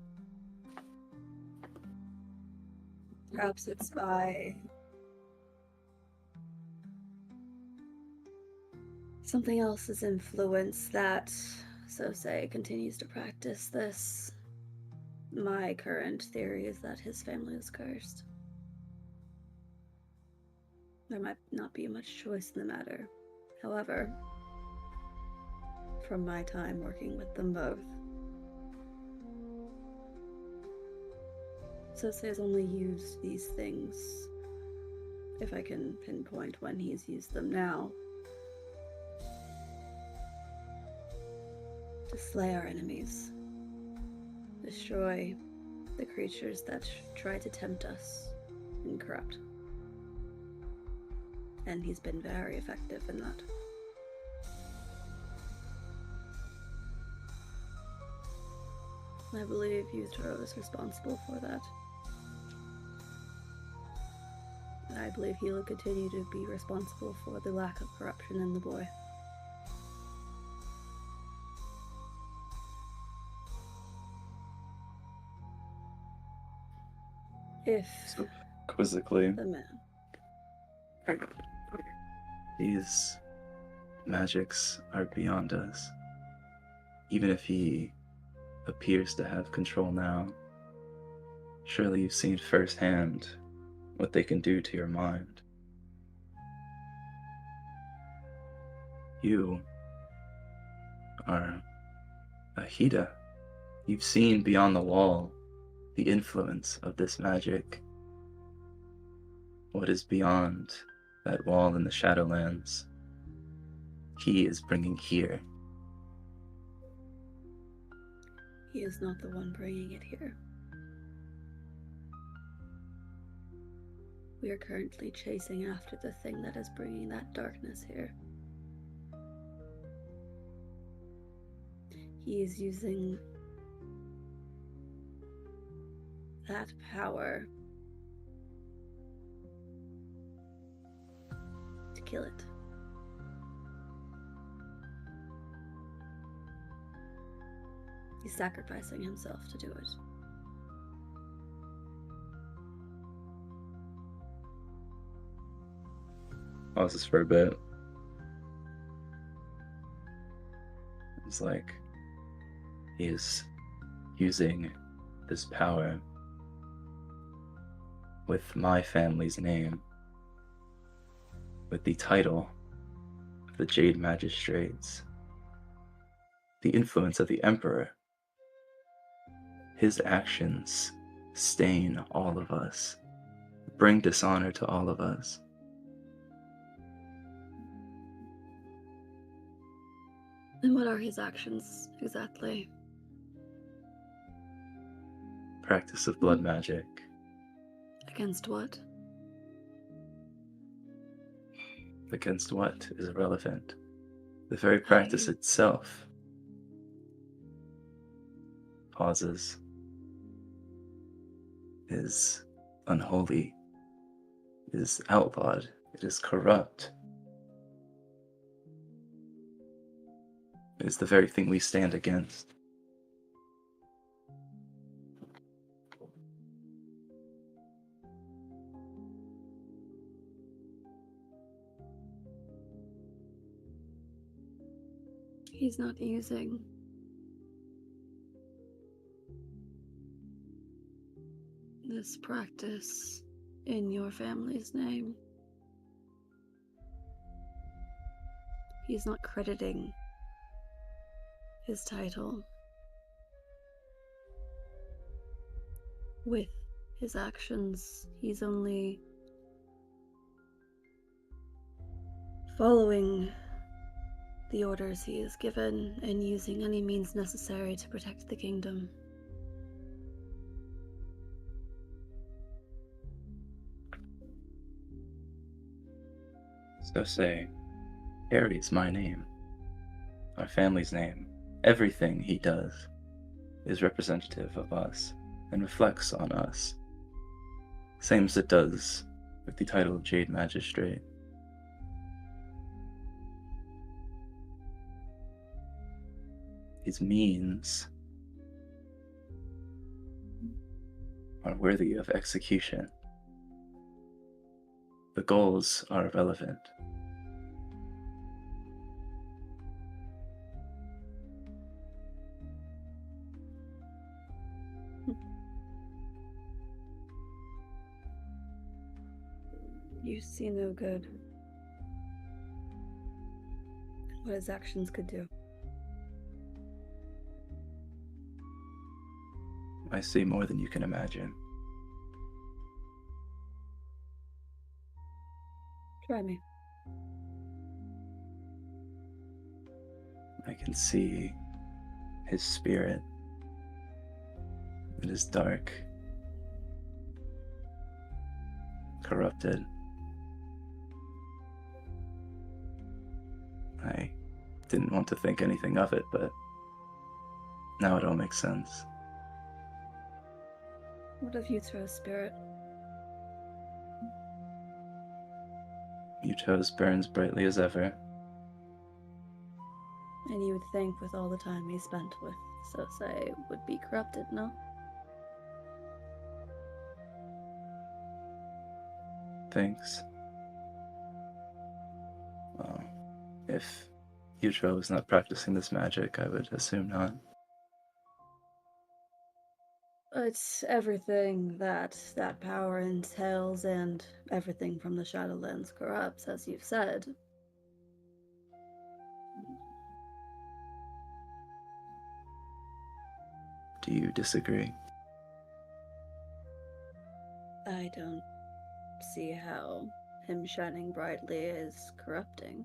Perhaps it's by something else's influence that Sosei continues to practice this. My current theory is that his family is cursed. There might not be much choice in the matter. However, from my time working with them both, Sosei has only used these things, if I can pinpoint when he's used them now, to slay our enemies, destroy the creatures that try to tempt us and corrupt. And he's been very effective in that. I believe Yuzuru is responsible for that. And I believe he will continue to be responsible for the lack of corruption in the boy. If So, quizzically, the man... these magics are beyond us. Even if he appears to have control now, surely you've seen firsthand what they can do to your mind. You are a Hida. You've seen beyond the wall the influence of this magic. What is beyond that wall in the Shadowlands, he is bringing here. He is not the one bringing it here. We are currently chasing after the thing that is bringing that darkness here. He is using that power to kill it. He's sacrificing himself to do it. Pauses for a bit. It's like he is using this power with my family's name, with the title of the Jade Magistrates, the influence of the Emperor. His actions stain all of us, bring dishonor to all of us. And what are his actions exactly? Practice of blood magic. Against what? Against what is irrelevant. The very practice itself. Pauses. Is unholy. It is outlawed. It is corrupt. It is the very thing we stand against. He's not using this practice in your family's name. He's not crediting his title with his actions. He's only following the orders he is given and using any means necessary to protect the kingdom. So say, Harry is my name, our family's name. Everything he does is representative of us and reflects on us. Same as it does with the title of Jade Magistrate. these means are worthy of execution. The goals are irrelevant. You see no good. What his actions could do. I see more than you can imagine. Try me. I can see his spirit. It is dark, corrupted. I didn't want to think anything of it, but now it all makes sense. What of Yuto's spirit? Yuto's burns brightly as ever. And you would think with all the time he spent with Sosei would be corrupted, no? Thanks. Well, if Yuto is not practicing this magic, I would assume not. It's everything that power entails, and everything from the Shadowlands corrupts, as you've said. Do you disagree? I don't see how him shining brightly is corrupting.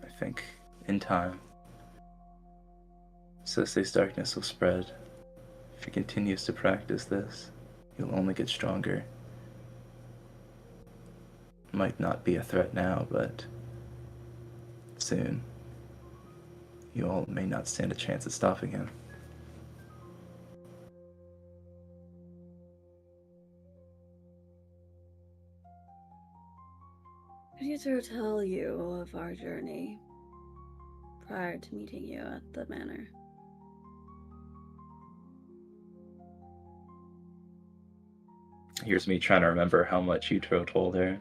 I think in time, Sosei's darkness will spread. If he continues to practice this, he'll only get stronger. Might not be a threat now, but soon, you all may not stand a chance at stopping him. Did Yuto tell you of our journey prior to meeting you at the manor? Here's me trying to remember how much Yuto told her.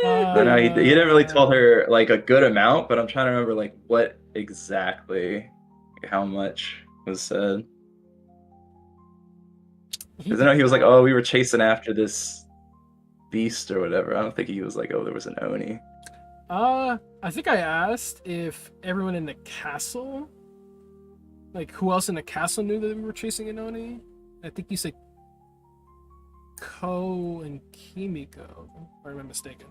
Uh, I know he didn't really tell her like a good amount, but I'm trying to remember like what exactly, how much was said. Because I know he was like, oh, we were chasing after this beast or whatever. I don't think he was like, oh, there was an Oni. I think I asked if everyone in the castle, like who else in the castle knew that we were chasing an Oni. I think you said Ko and Kimiko, or am I mistaken?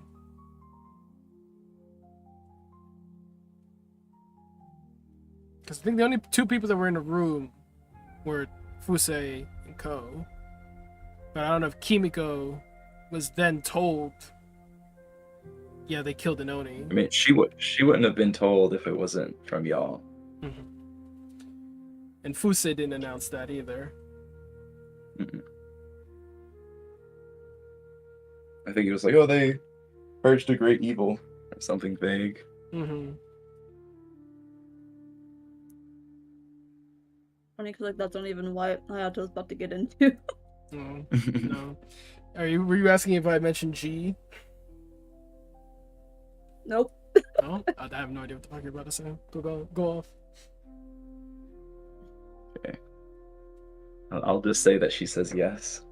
Because I think the only two people that were in the room were Fusei and Ko. But I don't know if Kimiko was then told, yeah, they killed an Oni. I mean, she wouldn't have been told if it wasn't from y'all. Mm-hmm. And Fusei didn't announce that either. Mm-mm. I think he was like, oh, they purged a great evil, or something vague. Mm-hmm. Funny, because like that's not even what Hayato's about to get into. No. No. Were you asking if I mentioned G? Nope. No? I have no idea what the fuck you're about to say. Go off. Okay. I'll just say that she says yes.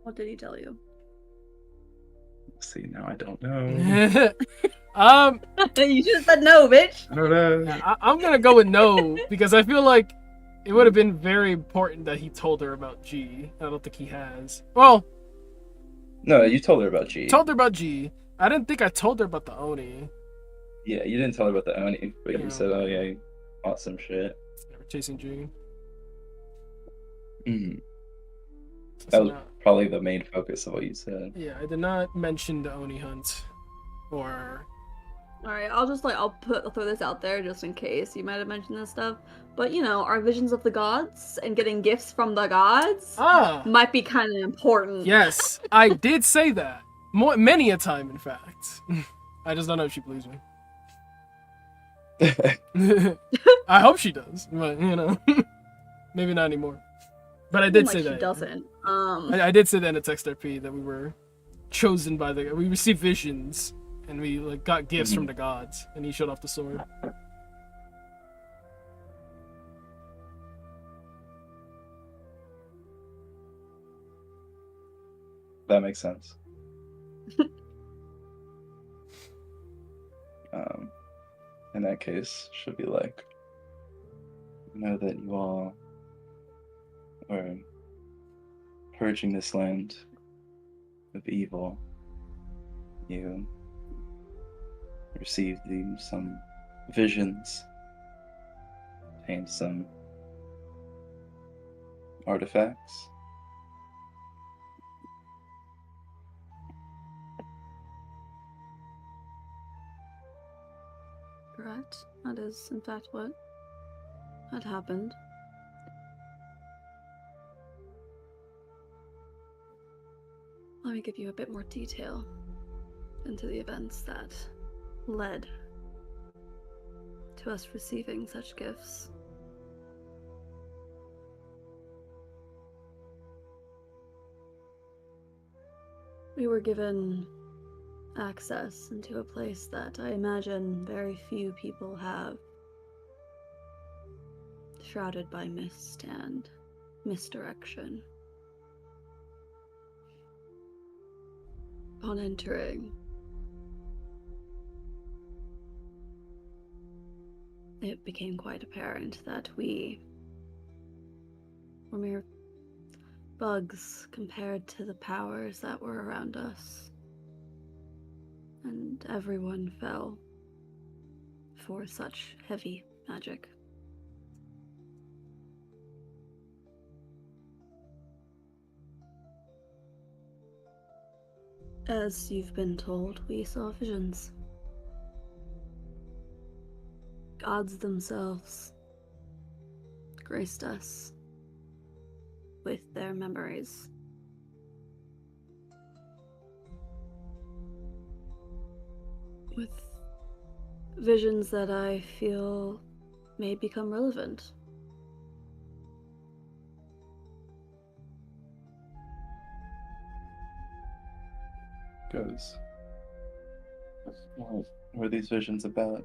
What did he tell you? Let's see, now I don't know. You should have said no, bitch. I don't know. Yeah, I'm gonna go with no because I feel like it would have been very important that he told her about G. I don't think he has. Well, No, you told her about G. told her about G. I didn't think I told her about the Oni. Yeah, you didn't tell her about the Oni, but Yeah. you said, oh yeah, you bought some shit. Never chasing G. Mm-hmm. So That was no. probably the main focus of what you said. Yeah, I did not mention the Oni hunt, or Alright, I'll throw this out there just in case you might have mentioned this stuff. But you know, our visions of the gods and getting gifts from the gods might be kind of important. Yes, I did say that. Many a time, in fact. I just don't know if she believes me. I hope she does, but maybe not anymore. But I did say she that. doesn't. I did say that in a text RP that we were chosen by we received visions and we got gifts from the gods, and he showed off the sword. That makes sense. In that case, should be like, know that you all are purging this land of evil. You received some visions, obtained some artifacts. Correct. That is, in fact, what had happened. Let me give you a bit more detail into the events that led to us receiving such gifts. We were given access into a place that I imagine very few people have, shrouded by mist and misdirection. On entering, it became quite apparent that we were mere bugs compared to the powers that were around us. And everyone fell for such heavy magic. As you've been told, we saw visions. Gods themselves graced us with their memories. With visions that I feel may become relevant. Goes. What were these visions about?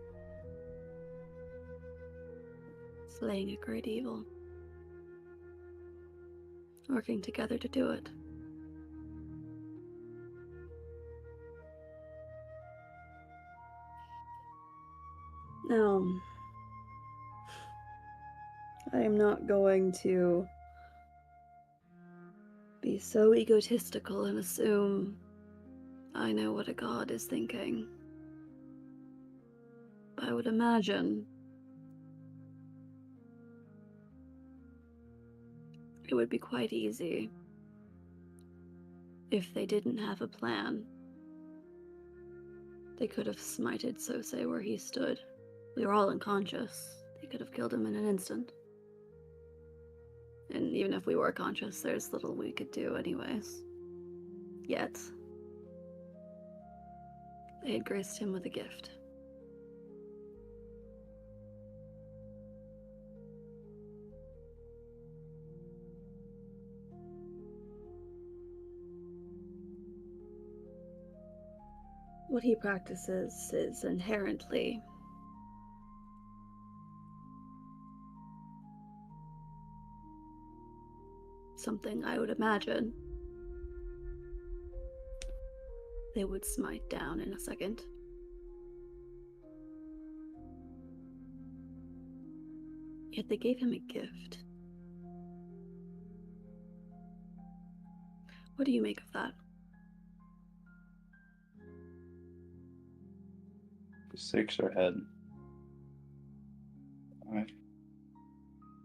Slaying a great evil. Working together to do it. Now, I am not going to be so egotistical and assume I know what a god is thinking. I would imagine it would be quite easy if they didn't have a plan. They could have smited Sosei where he stood. We were all unconscious. They could have killed him in an instant. And even if we were conscious, there's little we could do anyways. Yet, they had graced him with a gift. What he practices is inherently something I would imagine they would smite down in a second. Yet they gave him a gift. What do you make of that? Shakes her head. I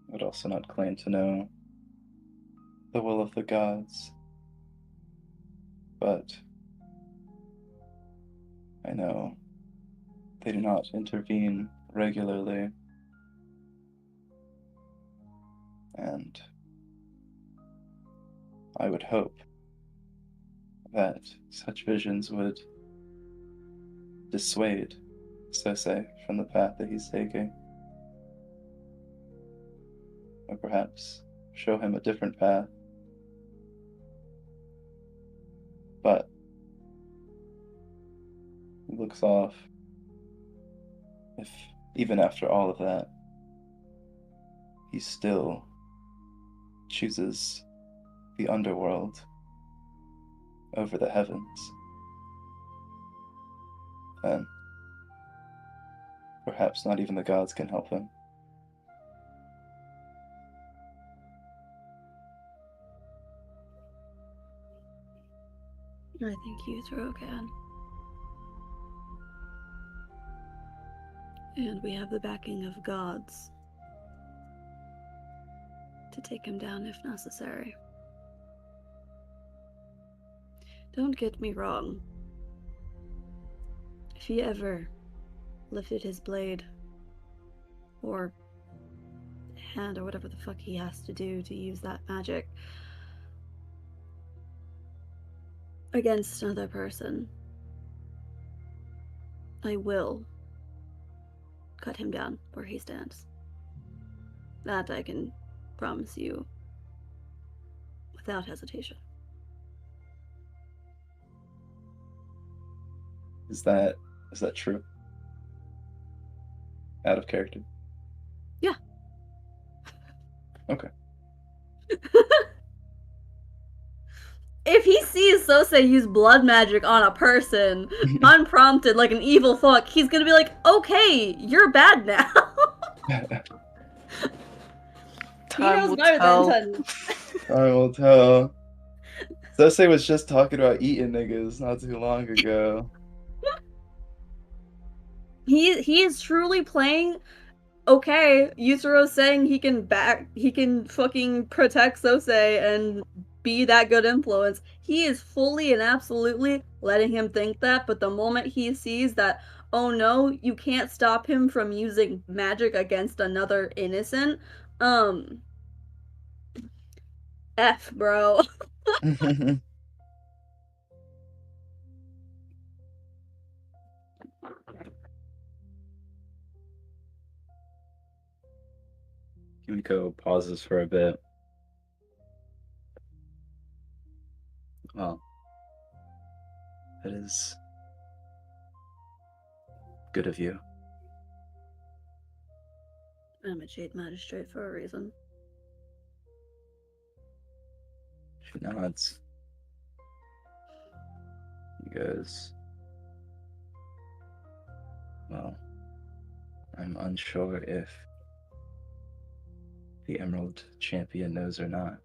would also not claim to know the will of the gods, but I know they do not intervene regularly, and I would hope that such visions would dissuade Sose from the path that he's taking. Or perhaps show him a different path. But he looks off. If, even after all of that, he still chooses the underworld over the heavens, then perhaps not even the gods can help him. I think Yuzuru can. And we have the backing of gods to take him down if necessary. Don't get me wrong. If he ever lifted his blade or hand or whatever the fuck he has to do to use that magic against another person, I will cut him down where he stands. That I can promise you without hesitation. Is that true? Out of character? Yeah. Okay. If he sees Sose use blood magic on a person, unprompted like an evil fuck, he's gonna be like, okay, you're bad now. He knows better than to... I will tell. Sose was just talking about eating niggas not too long ago. He is truly playing. Okay, Yusuro's saying he can fucking protect Sose and be that good influence. He is fully and absolutely letting him think that, but the moment he sees that, oh no, you can't stop him from using magic against another innocent, F, bro. Kimiko pauses for a bit. Well, that is good of you. I'm a chief magistrate for a reason. She nods. He goes, well, I'm unsure if the Emerald Champion knows or not,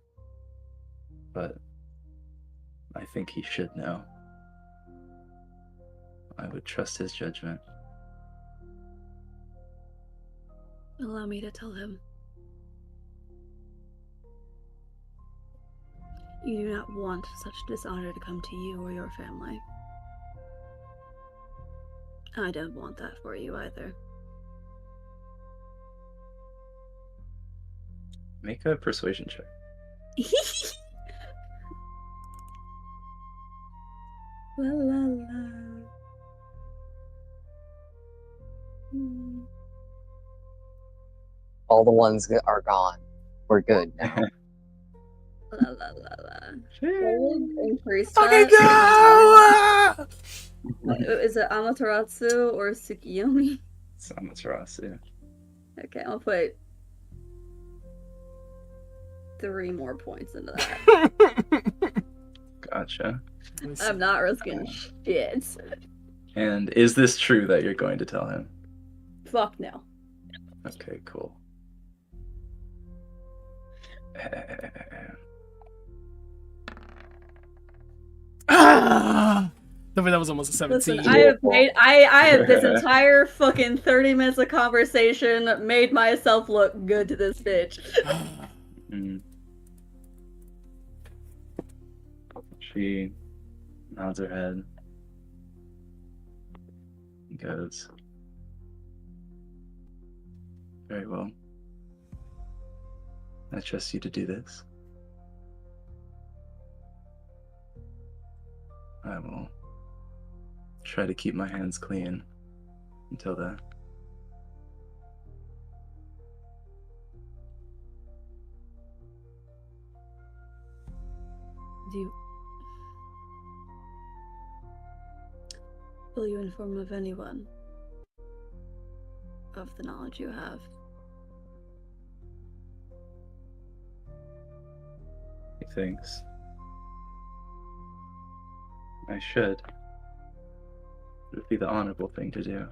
but I think he should know. I would trust his judgment. Allow me to tell him. You do not want such dishonor to come to you or your family. I don't want that for you either. Make a persuasion check. La la la. All the ones that are gone. We're good now. La la la la. We'll increase Fucking that. go! Is it Amaterasu or Tsukiyomi? It's Amaterasu. Okay, I'll put 3 more points into that. Gotcha. I'm not risking shit. And is this true that you're going to tell him? Fuck no. Okay, cool. Ah! I mean, that was almost a 17. Listen, I have this entire fucking 30 minutes of conversation made myself look good to this bitch. Mm. She nods her head. He goes, very well. I trust you to do this. I will try to keep my hands clean until then. Will you inform of anyone of the knowledge you have? He thinks I should. It would be the honorable thing to do.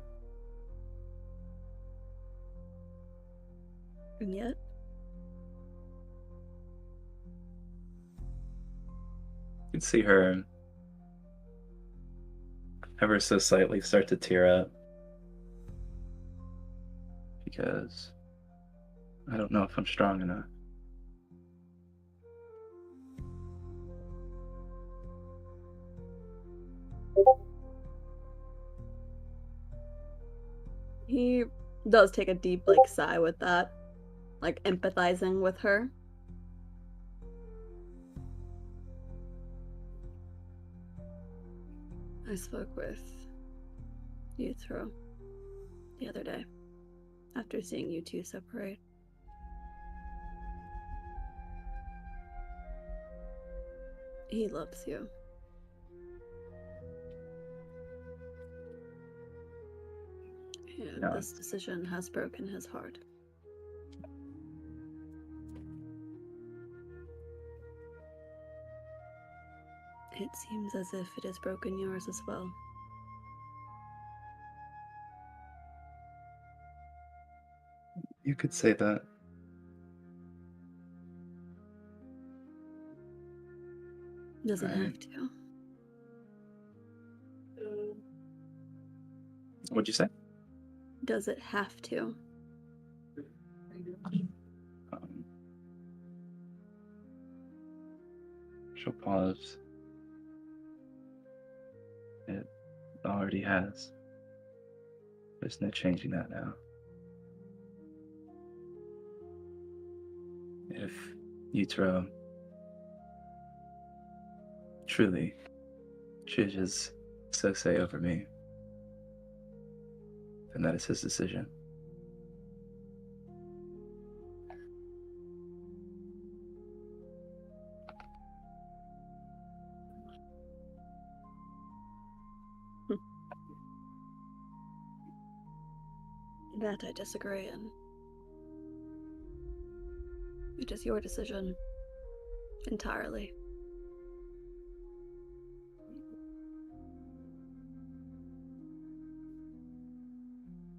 And yet? You can see her ever so slightly start to tear up. Because I don't know if I'm strong enough. He does take a deep, sigh with that. Empathizing with her. I spoke with Yutro the other day, after seeing you two separate. He loves you. And No. this decision has broken his heart. It seems as if it has broken yours as well. You could say that. Doesn't Right. have to. What'd you say? Does it have to? She'll pause. It already has. There's no changing that now. If Yutro truly chooses Sosei over me, then that is his decision. That I disagree in. It is your decision. Entirely.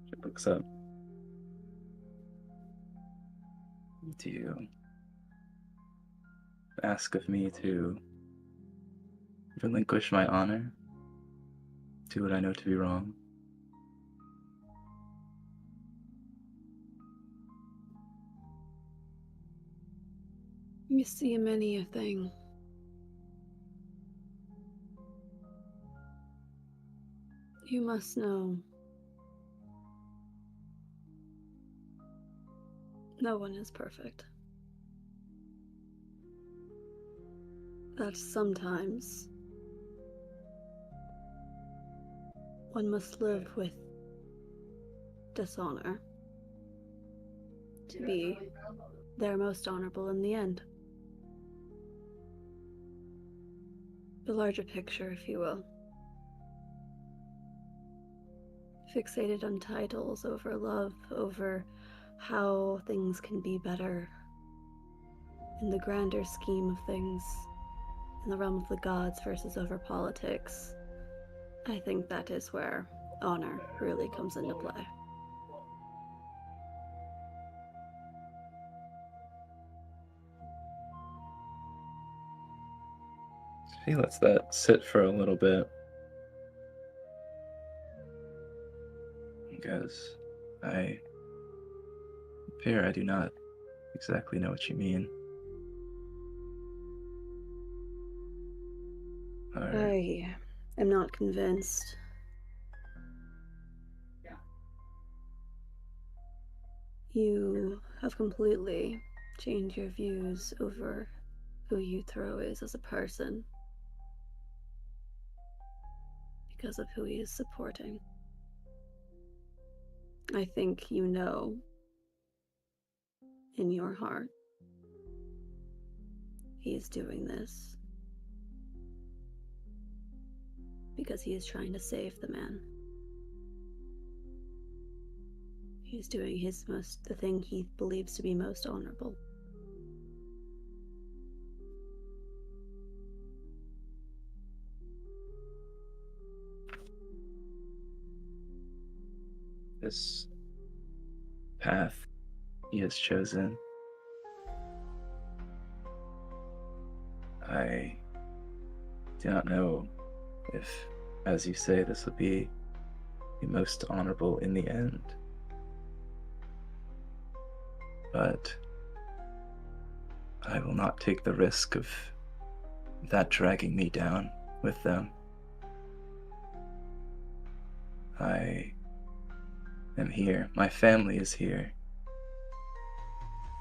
She looks up. Do you ask of me to relinquish my honor? Do what I know to be wrong? You see many a thing. You must know. No one is perfect. That sometimes one must live with dishonor to be their most honorable in the end. The larger picture, if you will. Fixated on titles over love, over how things can be better in the grander scheme of things, in the realm of the gods versus over politics. I think that is where honor really comes into play. He lets that sit for a little bit. He goes, I fear I do not exactly know what you mean. I am not convinced. You have completely changed your views over who Yutro is as a person. Because of who he is supporting. I think you know in your heart he is doing this because he is trying to save the man. He's doing the thing he believes to be most honorable. This path he has chosen, I do not know if, as you say, this will be the most honorable in the end. But I will not take the risk of that dragging me down with them. I am here. My family is here.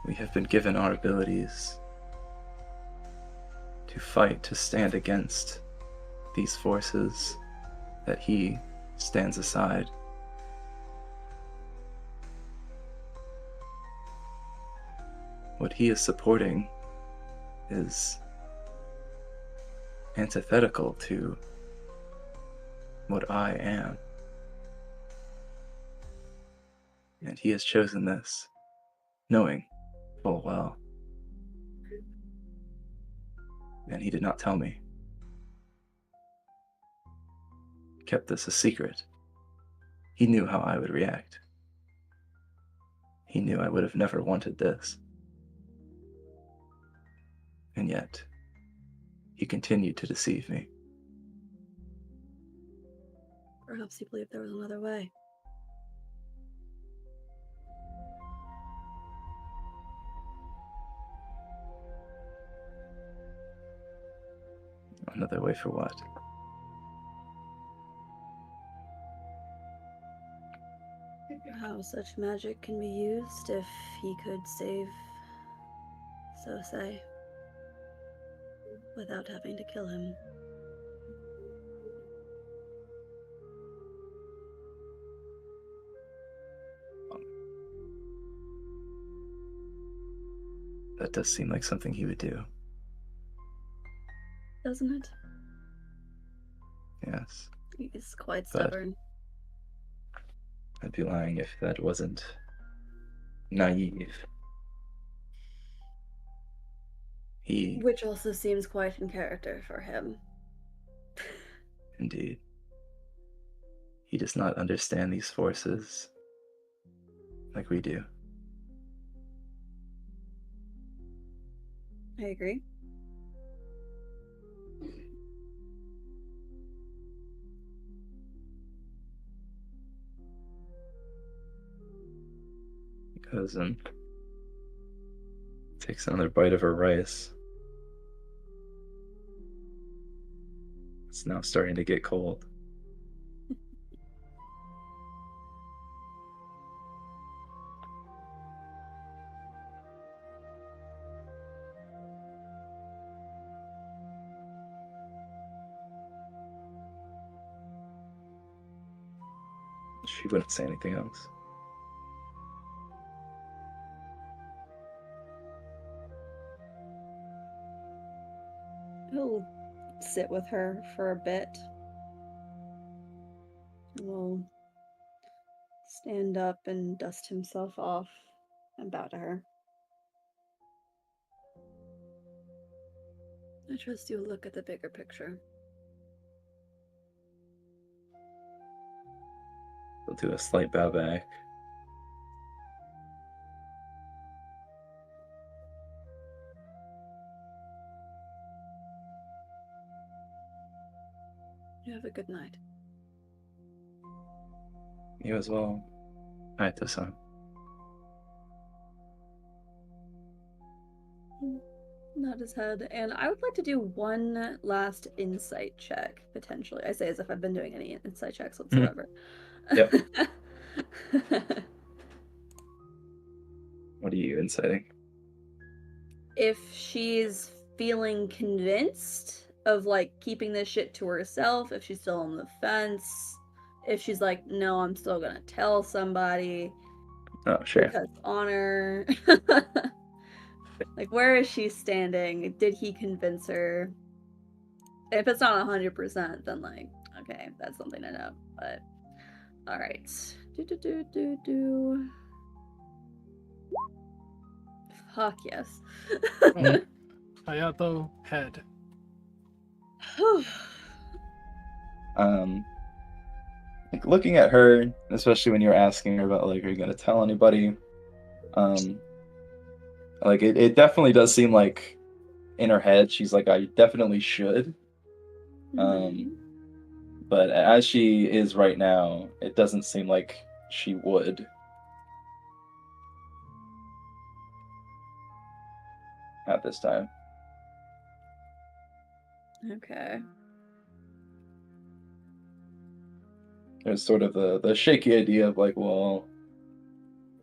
We have been given our abilities to fight, to stand against these forces that he stands aside. What he is supporting is antithetical to what I am. And he has chosen this, knowing full well. And he did not tell me. He kept this a secret. He knew how I would react. He knew I would have never wanted this. And yet, he continued to deceive me. Perhaps he believed there was another way. Another way for what? How such magic can be used if he could save Sosei without having to kill him. That does seem like something he would do. Doesn't it? Yes. He's quite But stubborn. I'd be lying if that wasn't naive. Which also seems quite in character for him. Indeed. He does not understand these forces like we do. I agree. Cousin takes another bite of her rice. It's now starting to get cold. She wouldn't say anything else. He'll sit with her for a bit. He'll stand up and dust himself off and bow to her. I trust you'll look at the bigger picture. He'll do a slight bow back. You have a good night. You as well. Aito-san. Nod his head, and I would like to do one last insight check, potentially. I say as if I've been doing any insight checks whatsoever. Yep. What are you inciting? If she's feeling convinced of like keeping this shit to herself, if she's still on the fence, if she's like, no, I'm still gonna tell somebody Oh, sure. because honor. Like, where is she standing? Did he convince her? If it's not 100%, then like, okay, that's something to know. But all right, fuck yes. Hayato head. Like looking at her, especially when you're asking her about like, are you gonna tell anybody? Like it definitely does seem like in her head she's like, I definitely should. But as she is right now, it doesn't seem like she would. At this time. Okay. There's sort of the shaky idea of like, well,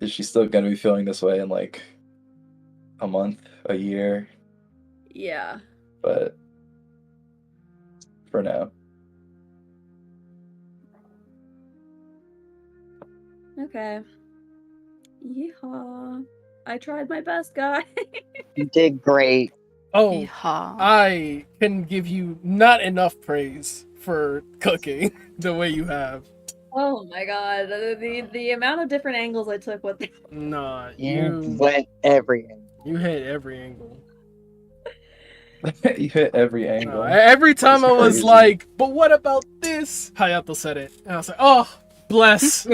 is she still gonna be feeling this way in like a month, a year? Yeah. But for now. Okay. Yeehaw. I tried my best, guy. You did great. Oh, Yeehaw. I can give you not enough praise for cooking the way you have. Oh my god. The amount of different angles I took with Nah, You went every angle. you hit every angle. You hit every angle. Every time That's I was crazy. like, but what about this? Hayato said it. And I was like, oh, bless.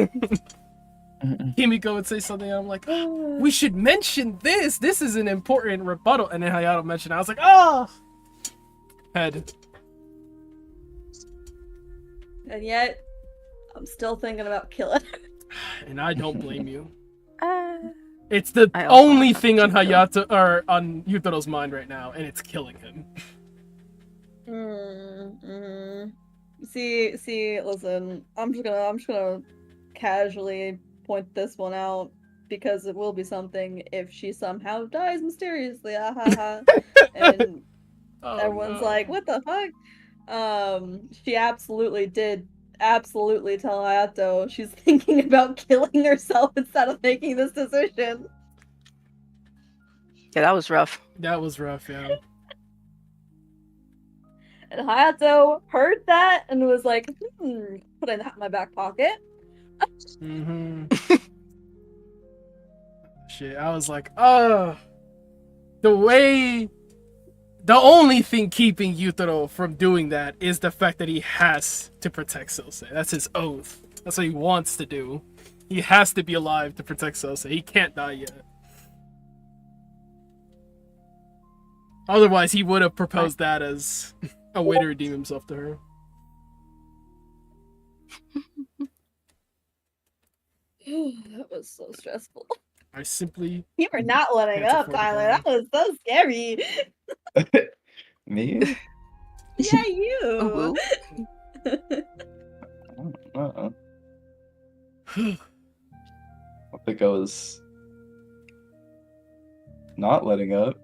Kimiko would say something, and I'm like, oh, we should mention this. This is an important rebuttal. And then Hayato mentioned it. I was like, oh, head. And yet, I'm still thinking about killing her. And I don't blame you. Uh, It's the I also only have thing on Kimiko. Hayato or on Yutaro's mind right now, and it's killing him. See, listen, I'm just gonna casually point this one out because it will be something if she somehow dies mysteriously. And Oh, everyone's no. like, what the fuck? She absolutely did absolutely tell Hayato she's thinking about killing herself instead of making this decision. Yeah, that was rough. That was rough, yeah. And Hayato heard that and was like, put it in my back pocket. Mm-hmm. Shit, I was like, the only thing keeping Yutaro from doing that is the fact that he has to protect Sose. That's his oath. That's what he wants to do. He has to be alive to protect Sose. He can't die yet. Otherwise, he would have proposed that as a way to redeem himself to her. That was so stressful. I simply... You were not letting Can't up, afford to Tyler. die. That was so scary. Me? Yeah, you. I think I was not letting up.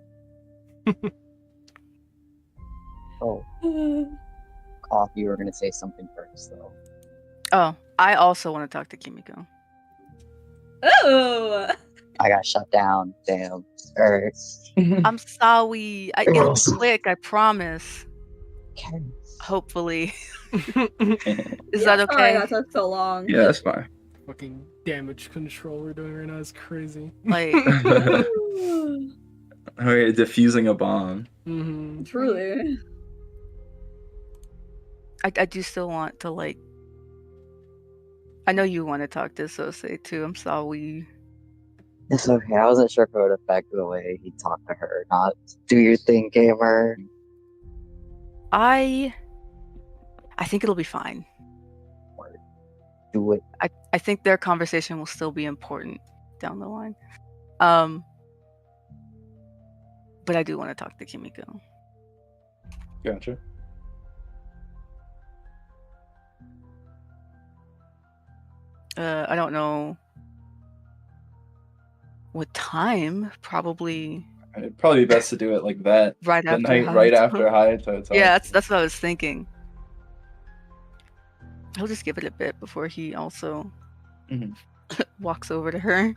Oh, Coffee, you were gonna say something first, though. Oh, I also want to talk to Kimiko. Oh. I got shut down. Damn. I'm sorry. It'll be quick, I promise. Okay. Hopefully. Is Yeah, that sorry okay? that took so long. Yeah, that's fine. Fucking damage control we're doing right now is crazy. Like, Okay, diffusing a bomb. Mm-hmm. Truly. I do still want to, like... I know you want to talk to Sose too. I'm sorry. It's okay. I wasn't sure if it would affect the way he talked to her. Not do your thing, gamer. I think it'll be fine. Do it. I think their conversation will still be important down the line. But I do want to talk to Kimiko. Gotcha. I don't know what time. Probably It'd probably be best to do it like that. Right The after night right Hayato. after Hayato. Yeah, that's what I was thinking. He'll just give it a bit before he also Mhm. walks over to her.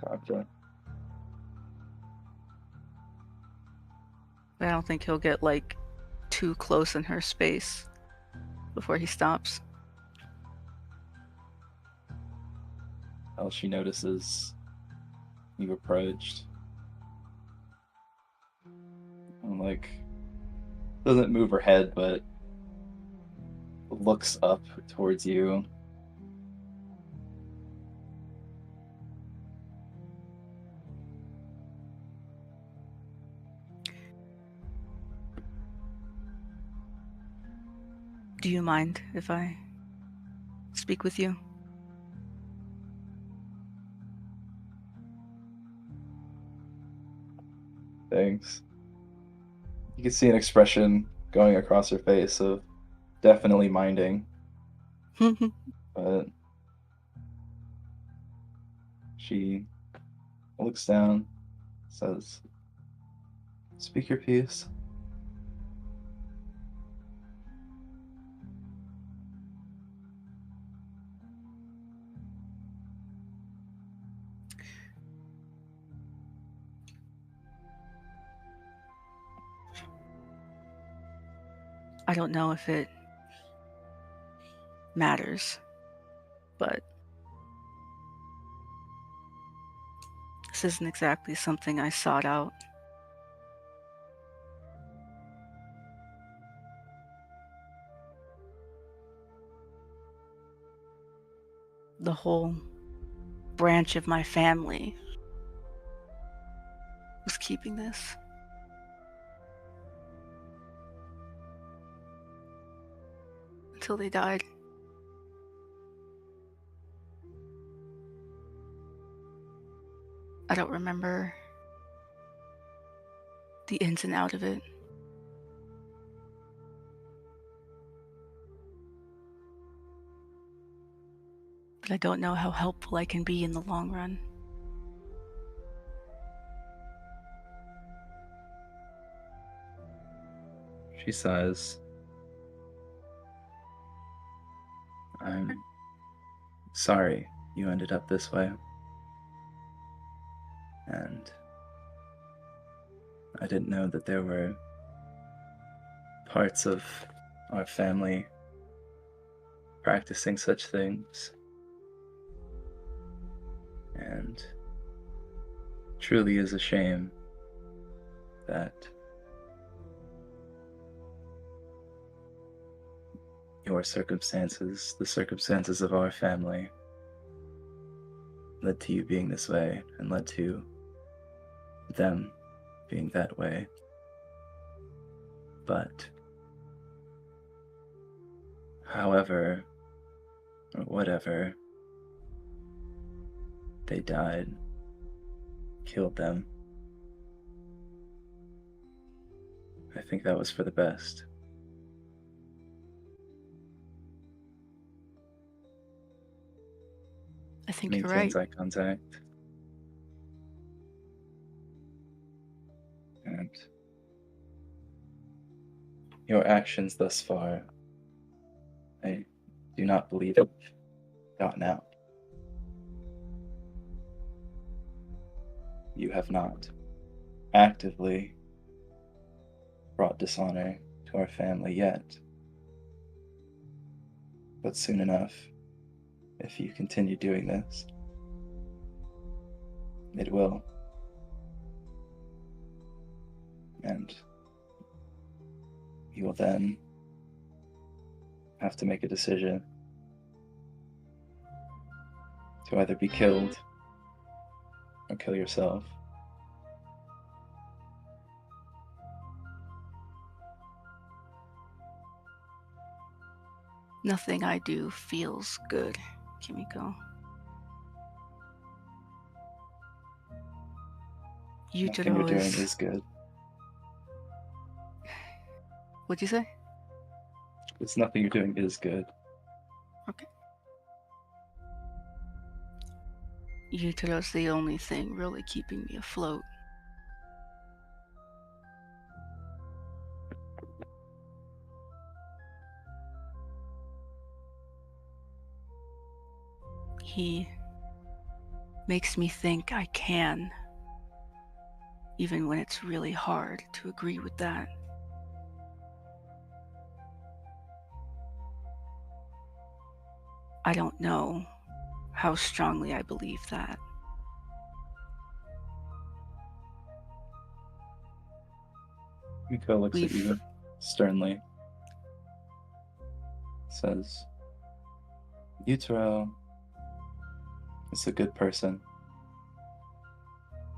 Gotcha. But I don't think he'll get like too close in her space before he stops. Well, she notices you approached. And like doesn't move her head, but looks up towards you. Do you mind if I speak with you? Thanks. You can see an expression going across her face of definitely minding, but she looks down, says, "Speak your piece." I don't know if it matters, but this isn't exactly something I sought out. The whole branch of my family was keeping this. Until they died. I don't remember the ins and out of it. But I don't know how helpful I can be in the long run. She sighs. I'm sorry you ended up this way. And I didn't know that there were parts of our family practicing such things. And truly is a shame that your circumstances, the circumstances of our family, led to you being this way and led to them being that way. But however, or whatever, they died, killed them. I think that was for the best. I think you're right. Maintains eye contact. And your actions thus far, I do not believe have gotten out. You have not actively brought dishonor to our family yet. But soon enough, if you continue doing this, it will. And you will then have to make a decision to either be killed or kill yourself. Nothing I do feels good, Kimiko. Nothing Yujiro you're doing is good. What'd you say? It's nothing you're doing is good. Okay. Yutero's the only thing really keeping me afloat. He makes me think I can, even when it's really hard to agree with that. I don't know how strongly I believe that. Miko looks at you sternly. Says, Yutaro is a good person.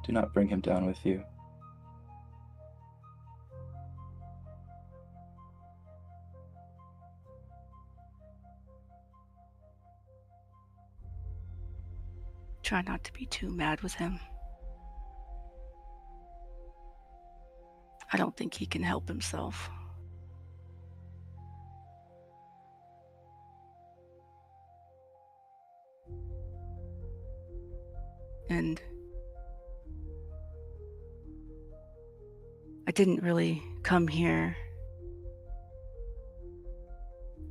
Do not bring him down with you. Try not to be too mad with him. I don't think he can help himself. And I didn't really come here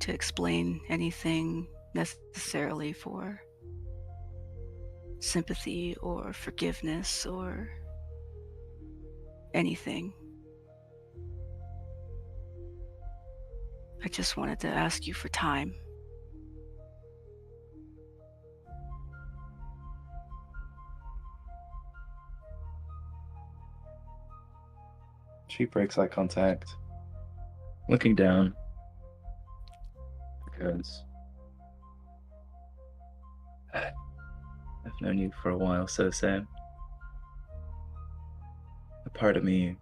to explain anything necessarily for sympathy or forgiveness or anything. I just wanted to ask you for time. She breaks eye contact, looking down, because I've known you for a while, so Sam. A part of me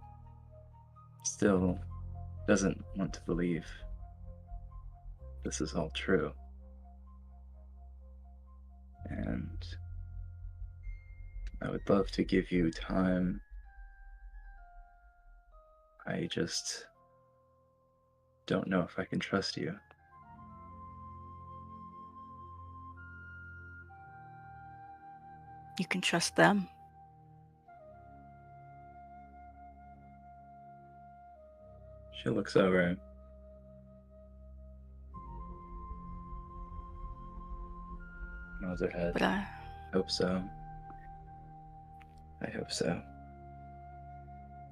still doesn't want to believe this is all true. And I would love to give you time. I just don't know if I can trust you. You can trust them. She looks over. Nods her head. But I Hope so. I hope so.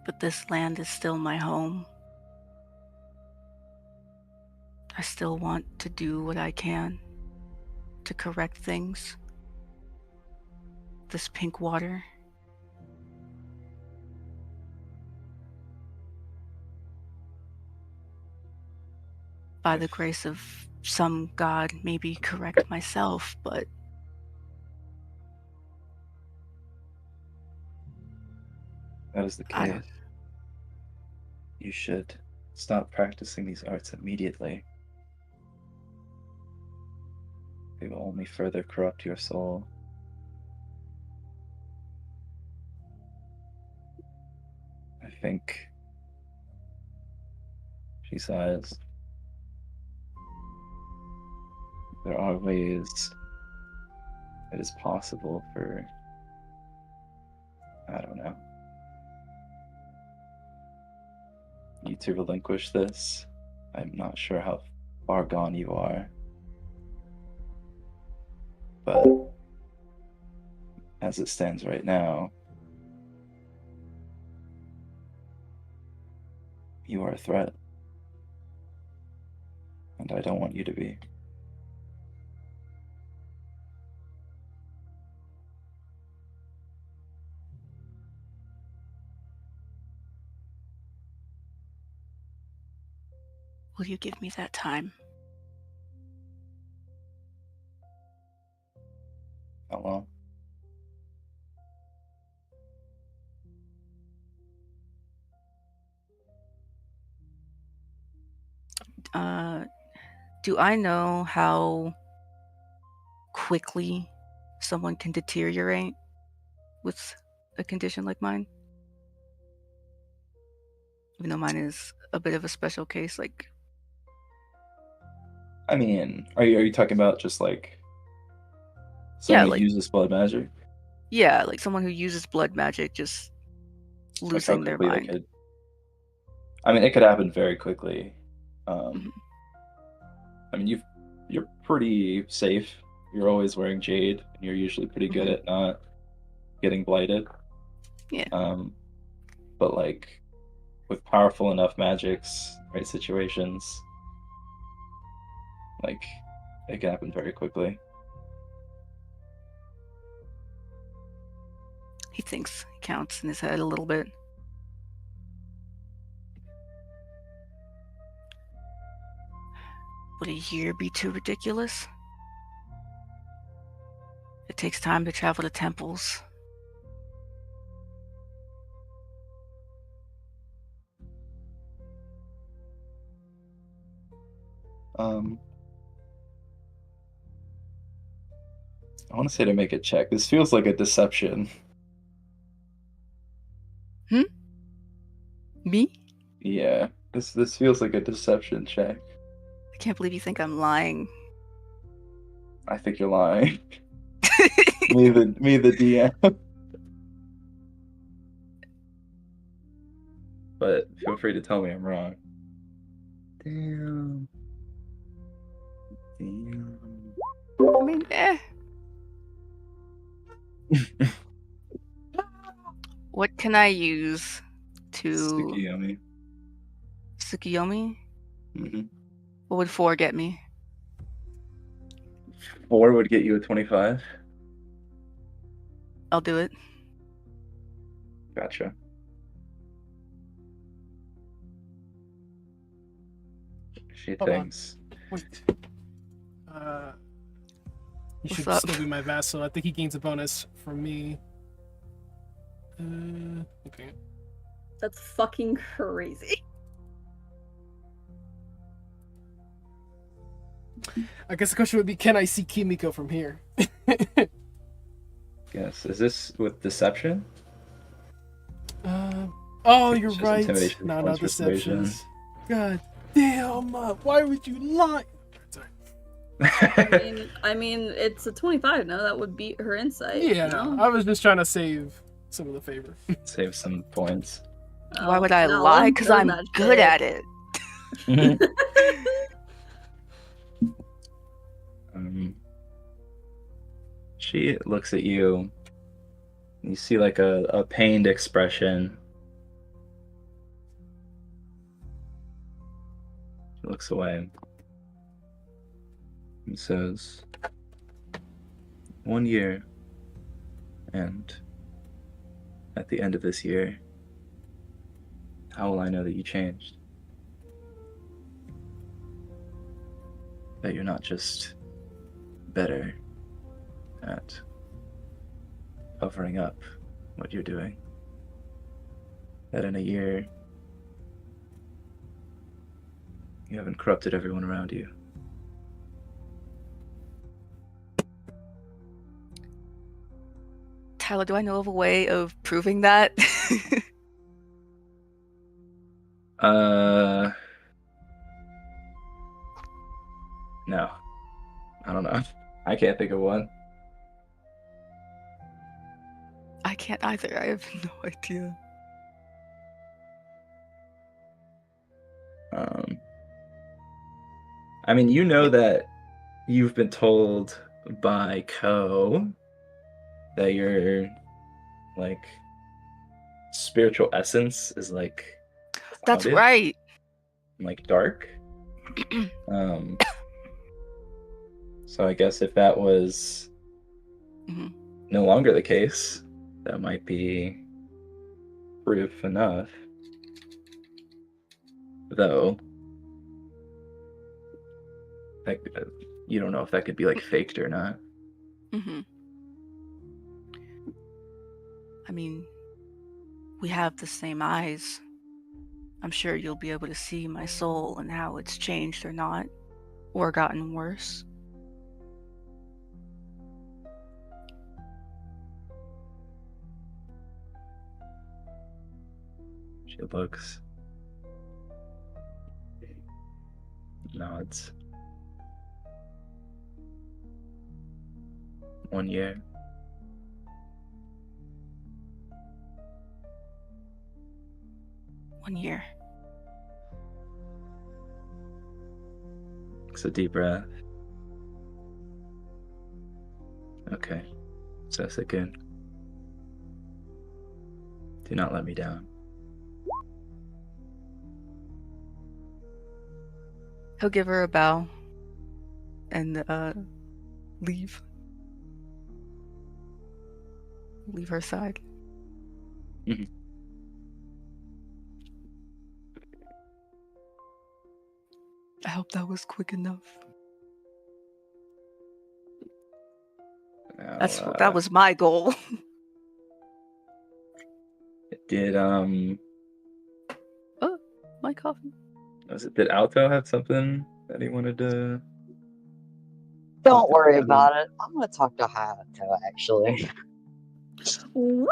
But this land is still my home. I still want to do what I can to correct things. This pink water. By the grace of some god, maybe correct myself, but That is the I case. don't. You should stop practicing these arts immediately. They will only further corrupt your soul. I think, she sighs, there are ways it is possible for, I don't know, you to relinquish this. I'm not sure how far gone you are, but as it stands right now, you are a threat, and I don't want you to be. Will you give me that time? How long? Do I know how quickly someone can deteriorate with a condition like mine? Even though mine is a bit of a special case, like, I mean, are you talking about just like someone who like- uses blood magic? Yeah, like someone who uses blood magic just Like, how losing their quickly they mind. could. I mean, it could happen very quickly. Mhm. I mean, you're pretty safe. You're always wearing jade, and you're usually pretty good Mhm. at not getting blighted. Yeah. But like with powerful enough magics, right situations, like it can happen very quickly. He thinks he counts in his head a little bit. Would a year be too ridiculous? It takes time to travel to temples. I want to say to make a check. This feels like a deception. Me? Yeah, this feels like a deception check. I can't believe you think I'm lying. I think you're lying. me the DM. But feel free to tell me I'm wrong. Damn. I mean, What can I use to Tsukiyomi. Tsukiyomi? Mm-hmm. What would 4 get me? 4 would get you a 25. I'll do it. Gotcha. She Hold on. thinks. Wait. He What's should up? still be my vassal. I think he gains a bonus from me. Okay. That's fucking crazy. I guess the question would be, can I see Kimiko from here? Yes. Is this with deception? Oh, It's you're just right. intimidation No, plus deceptions. God damn! Why would you lie? Sorry. I mean, it's a 25. No, that would beat her insight. Yeah, no? I was just trying to save some of the favor. Save some points. Why would I no, lie? Because none I'm of that good shit. at it. She looks at you. You see like a pained expression. She looks away and says, 1 year, and at the end of this year, how will I know that you changed? That you're not just better at covering up what you're doing. That in a year, you haven't corrupted everyone around you. Tyler, do I know of a way of proving that? No. I don't know. I can't think of one. I can't either. I have no idea. I mean, you know that you've been told by Ko that your like spiritual essence is like That's clouded right. and, like dark. So I guess if that was no longer the case, that might be proof enough. Though, like, you don't know if that could be like faked or not. I mean, we have the same eyes. I'm sure you'll be able to see my soul and how it's changed or not, or gotten worse. She looks, nods. 1 year. 1 year. It's a deep breath. Okay. So again. Do not let me down. He'll give her a bow and leave. Leave her side. Mhm. I hope that was quick enough. Now, That was my goal. Did My coffee. did Alto have something that he wanted to? Don't worry about it. I'm gonna talk to Hayato, actually. More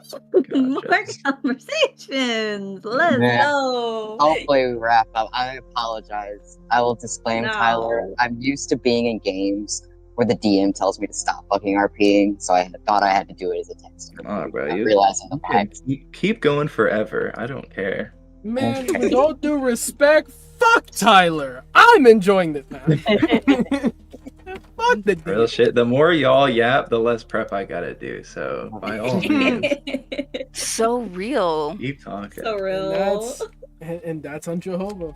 Gotcha. conversations. Let's Yeah. go. Hopefully we wrap up. I apologize. I will disclaim, No. Tyler. I'm used to being in games where the DM tells me to stop fucking RPing, so I thought I had to do it as a text. Come on, bro. Not You realizing the can fact. keep going forever. I don't care. Man, Okay. with all due respect, fuck Tyler. I'm enjoying this, man. Fuck the Real DM. shit. The more y'all yap, the less prep I gotta do. So by all means, So real. keep talking. So real. And that's on Jehovah.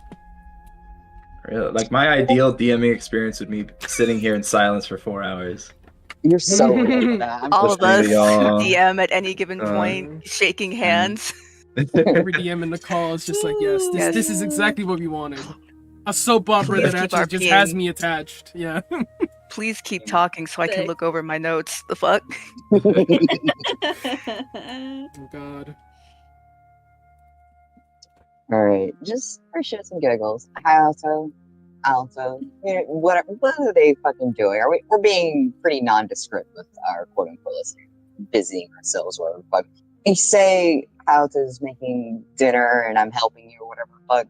Real. Like my ideal DMing experience would be sitting here in silence for 4 hours. You're so real for that. I'm All just of us Listening to y'all. DM at any given point, Mhm. shaking hands. Every DM in the call is just like, yes, Yes. this is exactly what we wanted. A soap opera Please that keep actually just has RPing. me attached. Yeah. Please keep talking so I can Sick. look over my notes. The fuck? Oh God. Alright, just for shits and giggles. Alto, what are they fucking doing? We're being pretty nondescript with our quote unquote listening, busying ourselves or whatever. But you say Alto's making dinner and I'm helping you or whatever. But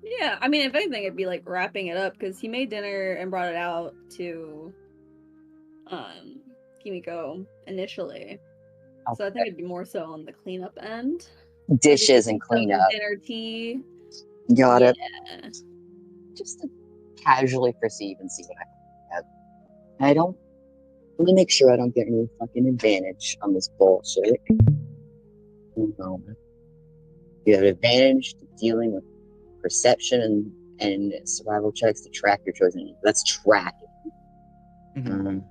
Yeah, I mean, if anything, it'd be like wrapping it up because he made dinner and brought it out to Kimiko initially. So I think it'd be more so on the cleanup end. dishes and Maybe some cleanup. dinner tea. Got it. Yeah. Just to casually perceive and see what I have. I don't. Let me make sure I don't get any fucking advantage on this bullshit. No. You have advantage to dealing with perception and survival checks to track your chosen. That's tracking. Mhm.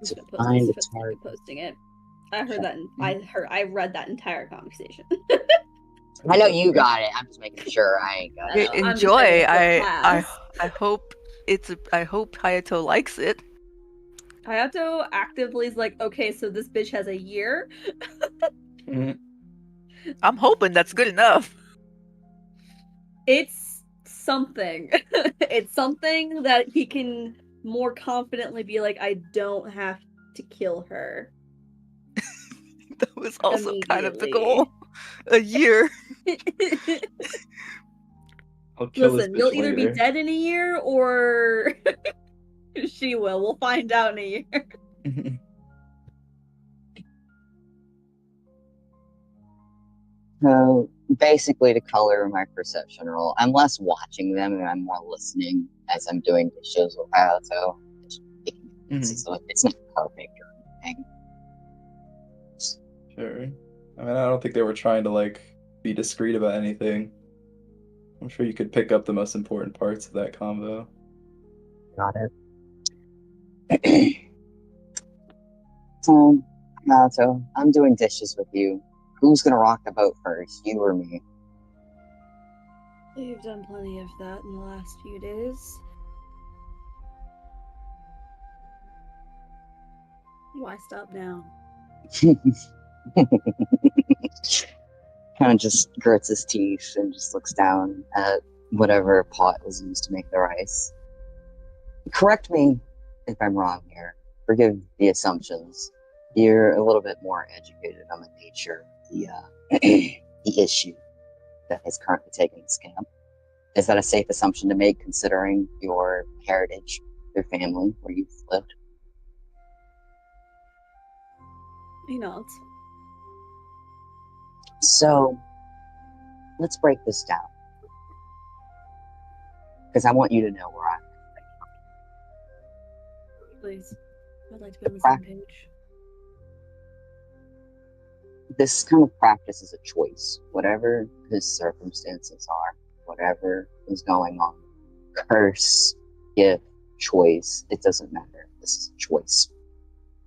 Just To gonna post find this the for the sake target. of posting it. I heard that. I read that entire conversation. I know you got it. I'm just making sure I ain't got I it. know, I'm just Enjoy. saying for I class. hope I hope Hayato likes it. Hayato actively is like, okay, so this bitch has a year. Mhm. I'm hoping that's good enough. It's something. It's something that he can more confidently be like, I don't have to kill her. That was also kind of the goal. A year. I'll kill Listen, this you'll bitch either later. be dead in a year or she will. We'll find out in a year. So basically, to color my perception roll, I'm less watching them and I'm more listening as I'm doing dishes with Alto. So it's not perfect or anything. Sure. I mean, I don't think they were trying to like be discreet about anything. I'm sure you could pick up the most important parts of that combo. Got it. So, Alto, I'm doing dishes with you. Who's gonna rock the boat first, you or me? You've done plenty of that in the last few days. Why stop now? Kind of just grits his teeth and just looks down at whatever pot was used to make the rice. Correct me if I'm wrong here. Forgive the assumptions. You're a little bit more educated on the nature of the issue that has currently taken this camp. Is that a safe assumption to make, considering your heritage, your family, where you've lived? He nods. So, let's break this down. Because I want you to know where I'm at. Please. I'd like to be on the same page. This kind of practice is a choice. Whatever his circumstances are, whatever is going on, curse, gift, choice, it doesn't matter. This is a choice.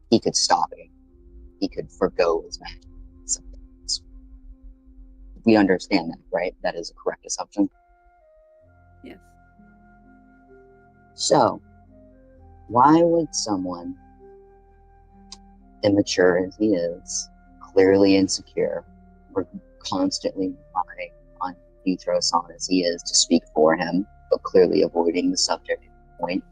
He could stop it. He could forgo his magic. We understand that, right? That is a correct assumption. Yes. So, why would someone, immature as he is, clearly insecure, or constantly relying on Yuthro-san as he is to speak for him, but clearly avoiding the subject point,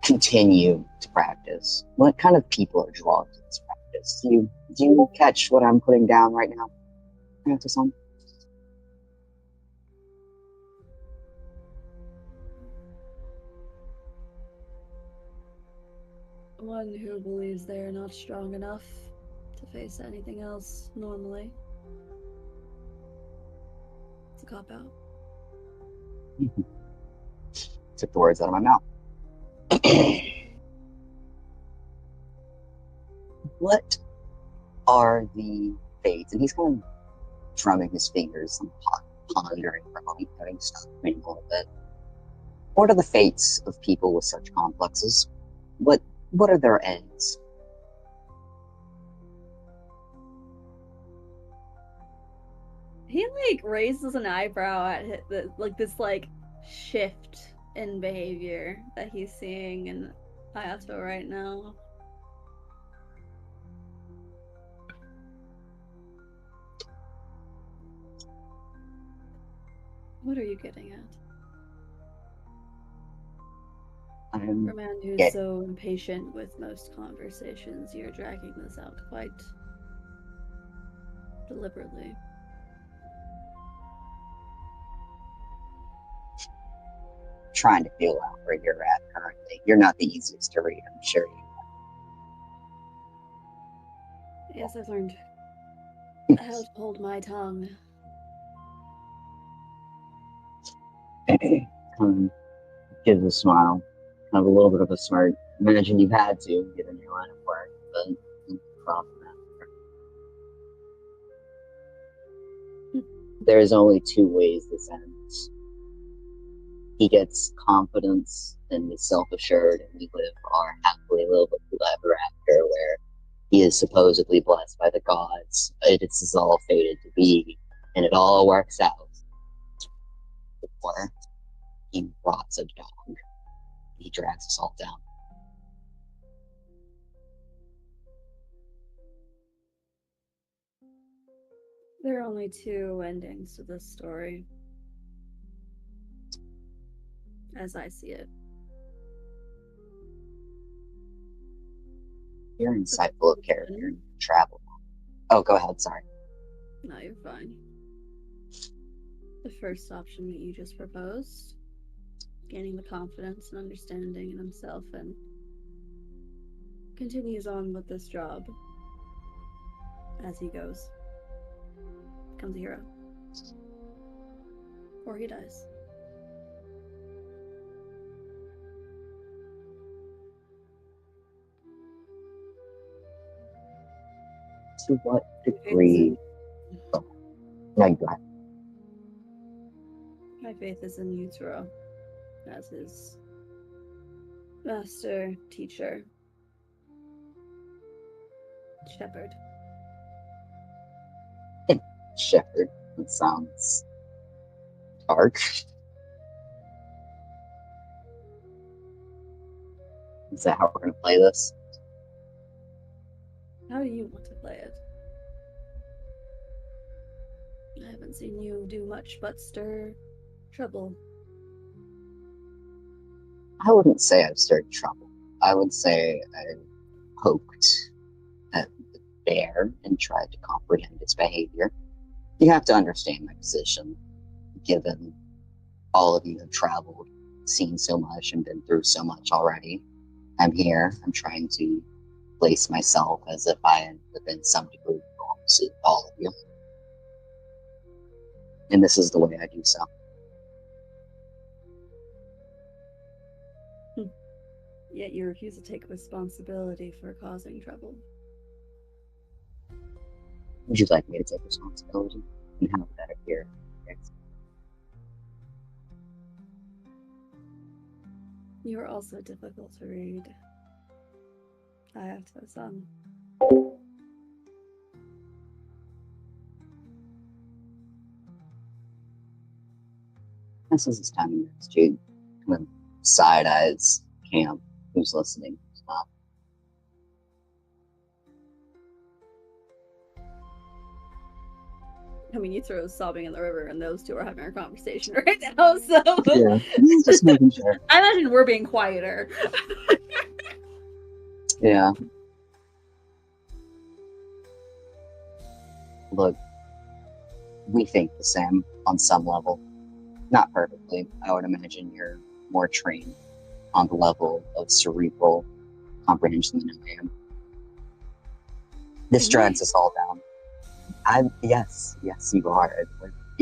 continue to practice? What kind of people are drawn to this practice? Do you catch what I'm putting down right now? Yuthro-san? One who believes they are not strong enough to face anything else normally. It's a cop-out. Took the words out of my mouth. What are the fates? And he's kind of drumming his fingers and pondering for a moment, having stopped a little bit. What are the fates of people with such complexes? What are their ends? He raises an eyebrow at this shift in behavior that he's seeing in Hayato right now. What are you getting at? For a man who's so impatient with most conversations, you're dragging this out quite deliberately. Trying to feel out where you're at currently. You're not the easiest to read, I'm sure. Yes, I've learned how to hold my tongue. Gives a smile. Kind of a little bit of a smirk. Imagine you've had to, given your line of work, but from that. There's only two ways this ends. He gets confidence and is self-assured, and we live our happily little bit ever after, where he is supposedly blessed by the gods. This is all fated to be, and it all works out. Or he rots a dog. He drags us all down. There are only two endings to this story, as I see it. You're insightful of character and travel. Oh, go ahead, sorry. No, you're fine. The first option that you just proposed, gaining the confidence and understanding in himself, and continues on with this job as he goes. Becomes a hero. Or he dies. To what degree? Oh, no, you go ahead. My faith is in Yutaro as his master, teacher, shepherd. Shepherd. That sounds dark. Is that how we're going to play this? How do you want to play it? I haven't seen you do much but stir trouble. I wouldn't say I've stirred trouble. I would say I poked at the bear and tried to comprehend its behavior. You have to understand my position, given all of you have traveled, seen so much, and been through so much already. I'm here. I'm trying to place myself as if I had been some degree of normalcy with all of you. And this is the way I do so. Yet you refuse to take responsibility for causing trouble. Would you like me to take responsibility? And how would that appear? You are also difficult to read. I have to some. This is his time to next, Jude. Kind of side eyes Camp, who's listening, who's not. I mean, Yitsuo is sobbing in the river, and those two are having a conversation right now, so... Yeah, just making sure. I imagine we're being quieter. Yeah. Look, we think the same on some level. Not perfectly. I would imagine you're more trained on the level of cerebral comprehension than I am. This drags us all down. Yes, you are.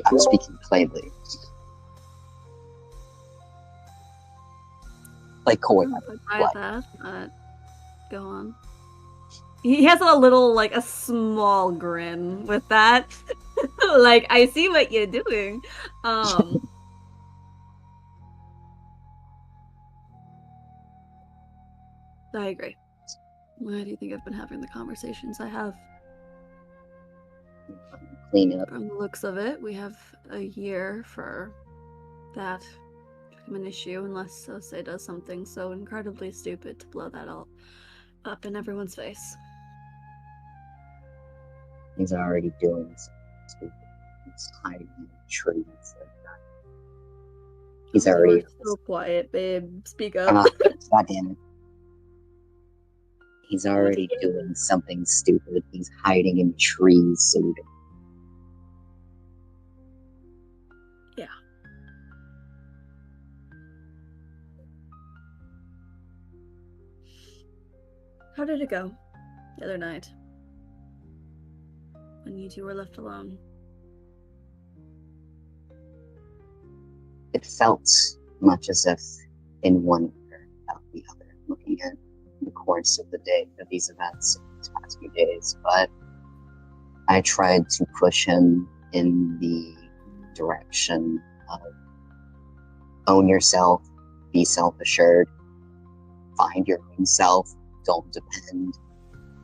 I'm speaking plainly. Like Koi. Go on. He has a little, like, a small grin with that. Like, I see what you're doing. I agree. Why do you think I've been having the conversations I have? Clean up. From the looks of it, we have a year for that to become an issue, unless Sosei does something so incredibly stupid to blow that all up in everyone's face. He's already doing something stupid. He's hiding in trees like that. He's already. You're so quiet, babe. Speak up. God damn it. He's already doing something stupid. He's hiding in trees so we don't. Yeah. How did it go the other night? When you two were left alone? It felt much as if in one ear out the other, looking at the course of the day, of these events, these past few days, but I tried to push him in the direction of own yourself, be self-assured, find your own self, don't depend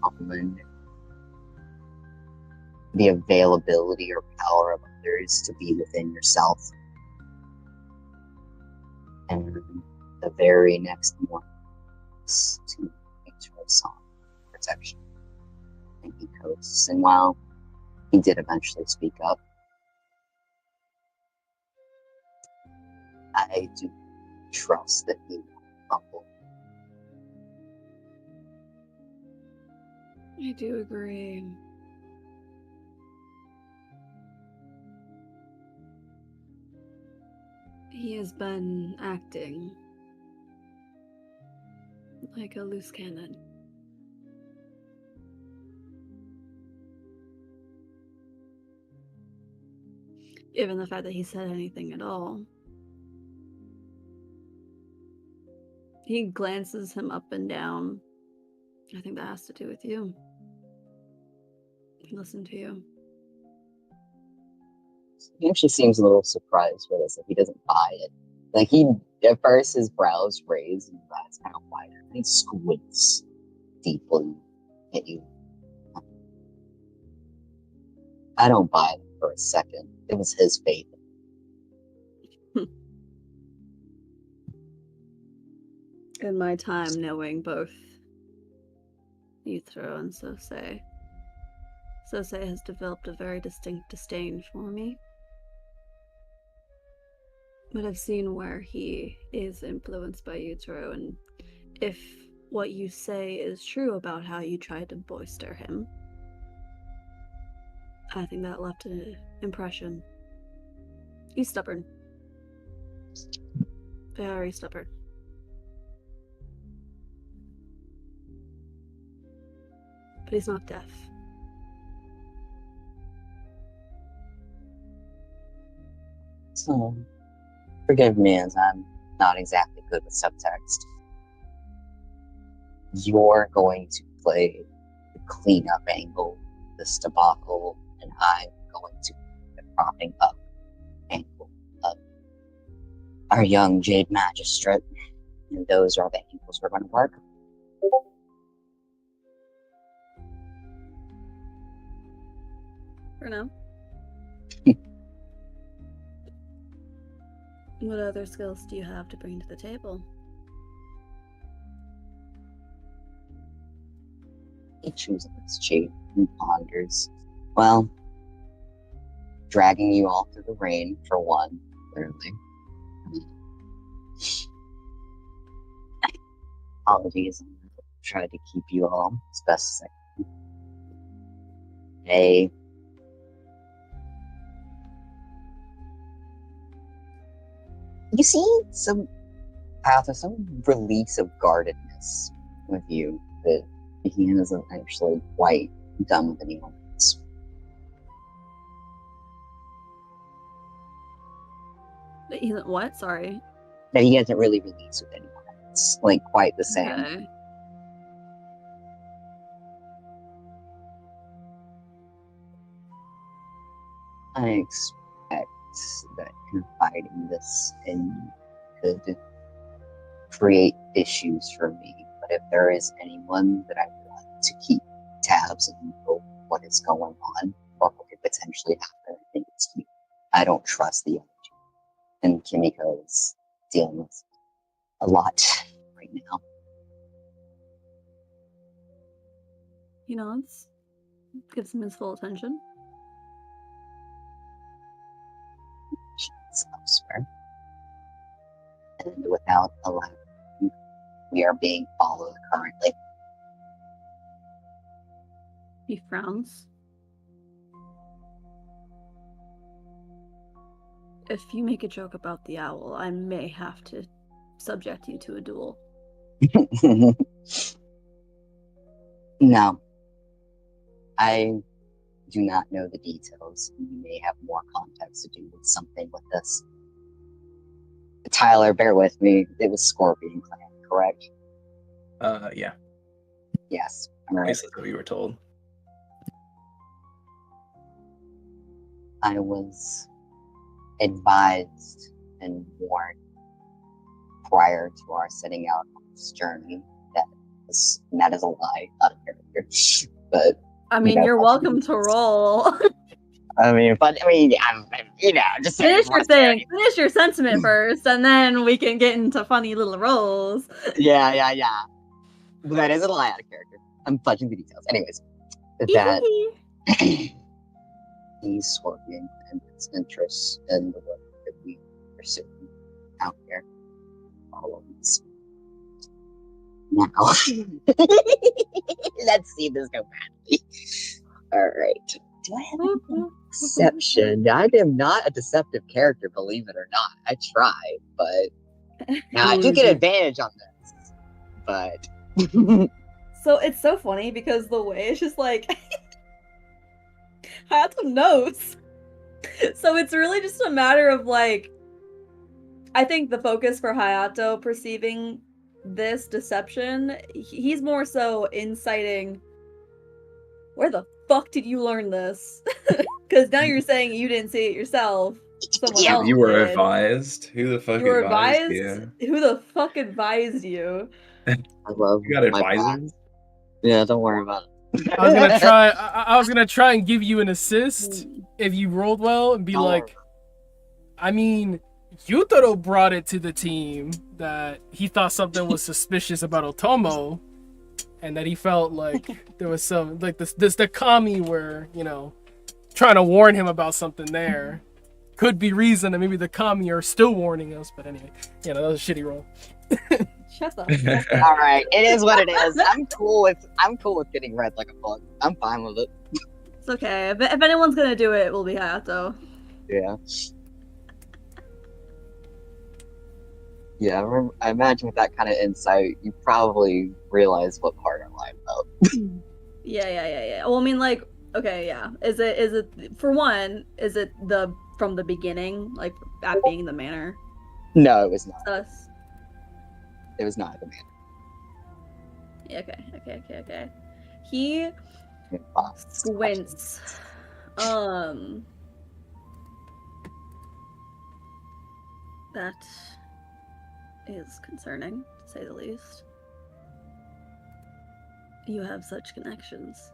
on the availability or power of others to be within yourself. And the very next morning, to a song protection. And he coasts. And while he did eventually speak up, I do trust that he will humble. I do agree. He has been acting like a loose cannon. Given the fact that he said anything at all. He glances him up and down. I think that has to do with you. He listened to you. He actually seems a little surprised with this. Like he doesn't buy it. Like at first his brows raise and his eyes kind of widen. And he squints deeply at you. I don't buy it for a second. It was his faith. In my time knowing both Yitro and Sosei, Sosei has developed a very distinct disdain for me. But I've seen where he is influenced by Yitro, and if what you say is true about how you tried to boister him, I think that left an impression. He's stubborn. Very stubborn. But he's not deaf. So, forgive me as I'm not exactly good with subtext. You're going to play the cleanup angle, this debacle, and I'm going to play the propping up angle of our young Jade Magistrate. And those are the angles we're going to work. For now. What other skills do you have to bring to the table? He chooses this Jade and ponders. Well, dragging you all through the rain, for one, clearly. Apologies. I tried to keep you all as best as I can. Hey. You see some release of guardedness with you that he isn't actually quite done with anyone else. What? Sorry. That he hasn't really released with anyone else. Like, quite the same. Okay. I expect that confiding this in you could create issues for me, but if there is anyone that I want to keep tabs and know what is going on or what could potentially happen, I think it's you. I don't trust the energy. And Kimiko is dealing with a lot right now. He nods. Gives him his full attention. She's elsewhere. And without allowing, we are being followed currently. He frowns. If you make a joke about the owl, I may have to subject you to a duel. No. I do not know the details. You may have more context to do with something with this. Tyler, bear with me. It was Scorpion Clan, correct? Yeah. Yes. At Right. least that's what we were told. I was advised and warned prior to our setting out on this journey that is a lie, not a character. But I mean, you're welcome to roll. I'm just saying. Finish your thing. Finish your sentiment first, and then we can get into funny little rolls. Yeah. But that isn't a lie out of character. I'm fudging the details. Anyways, that he's Scorpion and his interests in the work that we pursue out here. All of us. Now, let's see this go badly. Alright. Do I have any deception? I am not a deceptive character, believe it or not. I try, but now I do get advantage on this. But So it's so funny because the way it's just like Hayato knows. So it's really just a matter of like, I think the focus for Hayato perceiving this deception, he's more so inciting, where the fuck did you learn this? Because now you're saying you didn't see it yourself. Someone else You were did. advised. Who the fuck You were advised advised? you? Who the fuck advised you? I love You got my advisors? Yeah, don't worry about it. I was gonna try. I was gonna try and give you an assist if you rolled well, and be Oh. like, I mean, Yutaro brought it to the team that he thought something was suspicious about Otomo, and that he felt like there was some like the kami were, you know, trying to warn him about something there. Could be reason that maybe the kami are still warning us, but anyway, that was a shitty roll. Shut the fuck up. All right, it is what it is. I'm cool with getting read like a book. I'm fine with it. It's okay. If anyone's gonna do it, it will be Hayato. Yeah. Yeah, I imagine with that kind of insight, you probably realize what part I'm lying about. Yeah. Well, I mean, like, okay, yeah. Is it for one? Is it the from the beginning, like at being the manor? No, it was not. Us. It was not the man. Yeah, okay. He squints. That is concerning, to say the least. You have such connections.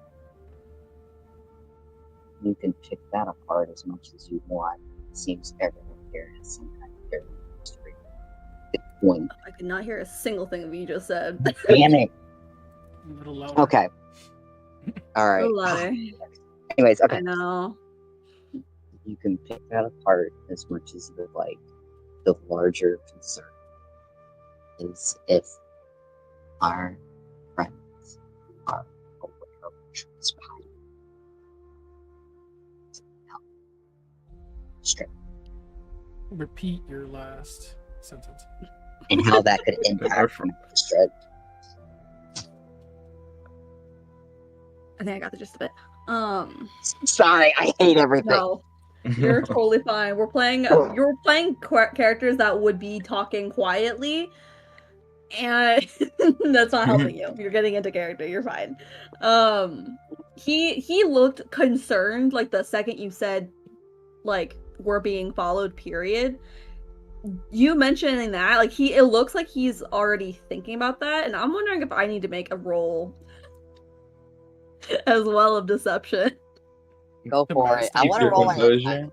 You can pick that apart as much as you want. It seems everyone here has some kind of dirty history. Good point. I could not hear a single thing that you just said. Damn it. A little louder. Okay. All right. A louder. Anyways, okay. I know. You can pick that apart as much as you would like. The larger concern is if our friends are aware of what's behind it. Strip. Repeat your last sentence. And how that could impact Strip. I think I got the gist of it. Sorry, I hate everything. No, you're totally fine. You're playing characters that would be talking quietly, and that's not helping you. You're getting into character. You're fine. He looked concerned like the second you said, like, we're being followed. Period. You mentioning that, like, it looks like he's already thinking about that, and I'm wondering if I need to make a roll as well of deception. Go for it. I want to Keep your roll my composure.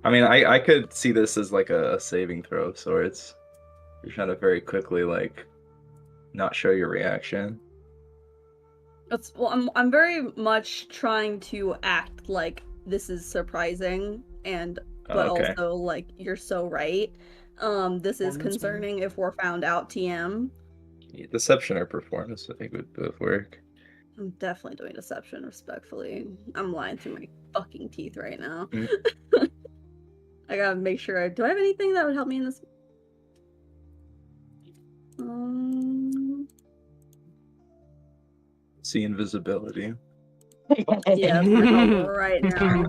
I mean, I could see this as like a saving throw of sorts. You're trying to very quickly like not show your reaction. I'm very much trying to act like this is surprising, and but okay. also like you're so right. This is concerning if we're found out. TM. Deception or performance, I think, would both work. I'm definitely doing deception, respectfully. I'm lying through my fucking teeth right now. I gotta make sure. Do I have anything that would help me in this? See invisibility. Yeah, right now.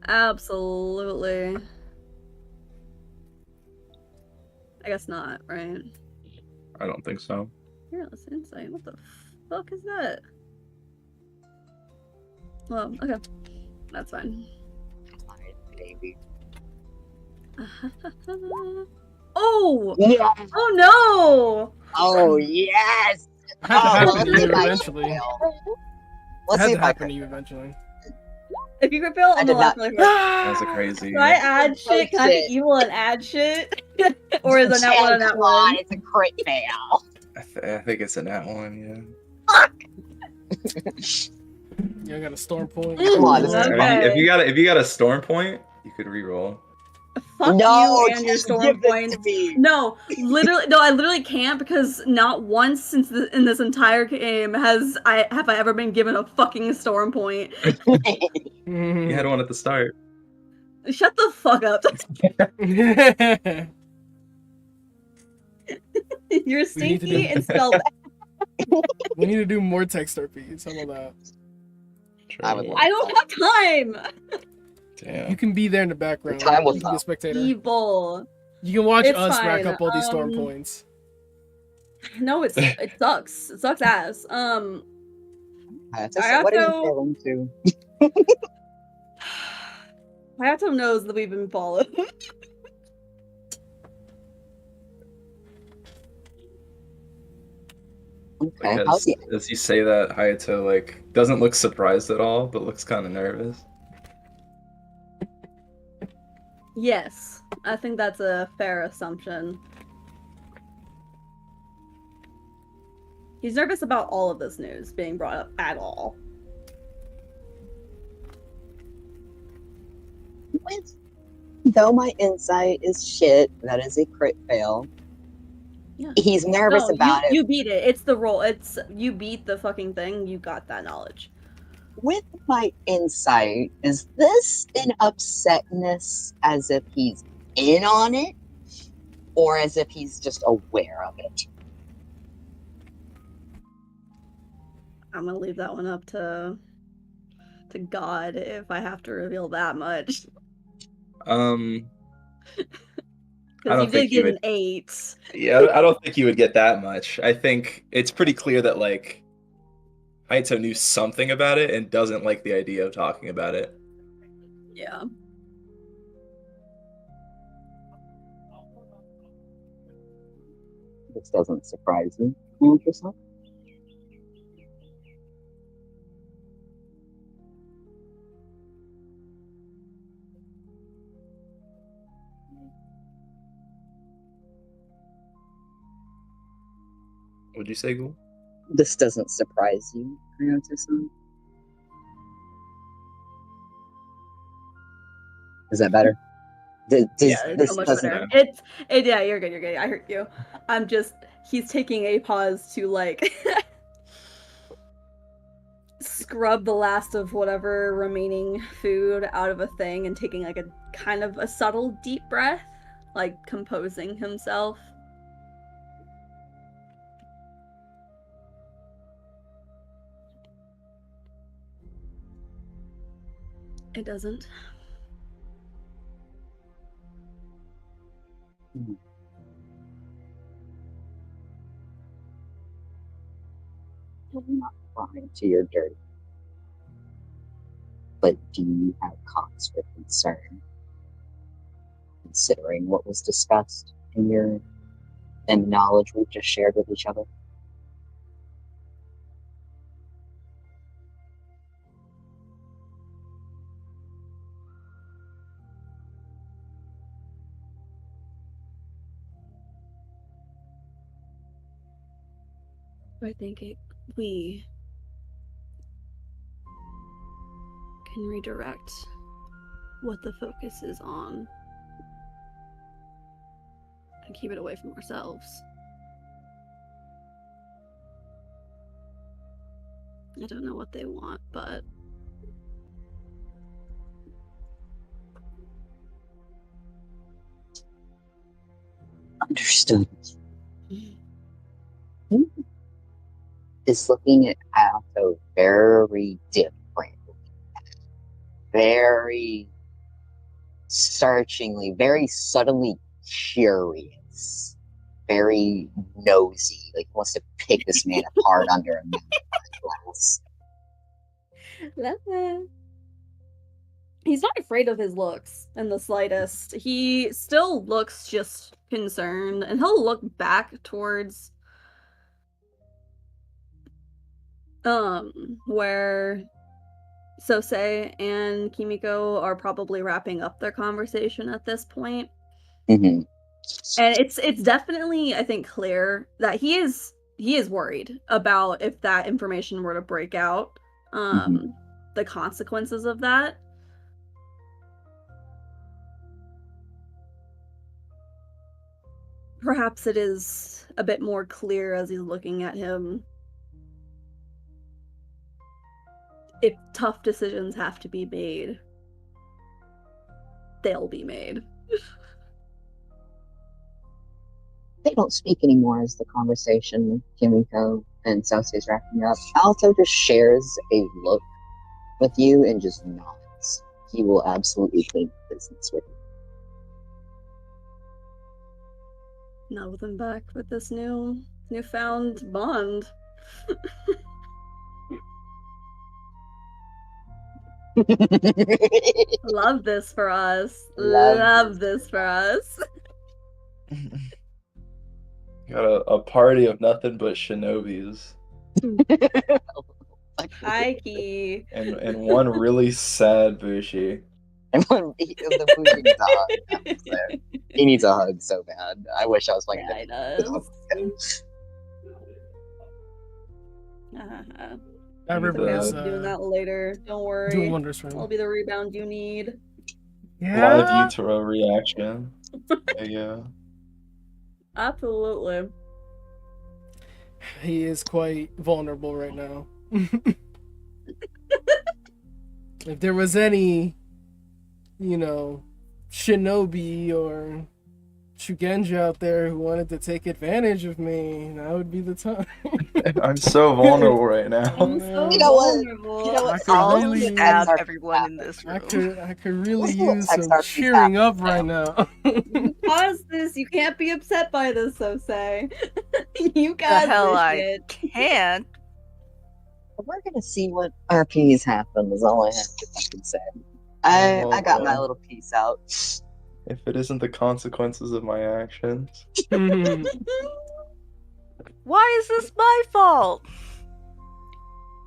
Absolutely. I guess not, right? I don't think so. Fearless insight. What the fuck is that? Well, okay. That's fine. Baby. Oh! Yeah. Oh no! Oh yes! It had to happen to you let's see if I eventually. fail. It Let's had see to if I happen to can. you eventually. If you could fail, I'm did gonna laugh not- really hard. That was a crazy. Can I add shit? Can I be shit. evil and add shit? Or is it not one on that Come on, one? it's a crit fail. I think it's in that one, yeah. Fuck! You got a storm point. Come on, this is I mean, Okay. if you got a storm point, you could re-roll. Fuck No, you and your just storm give this points. to me. No, I literally can't, because not once since in this entire game have I ever been given a fucking storm point. You had one at the start. Shut the fuck up. You're We need to stinky do- and spell bad. We need to do more text RPs. How about that? I would love I don't have time. You Damn. can be there in the background. The time will You can be a stop. spectator. Evil. You can watch It's us rack fine. up all these storm points. No, it sucks. It sucks ass. I have to I say, have what are you to- failing to? Hayato knows that we've been followed. Okay, Like, how's he? as you say that, Hayato like doesn't look surprised at all, but looks kind of nervous. Yes, I think that's a fair assumption. He's nervous about all of this news being brought up at all. Though my insight is shit, that is a crit fail. Yeah. He's nervous No, about it. You beat it. It's the roll. You beat the fucking thing. You got that knowledge. With my insight, is this an upsetness as if he's in on it, or as if he's just aware of it? I'm gonna leave that one up to to God if I have to reveal that much. I Because don't you think did you get would. an 8. Yeah, I don't think you would get that much. I think it's pretty clear that like Haito knew something about it and doesn't like the idea of talking about it. Yeah. This doesn't surprise you. Yourself? Would you say, Ghoul? This doesn't surprise you, Ryoto-san? Is that better? Yeah, it's this so much doesn't. better. Yeah, you're good, you're good. I heard you. He's taking a pause to, like, scrub the last of whatever remaining food out of a thing and taking, like, a kind of a subtle deep breath, like, composing himself. It doesn't. I'm not prying to your dirt. But do you have cause for concern, considering what was discussed in the knowledge we've just shared with each other? I think we can redirect what the focus is on and keep it away from ourselves. I don't know what they want, but Understood. Is looking at Alto very different, very searchingly, very subtly curious, very nosy, like he wants to pick this man apart under a glass. He's not afraid of his looks in the slightest. He still looks just concerned, and he'll look back towards where Sosei and Kimiko are probably wrapping up their conversation at this point. Mm-hmm. And it's definitely, I think, clear that he is worried about if that information were to break out, the consequences of that. Perhaps it is a bit more clear as he's looking at him. If tough decisions have to be made, they'll be made. They don't speak anymore as the conversation with Kimiko and Sosei is wrapping up. Alto just shares a look with you and just nods. He will absolutely clean business with you. Nothing back with this newfound bond. Love this for us. Love this for us. Got a party of nothing but shinobis. High key. And one really sad Bushi. And when the Bushi needs a hug, he needs a hug so bad. I wish I was playing Yeah, he does. Everybody's doing that later. Don't worry. doing wonders for him. I'll be the rebound you need. Yeah. Live Utero reaction. Yeah. Absolutely. He is quite vulnerable right now. If there was any, shinobi or Shugenja out there who wanted to take advantage of me, now would be the time. I'm so vulnerable right now. I'm so You know what? vulnerable. You know what? I could I'll really- stab XRP everyone in happen. this I room. could really Let's do a use text some RP cheering happen. up right now. You caused this. You can't be upset by this, Sosei. You The caused hell this I shit. can't. We're gonna see what RPs happen. Is all I have to fucking say. I got my Well, little piece out. if it isn't the consequences of my actions. Why is this my fault?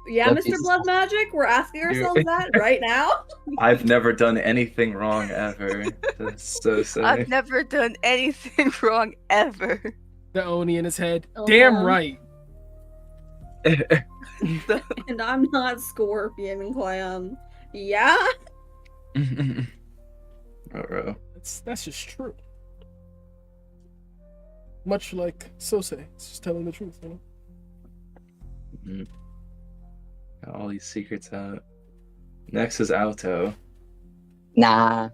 Yeah, That Mr. piece is- Blood Magic, we're asking ourselves that right now. I've never done anything wrong ever. That's so I've sad. never done anything wrong ever. The Oni in his head. Uh-huh. Damn right. And I'm not Scorpion Clan. Yeah? Bro. That's just true. Much like Sosei, it's just telling the truth, you know? Mhm. Got all these secrets out. Next is Alto. Nah.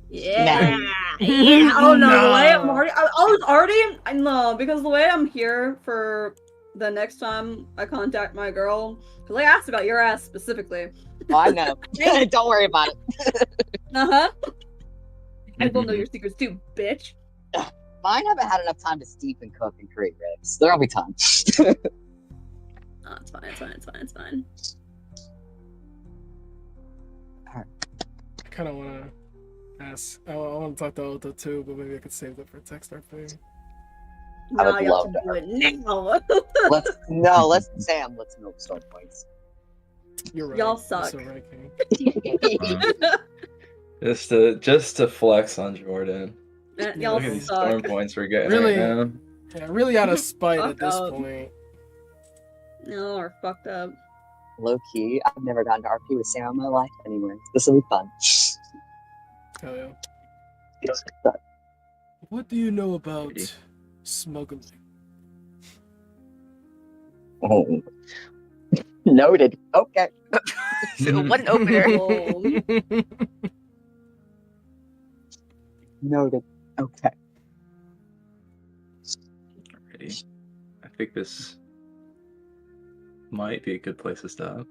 Yeah. Yeah. Oh no, the way I'm No. already I was already I know, because the way I'm here for the next time I contact my girl, because I asked about your ass specifically. Oh, I know. Don't worry about it. Uh-huh. I will know your secrets too, bitch. Mine haven't had enough time to steep and cook and create ribs. There'll be time. Oh, it's fine, it's fine, it's fine, it's fine. I kind of want to ask. I want to talk to Ota too, but maybe I could save that for text RP. I would Now you have love to to. do it now. Let's milk storm points. You're right. Y'all You're suck. so right, King. Just to flex on Jordan. Y'all Look at these suck. storm points we're getting Really? right now. Yeah, really out of spite Fuck at this up. point. Y'all are fucked up. Low key, I've never gotten to RP with Sam in my life anyway. This will be fun. Hell yeah. But What do you know about Pretty. smuggling? oh. Noted. Okay. What an opener. Oh, Noted. Okay. Alrighty. I think this might be a good place to stop.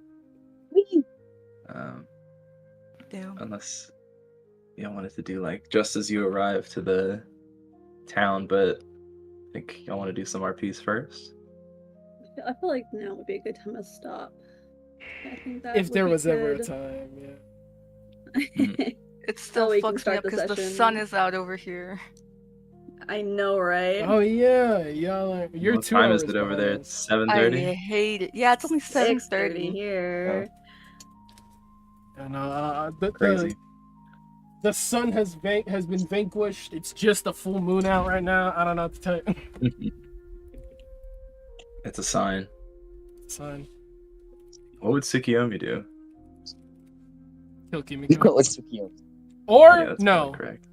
Damn. Unless y'all wanted to do like just as you arrive to the town, but I think y'all want to do some RPs first. I feel like now would be a good time to stop. I think that If would there be was ever a good. time, yeah. It still we can fucks me start up the because the session. sun is out over here. I know, right? Oh yeah, y'all are. You're What 2 time hours is it over there? behind It's us. 7:30. I hate it. Yeah, it's only 6:30 7:30. here. And Crazy. the sun has been vanquished. It's just a full moon out right now. I don't know what to tell you. It's a sign. Sun. What would Tsukiyomi do? Kill Kimiko. What was Tsukio? Or Yeah, that's no, probably correct.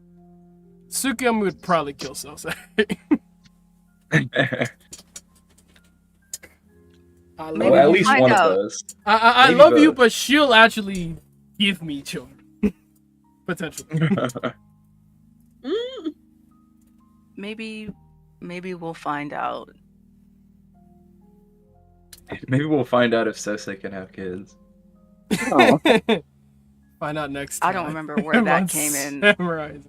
Tsukiyomi would probably kill Sosei. I Maybe love well, at you. least find one out. of those. I maybe love you, both. but she'll actually give me children. Potentially. Mm. Maybe we'll find out. Maybe we'll find out if Sosei can have kids. Oh. Find out next time. I don't remember where that On came in. Summarizing.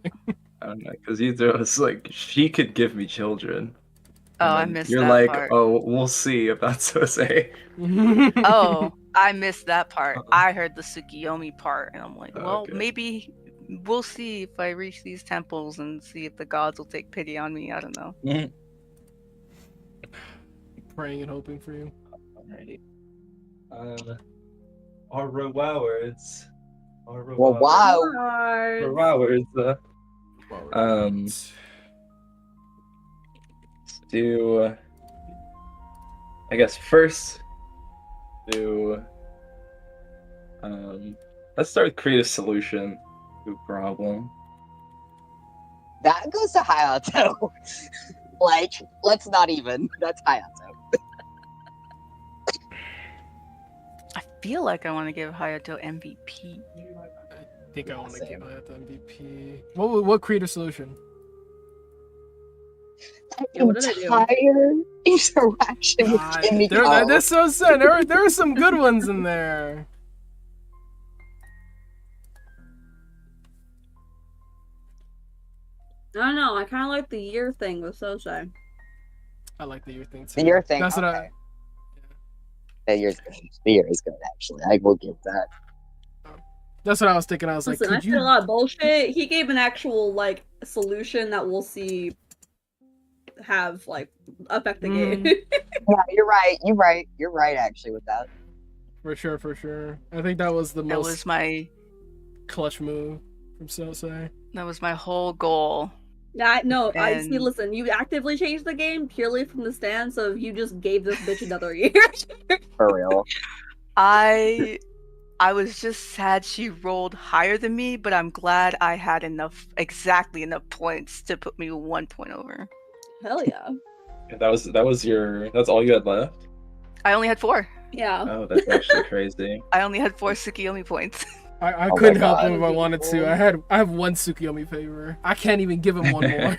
I don't know, because either was like, she could give me children. Oh, And I then missed You're that like, part. oh, we'll see about Sosei. Oh, I missed that part. Uh-oh. I heard the Tsukiyomi part, and I'm like, Oh, well, okay. maybe we'll see if I reach these temples and see if the gods will take pity on me. I don't know. Praying and hoping for you. Alrighty. Our rewards. Well, wow. Rewards. Do I guess first do let's start with create a solution to a problem. That goes to Hayato. Like, let's not even. That's Hayato. I feel like I want to give Hayato MVP. I think I want to give that MVP. What creative solution? Yeah, what did I do? entire interaction with God, Kimiko. that's so sad. There were some good ones in there. I don't know. I kind of like the year thing with Sosai. I like the year thing too. The year thing. That's okay. what I. The year's good. The year is good, actually. I will give that. That's what I was thinking. I was Listen, like, I could said a you? lot of bullshit. He gave an actual like solution that we'll see have like affect the game. Yeah, you're right. You're right. You're right, actually, with that. For sure, for sure. I think that was the That most was my clutch move from Sosai. whole goal. No, I see. And- Listen, you actively changed the game purely from the stance of you just gave this bitch another year. For real. I was just sad she rolled higher than me, but I'm glad I had exactly enough points to put me 1 point over. Hell yeah. That's all you had left? I only had 4. Yeah. Oh, that's actually crazy. I only had 4 Tsukiyomi points. I Oh couldn't my help God. him if I wanted to. I have one Tsukiyomi favor. I can't even give him one more.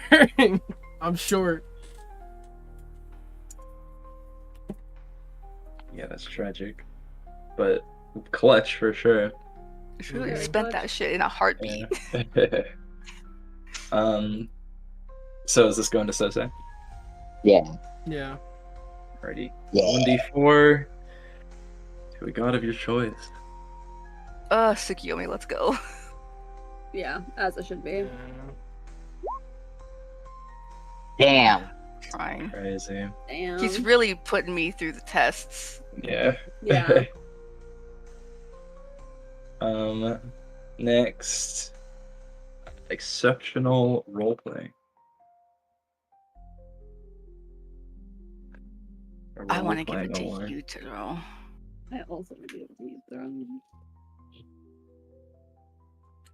I'm short. Yeah, that's tragic. But clutch for sure. I should have Very spent much. that shit in a heartbeat. Yeah. So is this going to Sose? Yeah. Yeah. Alrighty. Yeah. 1d4 to a god of your choice. Tsukiyomi, let's go. Yeah, as it should be. Damn. Trying. Crazy. Damn. He's really putting me through the tests. Yeah. Yeah. Next. Exceptional roleplay. Or I want to give roleplay, it to no more. Yutaro. I also would be able to use Throne.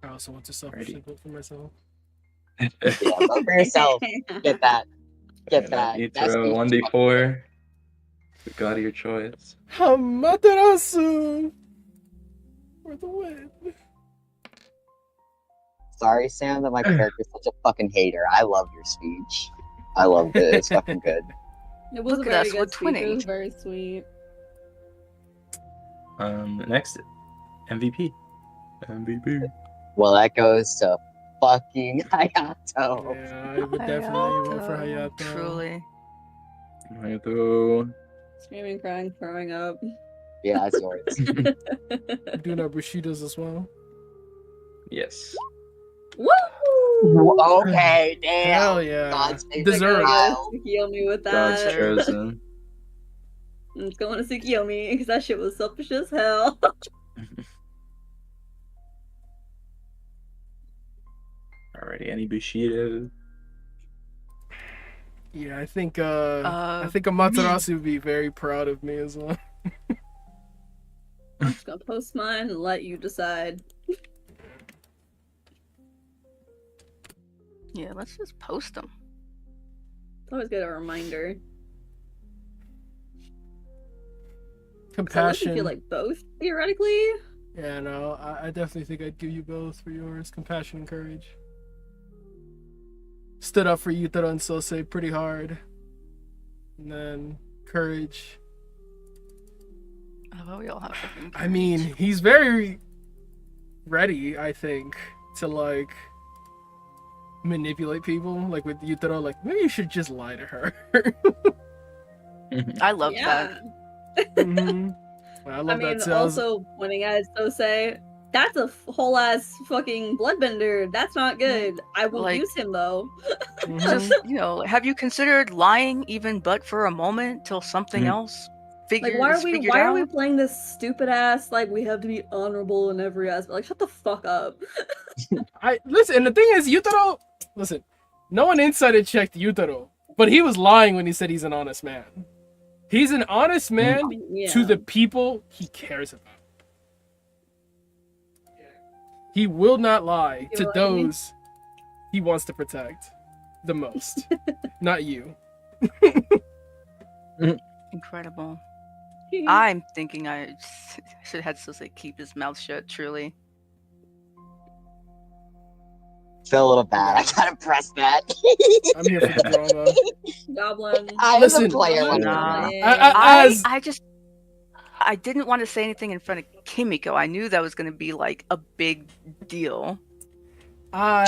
I also want to selfishly vote for myself. Yeah, vote for yourself. Get that. Get that. You That's throw the- 1d4. The god of your choice. Amaterasu for the win. Sorry, Sam, that my character's such a fucking hater. I love your speech. I loved it. It's fucking good. It was Look a at very us, good we're speech. It twinning. was very sweet. Next, MVP. MVP. Well, that goes to fucking Hayato. Yeah, I would definitely vote for Hayato. Truly. Hayato. Screaming, crying, throwing up. Yeah, that's yours. I'm doing our Bushidos as well. Yes. Woo! Okay, damn. Hell yeah. God's favorite Deserved. child. Tsukiyomi with God's that. chosen. It's going to Tsukiyomi because that shit was selfish as hell. Alrighty, any Bushido? Yeah, I think Amaterasu would be very proud of me as well. I'm just gonna post mine and let you decide. Yeah, let's just post them. Always get a reminder. I Compassion. feel like both theoretically. Yeah, no, I definitely think I'd give you both for yours. Compassion and courage. Stood up for Yutaro and Sosei pretty hard. And then courage. Oh, well, we all have fucking I mean, he's very ready, I think, to like manipulate people. Like with Yutaro, like maybe you should just lie to her. I love Yeah. that. Mhm. I love I mean, that too. I was- also pointing at Sosei, that's a whole ass fucking bloodbender. That's not good. I will Like- use him though. Mhm. Just, have you considered lying even but for a moment till something Mhm. else Like, figured why is figured are out? we playing this stupid ass? Like, we have to be honorable in every aspect. Like, shut the fuck up. I listen. The thing is, Yutaro. Listen, no one insider checked Yutaro, but he was lying when he said he's an honest man. He's an honest man Yeah. to the people he cares about. He will not lie You to know what I mean? those he wants to protect the most, not you. Incredible. I'm thinking I should have had Sosei keep his mouth shut, truly. Feel a little bad. I gotta press that. I'm here for the drama. Goblin. I was a Listen, player. Let me Nah. know. As I didn't want to say anything in front of Kimiko. I knew that was going to be like a big deal.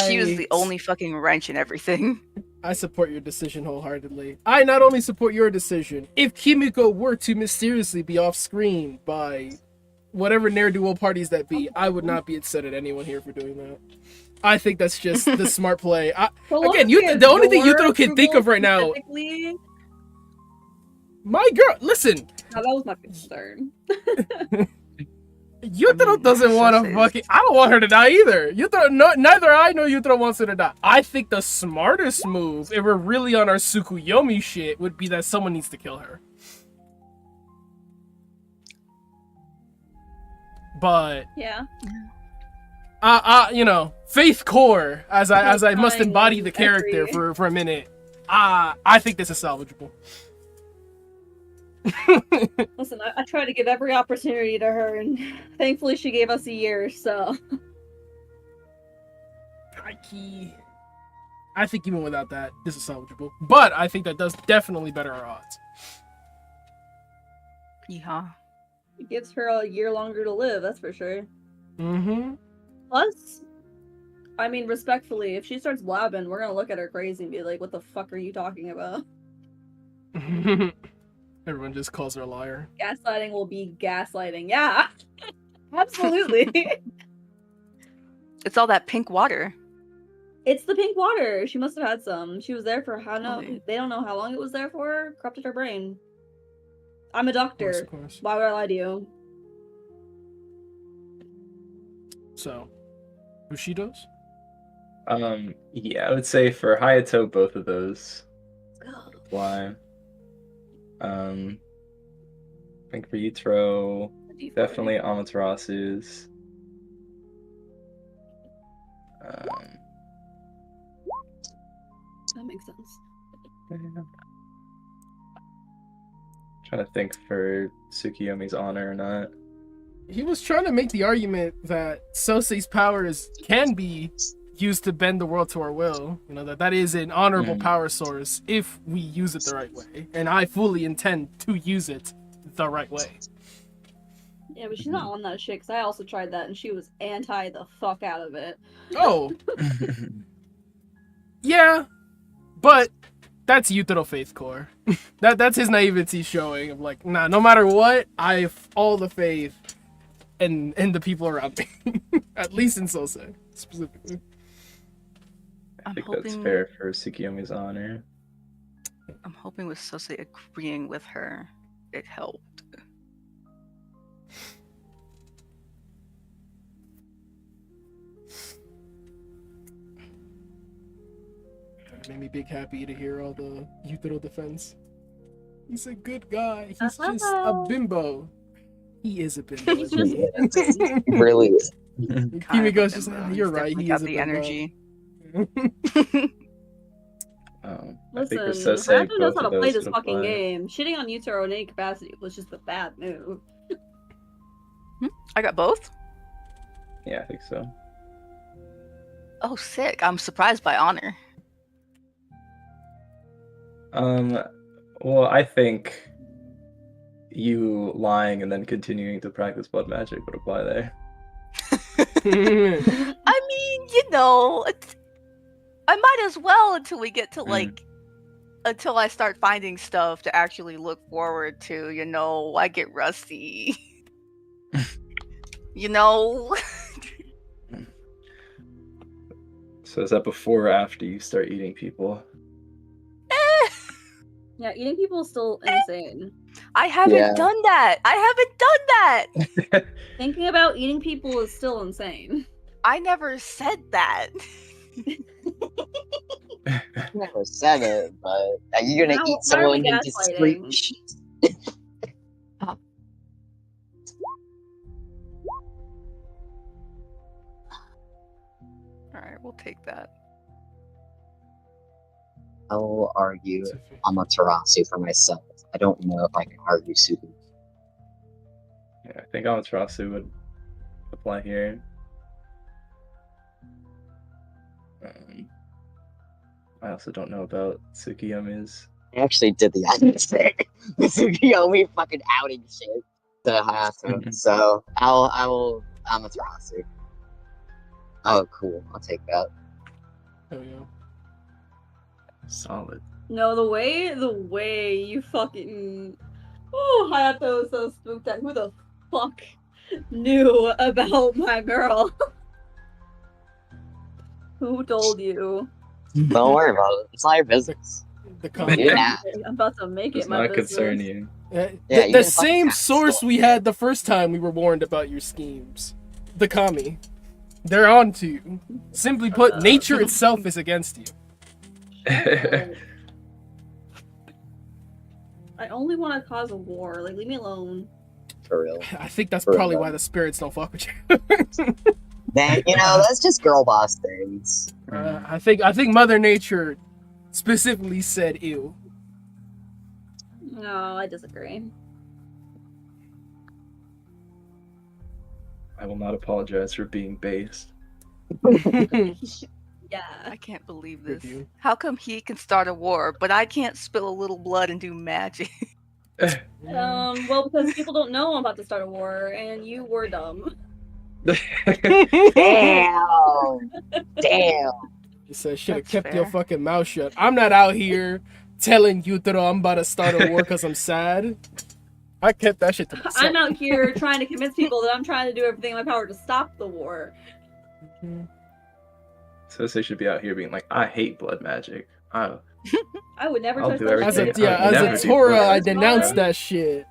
She was the only fucking wrench in everything. I support your decision wholeheartedly. I not only support your decision, if Kimiko were to mysteriously be off screen by whatever ne'er-do-well parties that be, I would not be upset at anyone here for doing that. I think that's just the smart play. Again, the only thing Yutaro can think of right now. My girl, listen. No, that was my concern. Yutaro doesn't want to fucking. I don't want her to die either. Neither I nor Yutaro wants her to die. I think the smartest move, if we're really on our Tsukuyomi shit, would be that someone needs to kill her. But yeah, you know, faith core as I must embody the character for a minute. I think this is salvageable. Listen, I tried to give every opportunity to her, and thankfully she gave us a year, so. I think even without that, this is salvageable. But I think that does definitely better our odds. Yeah. It gives her a year longer to live, that's for sure. Mm-hmm. Plus, I mean, respectfully, if she starts blabbing, we're gonna look at her crazy and be like, what the fuck are you talking about? Everyone just calls her a liar. Gaslighting will be gaslighting. Yeah. Absolutely. It's all that pink water. It's the pink water. She must have had some. She was there for they don't know how long it was there for. Corrupted her brain. I'm a doctor. Of course. Why would I lie to you? So, Bushidos? Yeah, I would say for Hayato, both of those apply. I think for Yutaro, definitely Amaterasu's. That makes sense. Yeah. Trying to think for Tsukiyomi's honor or not. He was trying to make the argument that Sosei's powers can be used to bend the world to our will. You know, that is an honorable power source if we use it the right way. And I fully intend to use it the right way. Yeah, but she's not on that shit, because I also tried that, and she was anti the fuck out of it. Oh. Yeah, but that's Yutaro Faith Core. That's his naivety showing of like, nah, no matter what, I have all the faith in the people around me. At least in Sosei, specifically. I think that's fair for Tsukiyomi's honor. I'm hoping with Sosei agreeing with her, it helped. It made me big happy to hear all the Yutaro defense. He's a good guy. He's just a bimbo. He is a bimbo. Really is. Kimiko's just like, you're right. He got is a the bimbo. energy. Listen, I think Raptor knows how to play this fucking game. Shitting on Yutaro in any capacity was just a bad move. I got both? Yeah, I think so. Oh, sick. I'm surprised by honor. Well, I think you lying and then continuing to practice blood magic would apply there. I mean, you know, I might as well until we get to until I start finding stuff to actually look forward to. You know, I get rusty. You know. So is that before or after you start eating people? Yeah, eating people is still insane. I haven't done that. I haven't done that. Thinking about eating people is still insane. I never said that. Never said it, but are you gonna eat someone in discreet? Alright, we'll take that. I will argue Amaterasu for myself. I don't know if I can argue Suku. Yeah, I think Amaterasu would apply here. I also don't know about Tsukiyomi's. I actually did the opposite. The Tsukiyomi fucking outing shit to Hayato. So I'm a Thrasser. Oh, cool. I'll take that. Oh yeah. Solid. No, the way you fucking. Oh, Hayato was so spooked out. Who the fuck knew about my girl? Who told you? Don't worry about it. It's not your business. The I'm comment. Yeah. about to make Does it my not concern business. you. Yeah, Yeah, the you can fucking same cast source stuff. we had the first time we were warned about your schemes. The kami. They're on to you. Simply put, nature itself is against you. I only want to cause a war. Like, leave me alone. For real. I think that's For probably real. why the spirits don't fuck with you. Then, that's just girl boss things. I think Mother Nature specifically said ew. No, I disagree. I will not apologize for being based. Yeah. I can't believe Good this. you. How come he can start a war, but I can't spill a little blood and do magic? Well, because people don't know I'm about to start a war, and you were dumb. Damn. Damn. You said should have That's kept your fair. fucking mouth shut. I'm not out here telling Yutaro I'm about to start a war because I'm sad. I kept that shit to myself. I'm out here trying to convince people that I'm trying to do everything in my power to stop the war. So they should be out here being like, I hate blood magic. I would never I'll touch do that everything. shit. I would never As a do Torah, blood I magic. denounced that shit.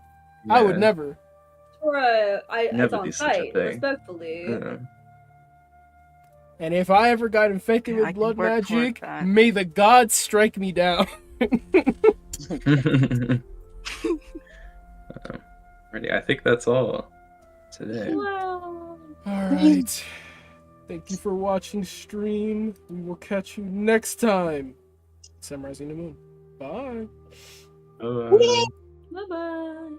I would Yeah. never. Torah, it's Never on do such a site, thing. respectfully. Yeah. And if I ever got infected Yeah, I with can blood work toward magic, that. may the gods strike me down. Ready? I think that's all today. Wow. Alright. Thank you for watching stream. We will catch you next time. Samuraising the Moon. Bye. Bye. Bye-bye.